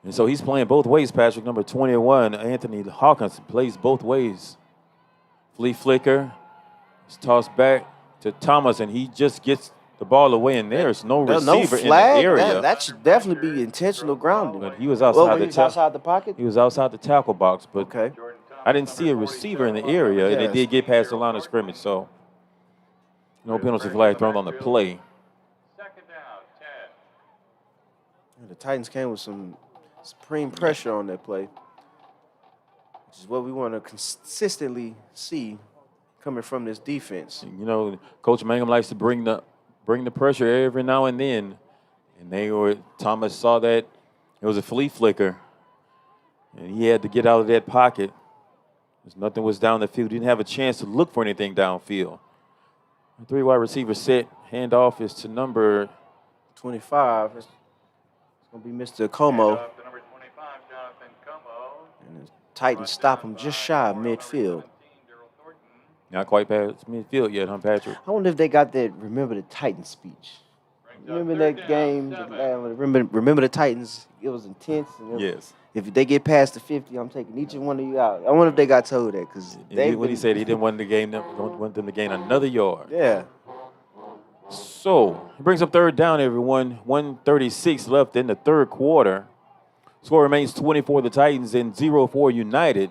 And so he's playing both ways, Patrick. Number 21, Anthony Hawkins, plays both ways. Flea flicker, it's tossed back to Thomas, and he just gets the ball away, and there's no receiver in the area. That should definitely be intentional grounding. But he was outside outside the pocket? He was outside the tackle box, but Okay. I didn't see a receiver in the area, and it Yes. did get past the line of scrimmage, so no penalty flag thrown on the play. The Titans came with some supreme pressure on that play, which is what we want to consistently see coming from this defense. You know, Coach Mangum likes to bring the pressure every now and then, and Thomas saw that it was a flea flicker, and he had to get out of that pocket. Nothing was down the field. He didn't have a chance to look for anything downfield. The 3 wide receiver set. Handoff is to number 25. It's going to be Mr. Como. And the Titans stop him just shy of midfield. Not quite past midfield yet, huh, Patrick? I wonder if they got that Remember the Titans speech. Remember that game? Remember the Titans? It was intense. And Yes. If they get past the 50, I'm taking each one of you out. I wonder if they got told that. Because he said he didn't want them to gain another yard. Yeah. So, he brings up third down, everyone. 1:36 left in the third quarter. Score remains 24 the Titans and 0 for United.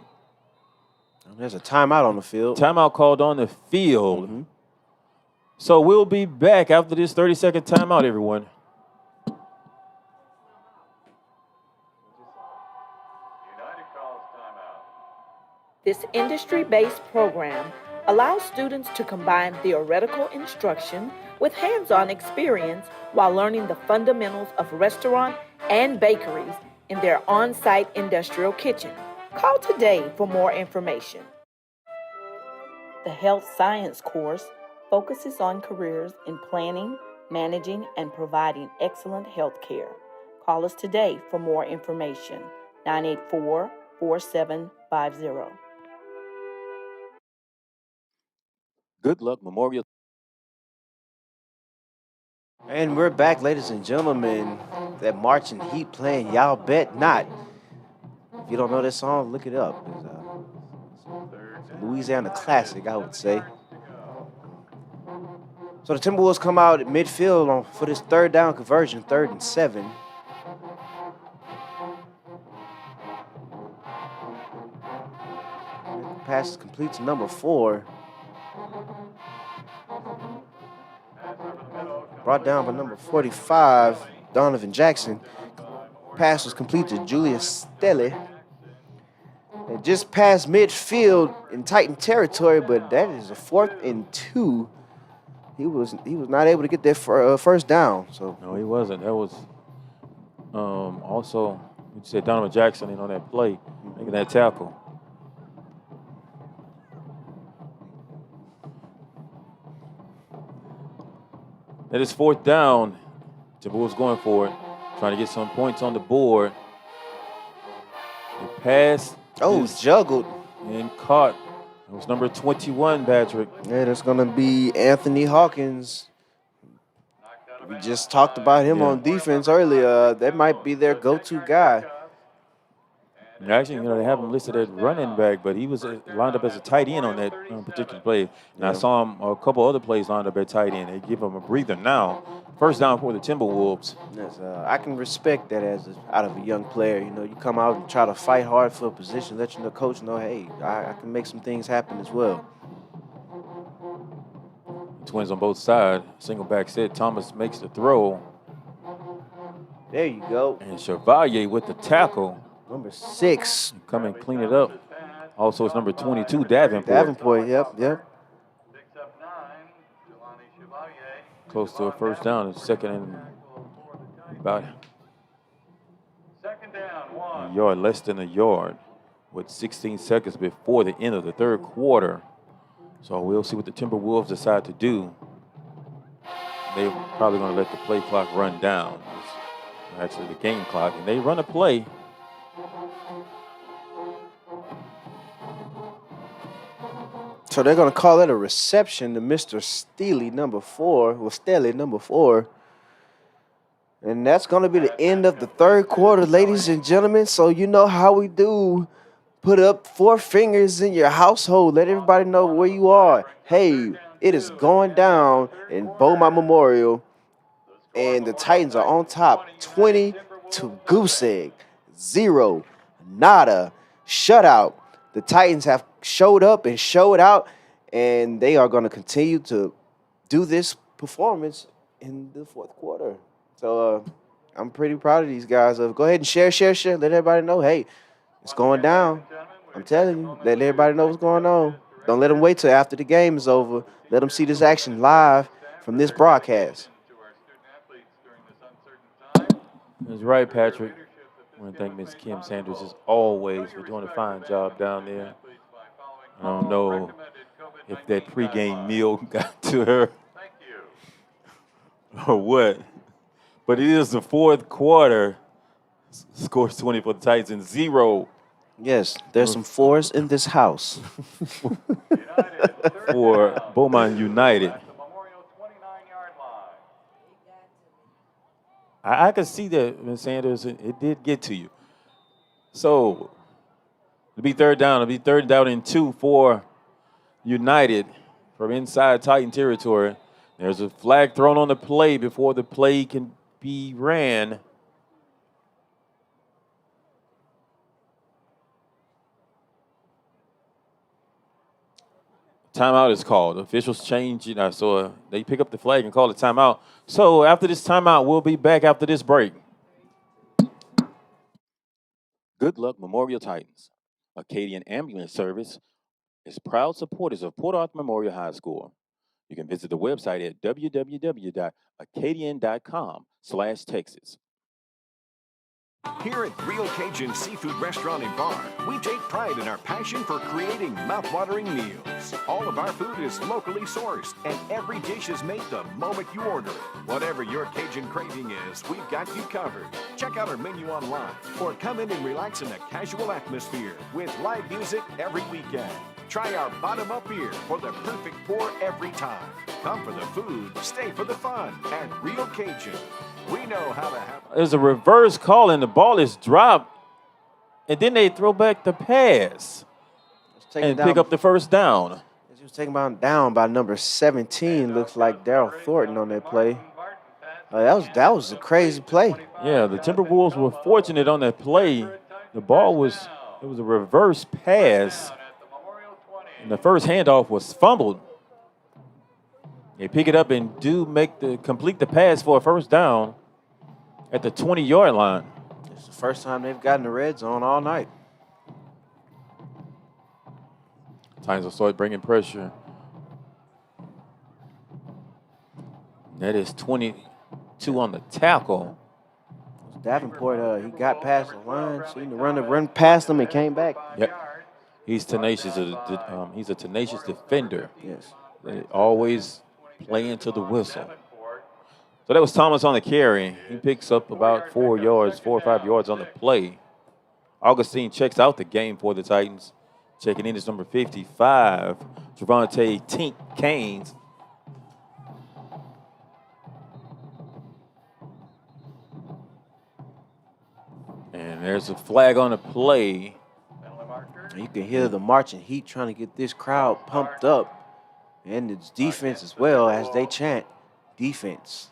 There's a timeout on the field. Timeout called on the field. Mm-hmm. So, we'll be back after this 30-second timeout, everyone. This industry-based program allows students to combine theoretical instruction with hands-on experience while learning the fundamentals of restaurant and bakeries in their on-site industrial kitchen. Call today for more information. The Health Science course focuses on careers in planning, managing, and providing excellent health care. Call us today for more information. 984-4750. Good luck, Memorial. And we're back, ladies and gentlemen. That marching heat playing, y'all bet not. If you don't know this song, look it up. It's a Louisiana classic, I would say. So the Timberwolves come out at midfield for this third down conversion, 3rd and 7. The pass is complete to number 4. Brought down by number 45, Donovan Jackson. Pass was complete to Julius Stelly. And just past midfield in Titan territory, but that is a 4th and 2. He was not able to get that first down. So no, he wasn't. That was also, you said Donovan Jackson on that play, making that tackle. That is 4th down. Timberwolves going for it, trying to get some points on the board. The pass. Juggled. And caught. It was number 21, Patrick. Yeah, that's going to be Anthony Hawkins. We just talked about him on defense earlier. That might be their go-to guy. And actually, you know, they have him listed as running back, but he was lined up as a tight end on that particular play. And I saw him a couple other plays lined up at tight end. They give him a breather now. First down for the Timberwolves. Yes, I can respect that out of a young player. You know, you come out and try to fight hard for a position, let your coach know, hey, I can make some things happen as well. Twins on both sides. Single back set. Thomas makes the throw. There you go. And Chevalier with the tackle. Number 6. Come and clean it up. Also, it's number 22, Davenport. Davenport, yep. Close to a first down. It's second and about a yard, less than a yard, with 16 seconds before the end of the third quarter. So we'll see what the Timberwolves decide to do. They're probably going to let the play clock run down. It's actually the game clock, and they run a play. So they're going to call it a reception to Mr. Staley, number 4. And that's going to be the end of the third quarter, ladies and gentlemen. So you know how we do. Put up 4 fingers in your household. Let everybody know where you are. Hey, it is going down in Beaumont Memorial. And the Titans are on top, 20 to goose egg. 0, nada, shutout. The Titans have showed up and showed out, and they are going to continue to do this performance in the fourth quarter. So I'm pretty proud of these guys. Go ahead and share. Let everybody know, hey, it's going down. I'm telling you, let everybody know what's going on. Don't let them wait till after the game is over. Let them see this action live from this broadcast. That's right, Patrick. I want to thank Ms. Kim Sanders, as always, for doing a fine job down there. I don't know if that pregame meal got to her or what, but it is the fourth quarter. Scores 20 for the Titans and 0. Yes, there's some 4s in this house. For Beaumont United. I can see that, Ms. Sanders, it did get to you. So it'll be third down. It'll be third down and 2 for United from inside Titan territory. There's a flag thrown on the play before the play can be ran. Timeout is called. Officials change, so they pick up the flag and call a timeout. So after this timeout, we'll be back after this break. Good luck, Memorial Titans. Acadian Ambulance Service is proud supporters of Port Arthur Memorial High School. You can visit the website at www.acadian.com/Texas. Here at Real Cajun Seafood Restaurant and Bar, we take pride in our passion for creating mouth-watering meals. All of our food is locally sourced, and every dish is made the moment you order it. Whatever your Cajun craving is, we've got you covered. Check out our menu online, or come in and relax in a casual atmosphere with live music every weekend. Try our bottom-up beer for the perfect pour every time. Come for the food, stay for the fun at Real Cajun. We know how to have. There's a reverse call, and the ball is dropped, and then they throw back the pass and pick up the first down. He was taken down by number 17. Looks like Daryl Thornton on that play. That was a crazy play. Yeah, the Timberwolves were fortunate on that play. The ball it was a reverse pass, and the first handoff was fumbled. They pick it up and complete the pass for a first down at the 20-yard line. It's the first time they've gotten the red zone all night. Titans will start bringing pressure. That is 22 on the tackle. Davenport, he got past the line, seen the run past them and came back. Yep. He's tenacious. He's a tenacious defender. Yes. They always play into the whistle. So that was Thomas on the carry. He picks up about 4 or 5 yards on the play. Augustine checks out the game for the Titans. Checking in is number 55, Javonte Tink Canes. There's a flag on the play. You can hear the marching heat trying to get this crowd pumped up. And it's defense as well as they chant defense.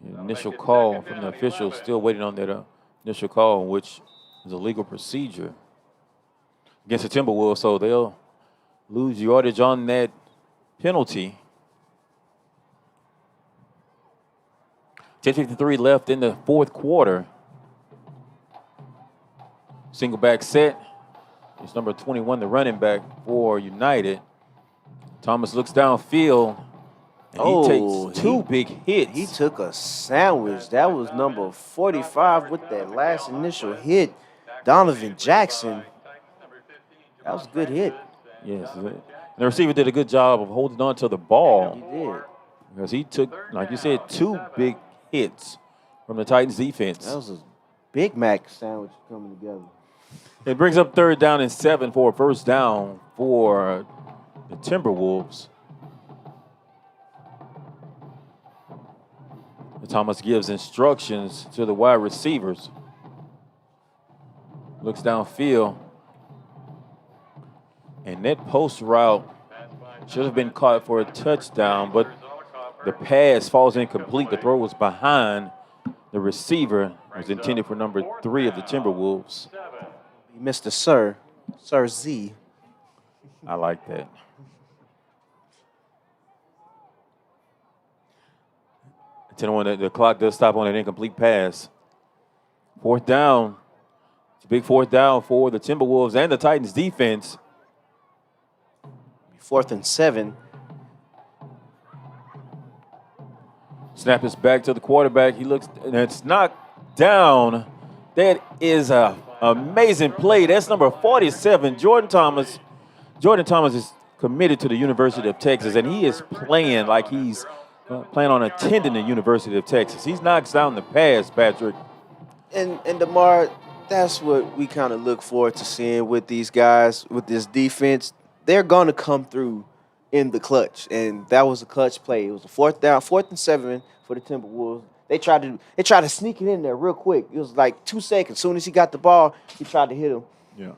The initial call from the officials, still waiting on that initial call, which is a legal procedure against the Timberwolves, so they'll lose yardage on that penalty. 10:53 left in the fourth quarter. Single back set. It's number 21, the running back for United. Thomas looks downfield, and he takes two big hits. He took a sandwich. That was number 45 with that last initial hit. Donovan Jackson. That was a good hit. Yes. And the receiver did a good job of holding on to the ball. He did. Because he took, like you said, two big hits from the Titans defense. That was a Big Mac sandwich coming together. It brings up 3rd down and 7 for a first down for the Timberwolves. Thomas gives instructions to the wide receivers. Looks downfield. And that post route should have been caught for a touchdown, but the pass falls incomplete. The throw was behind the receiver. It was intended for number 3 of the Timberwolves. Mr. Sir Z. I like that. The clock does stop on an incomplete pass. 4th down. It's a big 4th down for the Timberwolves and the Titans defense. 4th and 7. Snap is back to the quarterback. He looks, and it's knocked down. That is an amazing play. That's number 47, Jordan Thomas. Jordan Thomas is committed to the University of Texas, and he is playing like he's planning on attending the University of Texas. He knocks down the pass, Patrick. And DeMar, that's what we kind of look forward to seeing with these guys, with this defense. They're going to come through in the clutch, and that was a clutch play. It was a 4th down, 4th and 7 for the Timberwolves. They tried to sneak it in there real quick. It was like 2 seconds. As soon as he got the ball, he tried to hit him. Yeah.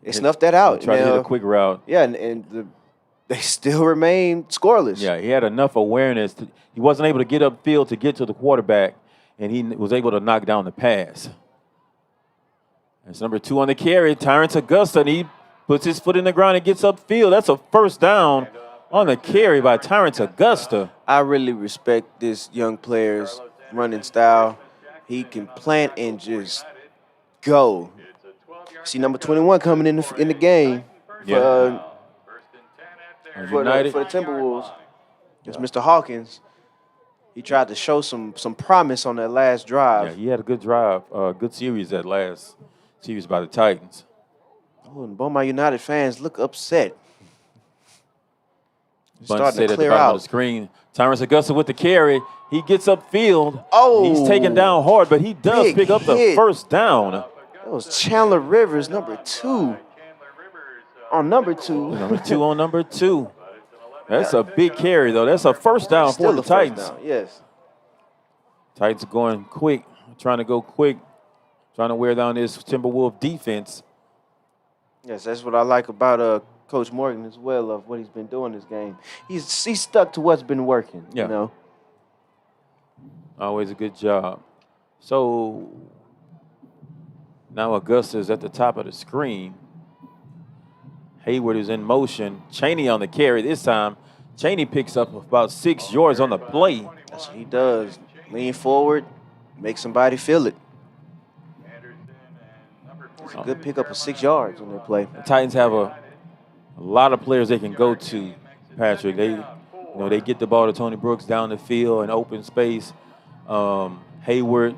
They snuffed that out. Tried to hit a quick route. Yeah, and they still remain scoreless. Yeah, he had enough awareness. He wasn't able to get upfield to get to the quarterback, and he was able to knock down the pass. That's number 2 on the carry, Tyrance Augusta, and he puts his foot in the ground and gets upfield. That's a first down on the carry by Tyrance Augusta. I really respect this young player's running style. He can plant and just go. See number 21 coming in the game for the Timberwolves. It's Mr. Hawkins. He tried to show some promise on that last drive. Yeah, he had a good drive, good series that last series by the Titans. Oh, and Beaumont United fans look upset. Starting to clear out. Of the screen. Tyrance Augusta with the carry. He gets upfield. Oh, he's taken down hard, but he does pick up the first down. That was Chandler Rivers, number 2. On number 2. Number 2 on number 2. That's a big carry, though. That's a first down for the Titans. Yes. Titans going quick, trying to go quick, trying to wear down this Timberwolves defense. Yes, that's what I like about Coach Morgan as well, of what he's been doing this game. He's stuck to what's been working, you know. Always a good job. So now Augusta is at the top of the screen. Hayward is in motion. Chaney on the carry this time. Chaney picks up about 6 yards on the play. That's what he does. Lean forward, make somebody feel it. It's a good pickup of 6 yards on their play. The Titans have a lot of players they can go to, Patrick. They get the ball to Tony Brooks down the field in open space. Hayward,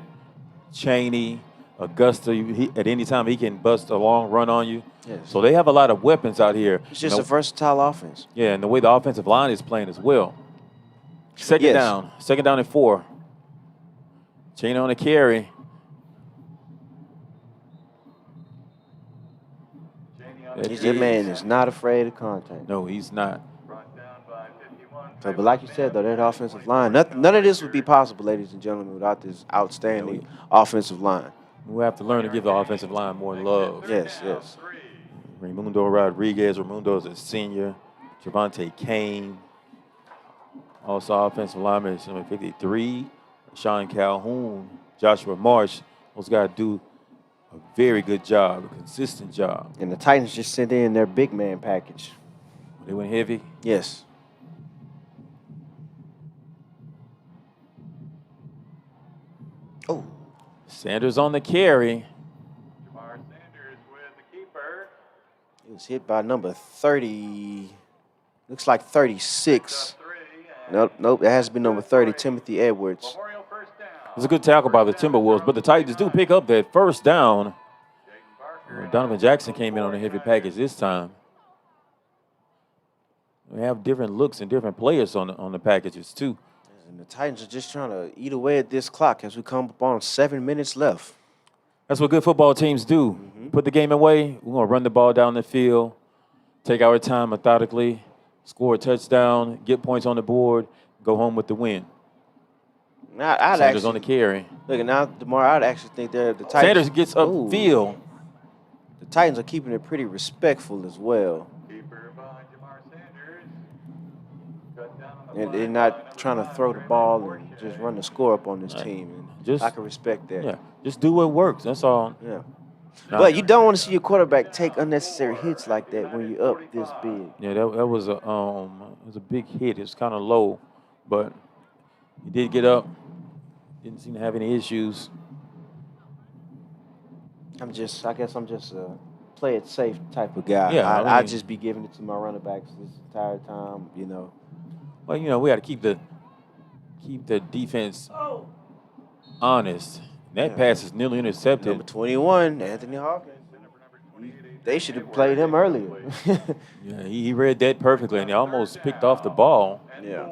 Chaney, Augusta, at any time he can bust a long run on you. Yes. So they have a lot of weapons out here. It's just a versatile offense. Yeah, and the way the offensive line is playing as well. Second down and 4. Chaney on the carry. That man is not afraid of contact. No, he's not. So, but like you said, though, that offensive line, none of this would be possible, ladies and gentlemen, without this outstanding offensive line. We have to learn to give the offensive line more love. Yes, yes. Raimundo Rodriguez. Raimundo is a senior. Javante Kane. Also offensive lineman is number 53. Sean Calhoun. Joshua Marsh. Those guys do a very good job, a consistent job. And the Titans just sent in their big man package. They went heavy? Yes. Oh. Sanders on the carry. He was hit by number 30. Looks like 36. Nope, it has to be number 30, Timothy Edwards. It was a good tackle by the Timberwolves, but the Titans do pick up that first down. Donovan Jackson came in on a heavy package this time. We have different looks and different players on the packages, too. And the Titans are just trying to eat away at this clock as we come up on 7 minutes left. That's what good football teams do. Put the game away. We're going to run the ball down the field, take our time methodically, score a touchdown, get points on the board, go home with the win. I'd Sanders on the carry. Look, now, DeMar, I'd actually think the Titans. Sanders gets upfield. The Titans are keeping it pretty respectful as well. And they're not trying to throw the ball and just run the score up on this team. And I can respect that. Yeah, just do what works. That's all. Yeah. But you don't want to see your quarterback take unnecessary hits like that when you're up this big. Yeah, that was a big hit. It was kind of low, but he did get up. Didn't seem to have any issues. I guess I'm just a play it safe type of guy. Yeah, I'd just be giving it to my running backs this entire time, Well, we got to keep the defense honest. That pass is nearly intercepted. Number 21, Anthony Hawkins. They should have played him earlier. Yeah, he read that perfectly, and he almost picked off the ball. Yeah.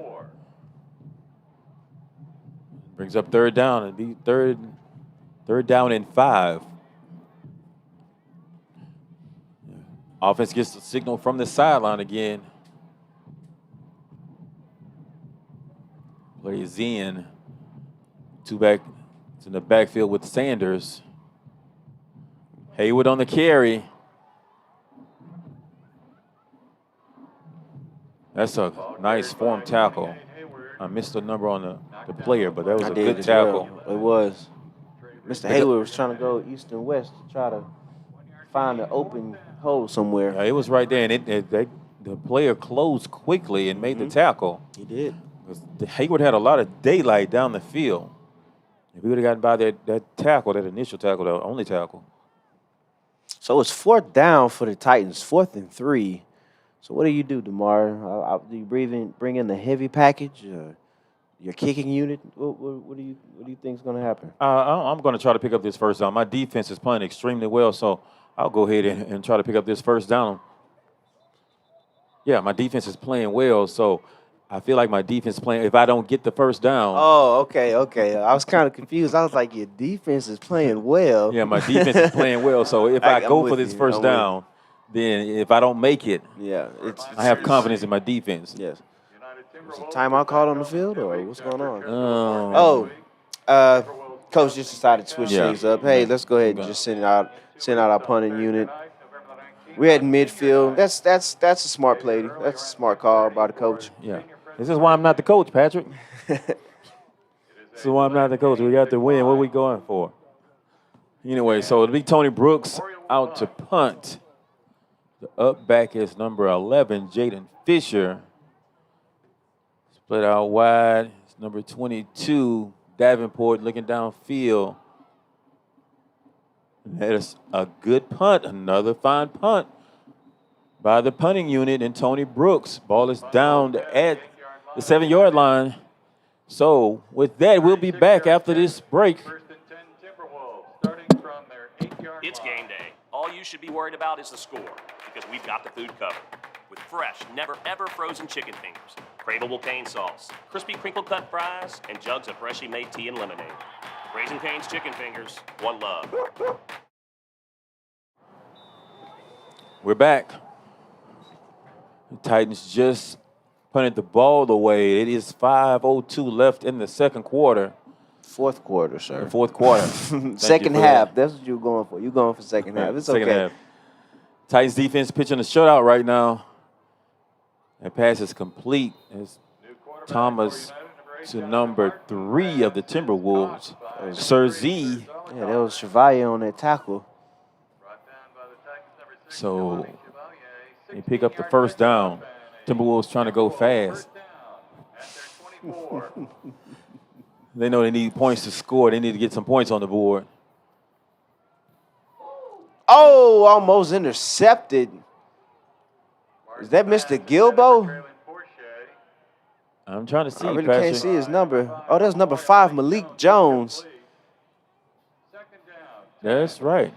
Brings up third down. It'd be third down and 5. Offense gets the signal from the sideline again. Plays in. It's in the backfield with Sanders. Haywood on the carry. That's a nice form tackle. I missed the number on the player, but that was a good tackle. Well. It was. Mr. Haywood was trying to go east and west to try to find an open hole somewhere. Yeah, it was right there, and the player closed quickly and made the tackle. He did. Hayward had a lot of daylight down the field. If he would have gotten by that tackle, that initial tackle, the only tackle. So it's 4th down for the Titans, 4th and 3. So what do you do, DeMar? Do you bring in the heavy package, your kicking unit? What do you think is going to happen? I'm going to try to pick up this first down. My defense is playing extremely well, so I'll go ahead and try to pick up this first down. Yeah, my defense is playing well, so I feel like my defense is playing. If I don't get the first down. Oh, okay. I was kind of confused. I was like, your defense is playing well. Yeah, my defense is playing well, so if I go for this first down, then if I don't make it, I have confidence in my defense. Yes. Was a timeout called on the field, or what's going on? Coach just decided to switch things up. Hey, let's go ahead and just send out our punting unit. We're at midfield. That's a smart play. That's a smart call by the coach. Yeah. This is why I'm not the coach, Patrick. This is why I'm not the coach. We got to win. What are we going for? Anyway, so it'll be Tony Brooks out to punt. The up back is number 11, Jaden Fisher. Split out wide. It's number 22, Davenport, looking downfield. That is a good punt, another fine punt by the punting unit and Tony Brooks. Ball is down at the 7-yard line. So with that, we'll be back after this break. It's game day. All you should be worried about is the score, because we've got the food covered. With fresh, never ever frozen chicken fingers, craveable cane sauce, crispy crinkle cut fries, and jugs of freshly made tea and lemonade. Raising Cane's chicken fingers, one love. We're back. The Titans just punted the ball away. It is 5:02 left in the second quarter. Fourth quarter, sir. The fourth quarter. Second half. That's what you're going for. You're going for second half. It's Second okay. half. Titans defense pitching a shutout right now. That pass is complete. It's Thomas to number 3 of the Timberwolves. Sir Z. Yeah, that was Chevalier on that tackle. So they pick up the first down. Timberwolves trying to go fast. They know they need points to score. They need to get some points on the board. Oh, almost intercepted. Is that Mr. Gilbo? I'm trying to see, I really Patrick. can't see his number. Oh, that's number 5, Malik Jones. That's right.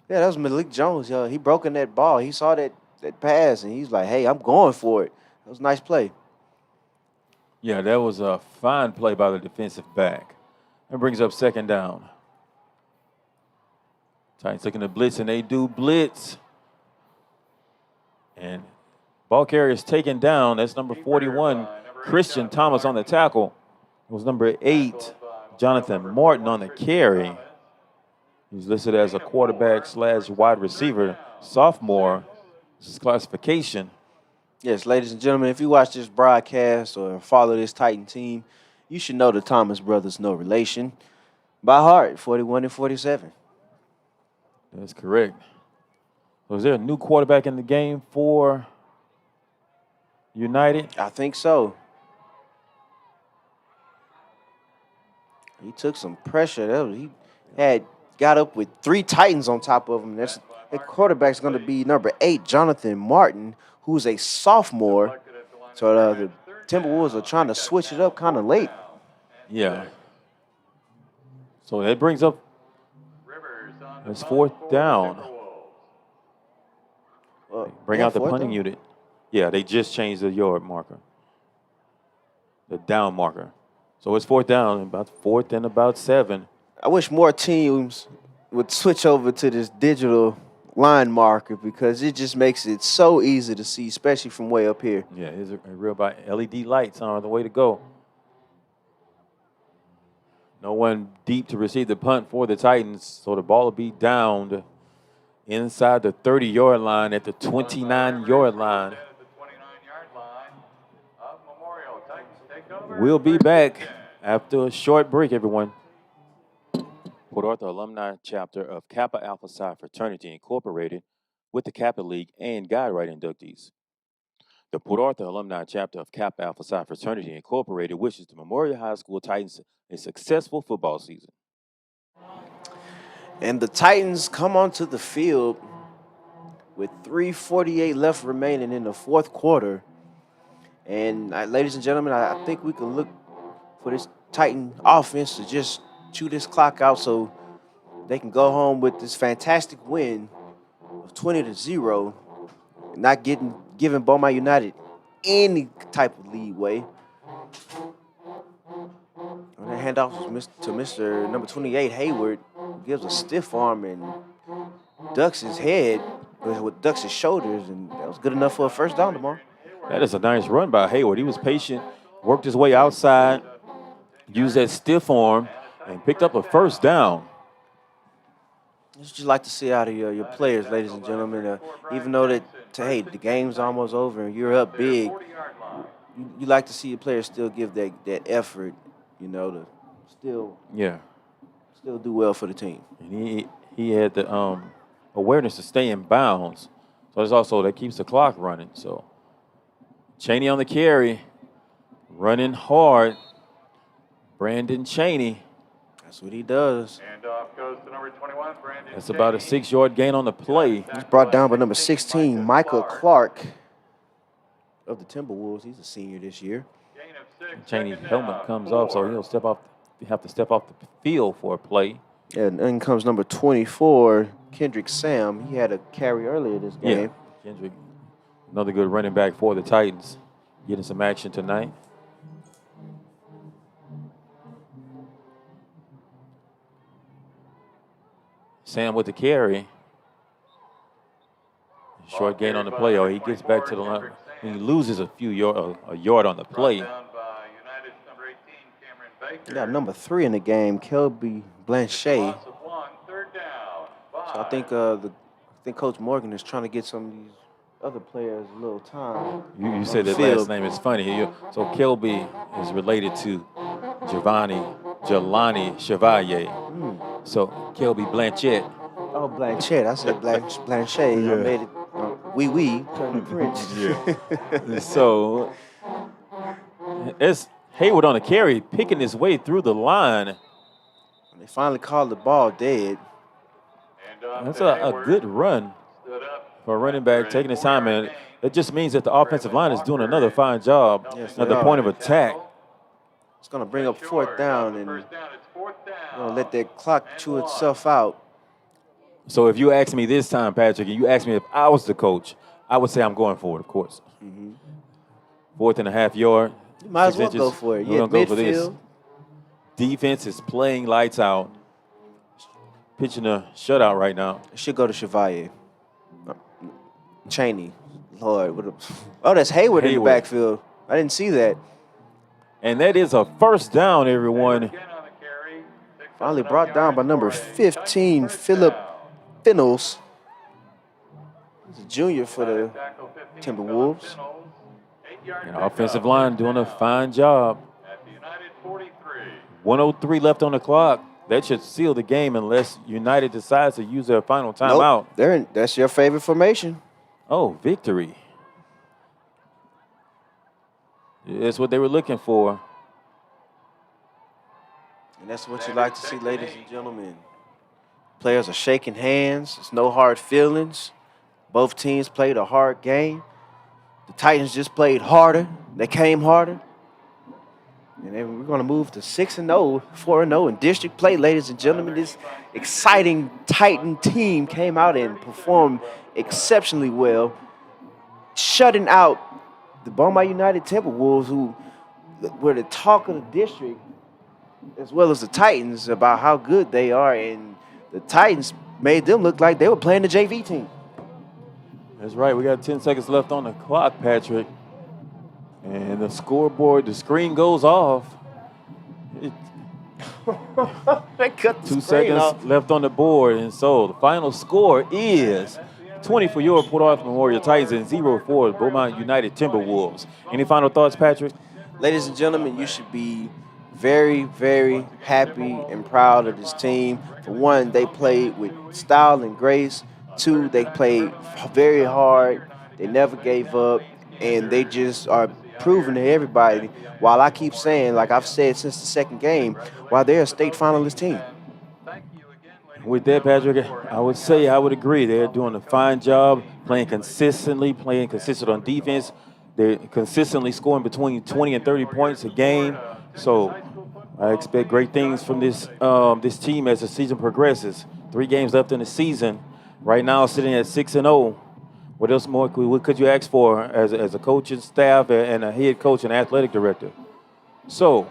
Yeah, that was Malik Jones. He broke in that ball. He saw that pass, and he's like, hey, I'm going for it. That was a nice play. Yeah, that was a fine play by the defensive back. That brings up second down. Titans looking to blitz, and they do blitz. And ball carrier is taken down. That's number 41, Christian Thomas on the tackle. It was number 8, Jonathan Martin on the carry. He's listed as a quarterback / wide receiver, sophomore. This is classification. Yes, ladies and gentlemen, if you watch this broadcast or follow this Titan team, you should know the Thomas brothers, no relation. By heart, 41 and 47. That's correct. So is there a new quarterback in the game for United? I think so. He took some pressure. He had got up with 3 Titans on top of him. That quarterback's going to be number 8, Jonathan Martin, who's a sophomore. So the Timberwolves are trying to switch it up kind of late. Yeah. So that brings up, it's fourth down. Bring out the punting unit. Yeah, they just changed the yard marker, the down marker. So it's fourth down, about 4th and about 7. I wish more teams would switch over to this digital line marker because it just makes it so easy to see, especially from way up here. Yeah, it's a real by LED lights are the way to go. No one deep to receive the punt for the Titans, so the ball will be downed inside the 30-yard line at the 29-yard line. We'll be back after a short break, everyone. Port Arthur Alumni Chapter of Kappa Alpha Psi Fraternity Incorporated with the Kappa League and Guidewright inductees. The Port Arthur Alumni Chapter of Kappa Alpha Psi Fraternity Incorporated wishes the Memorial High School Titans a successful football season. And the Titans come onto the field with 3:48 left remaining in the fourth quarter. And ladies and gentlemen, I think we can look for this Titan offense to just chew this clock out so they can go home with this fantastic win of 20-0, not giving Beaumont United any type of leeway. And that handoff was to Mr. number 28, Hayward, who gives a stiff arm and ducks his head, ducks his shoulders, and that was good enough for a first down tomorrow. That is a nice run by Hayward. He was patient, worked his way outside, used that stiff arm, and picked up a first down. That's what you like to see out of your players, ladies and gentlemen. Even though the game's almost over and you're up big, you like to see your players still give that effort, to still do well for the team. And he had the awareness to stay in bounds. So it's also that keeps the clock running. So Cheney on the carry, running hard. Brandon Cheney. That's what he does. Handoff goes to number 21, Brandon. That's about a 6-yard gain on the play. He's brought down by number 16, Michael Clark of the Timberwolves. He's a senior this year. Cheney's helmet comes off, so he'll have to step off the field for a play. Yeah, and then comes number 24, Kendrick Sam. He had a carry earlier this game. Yeah, Kendrick, another good running back for the Titans, getting some action tonight. Sam with the carry. Short gain on the play. Oh, he gets back to the line. He loses a yard on the play. Down by United's number 18, Cameron Baker. We got number 3 in the game, Kelby Blanchet. Loss of 1, third down. So I think Coach Morgan is trying to get some of these other players a little time. You said that last name is funny. So Kelby is related to Jelani Chevalier. So Kelby Blanchet. Oh, Blanchet. I said Blanchet. I made it wee turn to Prince. Yeah. So it's Hayward on the carry, picking his way through the line. They finally called the ball dead. That's a good run for a running back, taking his time, and it just means that the offensive line is doing another fine job at the point of attack. It's going to bring up 4th down, and going to let that clock chew itself out. So if you ask me this time, Patrick, and you ask me if I was the coach, I would say I'm going for it, of course. 4th and a half yard. You might as well go for it. We're going to go for this. Defense is playing lights out. Pitching a shutout right now. It should go to Chevalier. Cheney. Lord. That's Hayward in the backfield. I didn't see that. And that is a first down, everyone. Finally brought down by number 15, Philip Finnels. He's a junior for the Timberwolves. And offensive line doing a fine job. 1:03 left on the clock. That should seal the game unless United decides to use their final timeout. Nope. That's your favorite formation. Oh, victory. That's what they were looking for. And that's what you like to see, ladies and gentlemen. Players are shaking hands. There's no hard feelings. Both teams played a hard game. The Titans just played harder. They came harder. And then we're going to move to 6-0, 4-0 in district play, ladies and gentlemen. This exciting Titan team came out and performed exceptionally well, shutting out the Beaumont United Timberwolves, who were the talk of the district, as well as the Titans, about how good they are. And the Titans made them look like they were playing the JV team. That's right. We got 10 seconds left on the clock, Patrick. And the scoreboard, the screen goes off. They cut the 2 screen seconds off. left on the board. And so the final score is 20 for your Port Arthur Memorial Titans and 0 for Beaumont United Timberwolves. Any final thoughts, Patrick? Ladies and gentlemen, you should be very, very happy and proud of this team. For one, they played with style and grace. 2, they played very hard. They never gave up. And they just are proving to everybody, while I keep saying, like I've said since the second game, while they're a state finalist team. With that, Patrick, I would agree. They're doing a fine job, playing consistent on defense. They're consistently scoring between 20 and 30 points a game. So I expect great things from this team as the season progresses. 3 games left in the season. Right now, sitting at 6-0. What else more could you ask for as a coaching staff and a head coach and athletic director? So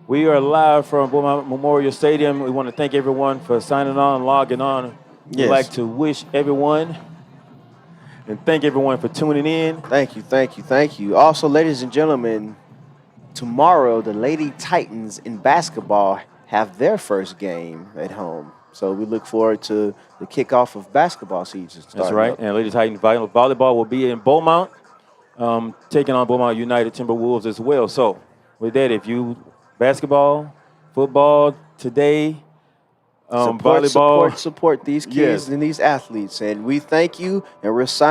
we are live from Beaumont Memorial Stadium. We want to thank everyone for signing on, logging on. We'd like to wish everyone and thank everyone for tuning in. Thank you. Also, ladies and gentlemen, tomorrow the Lady Titans in basketball have their first game at home. So we look forward to the kickoff of basketball season. That's right. And Lady Titans volleyball will be in Beaumont, taking on Beaumont United Timberwolves as well. So with that, if you basketball, football today, volleyball. Support these kids and these athletes. And we thank you, and we're signing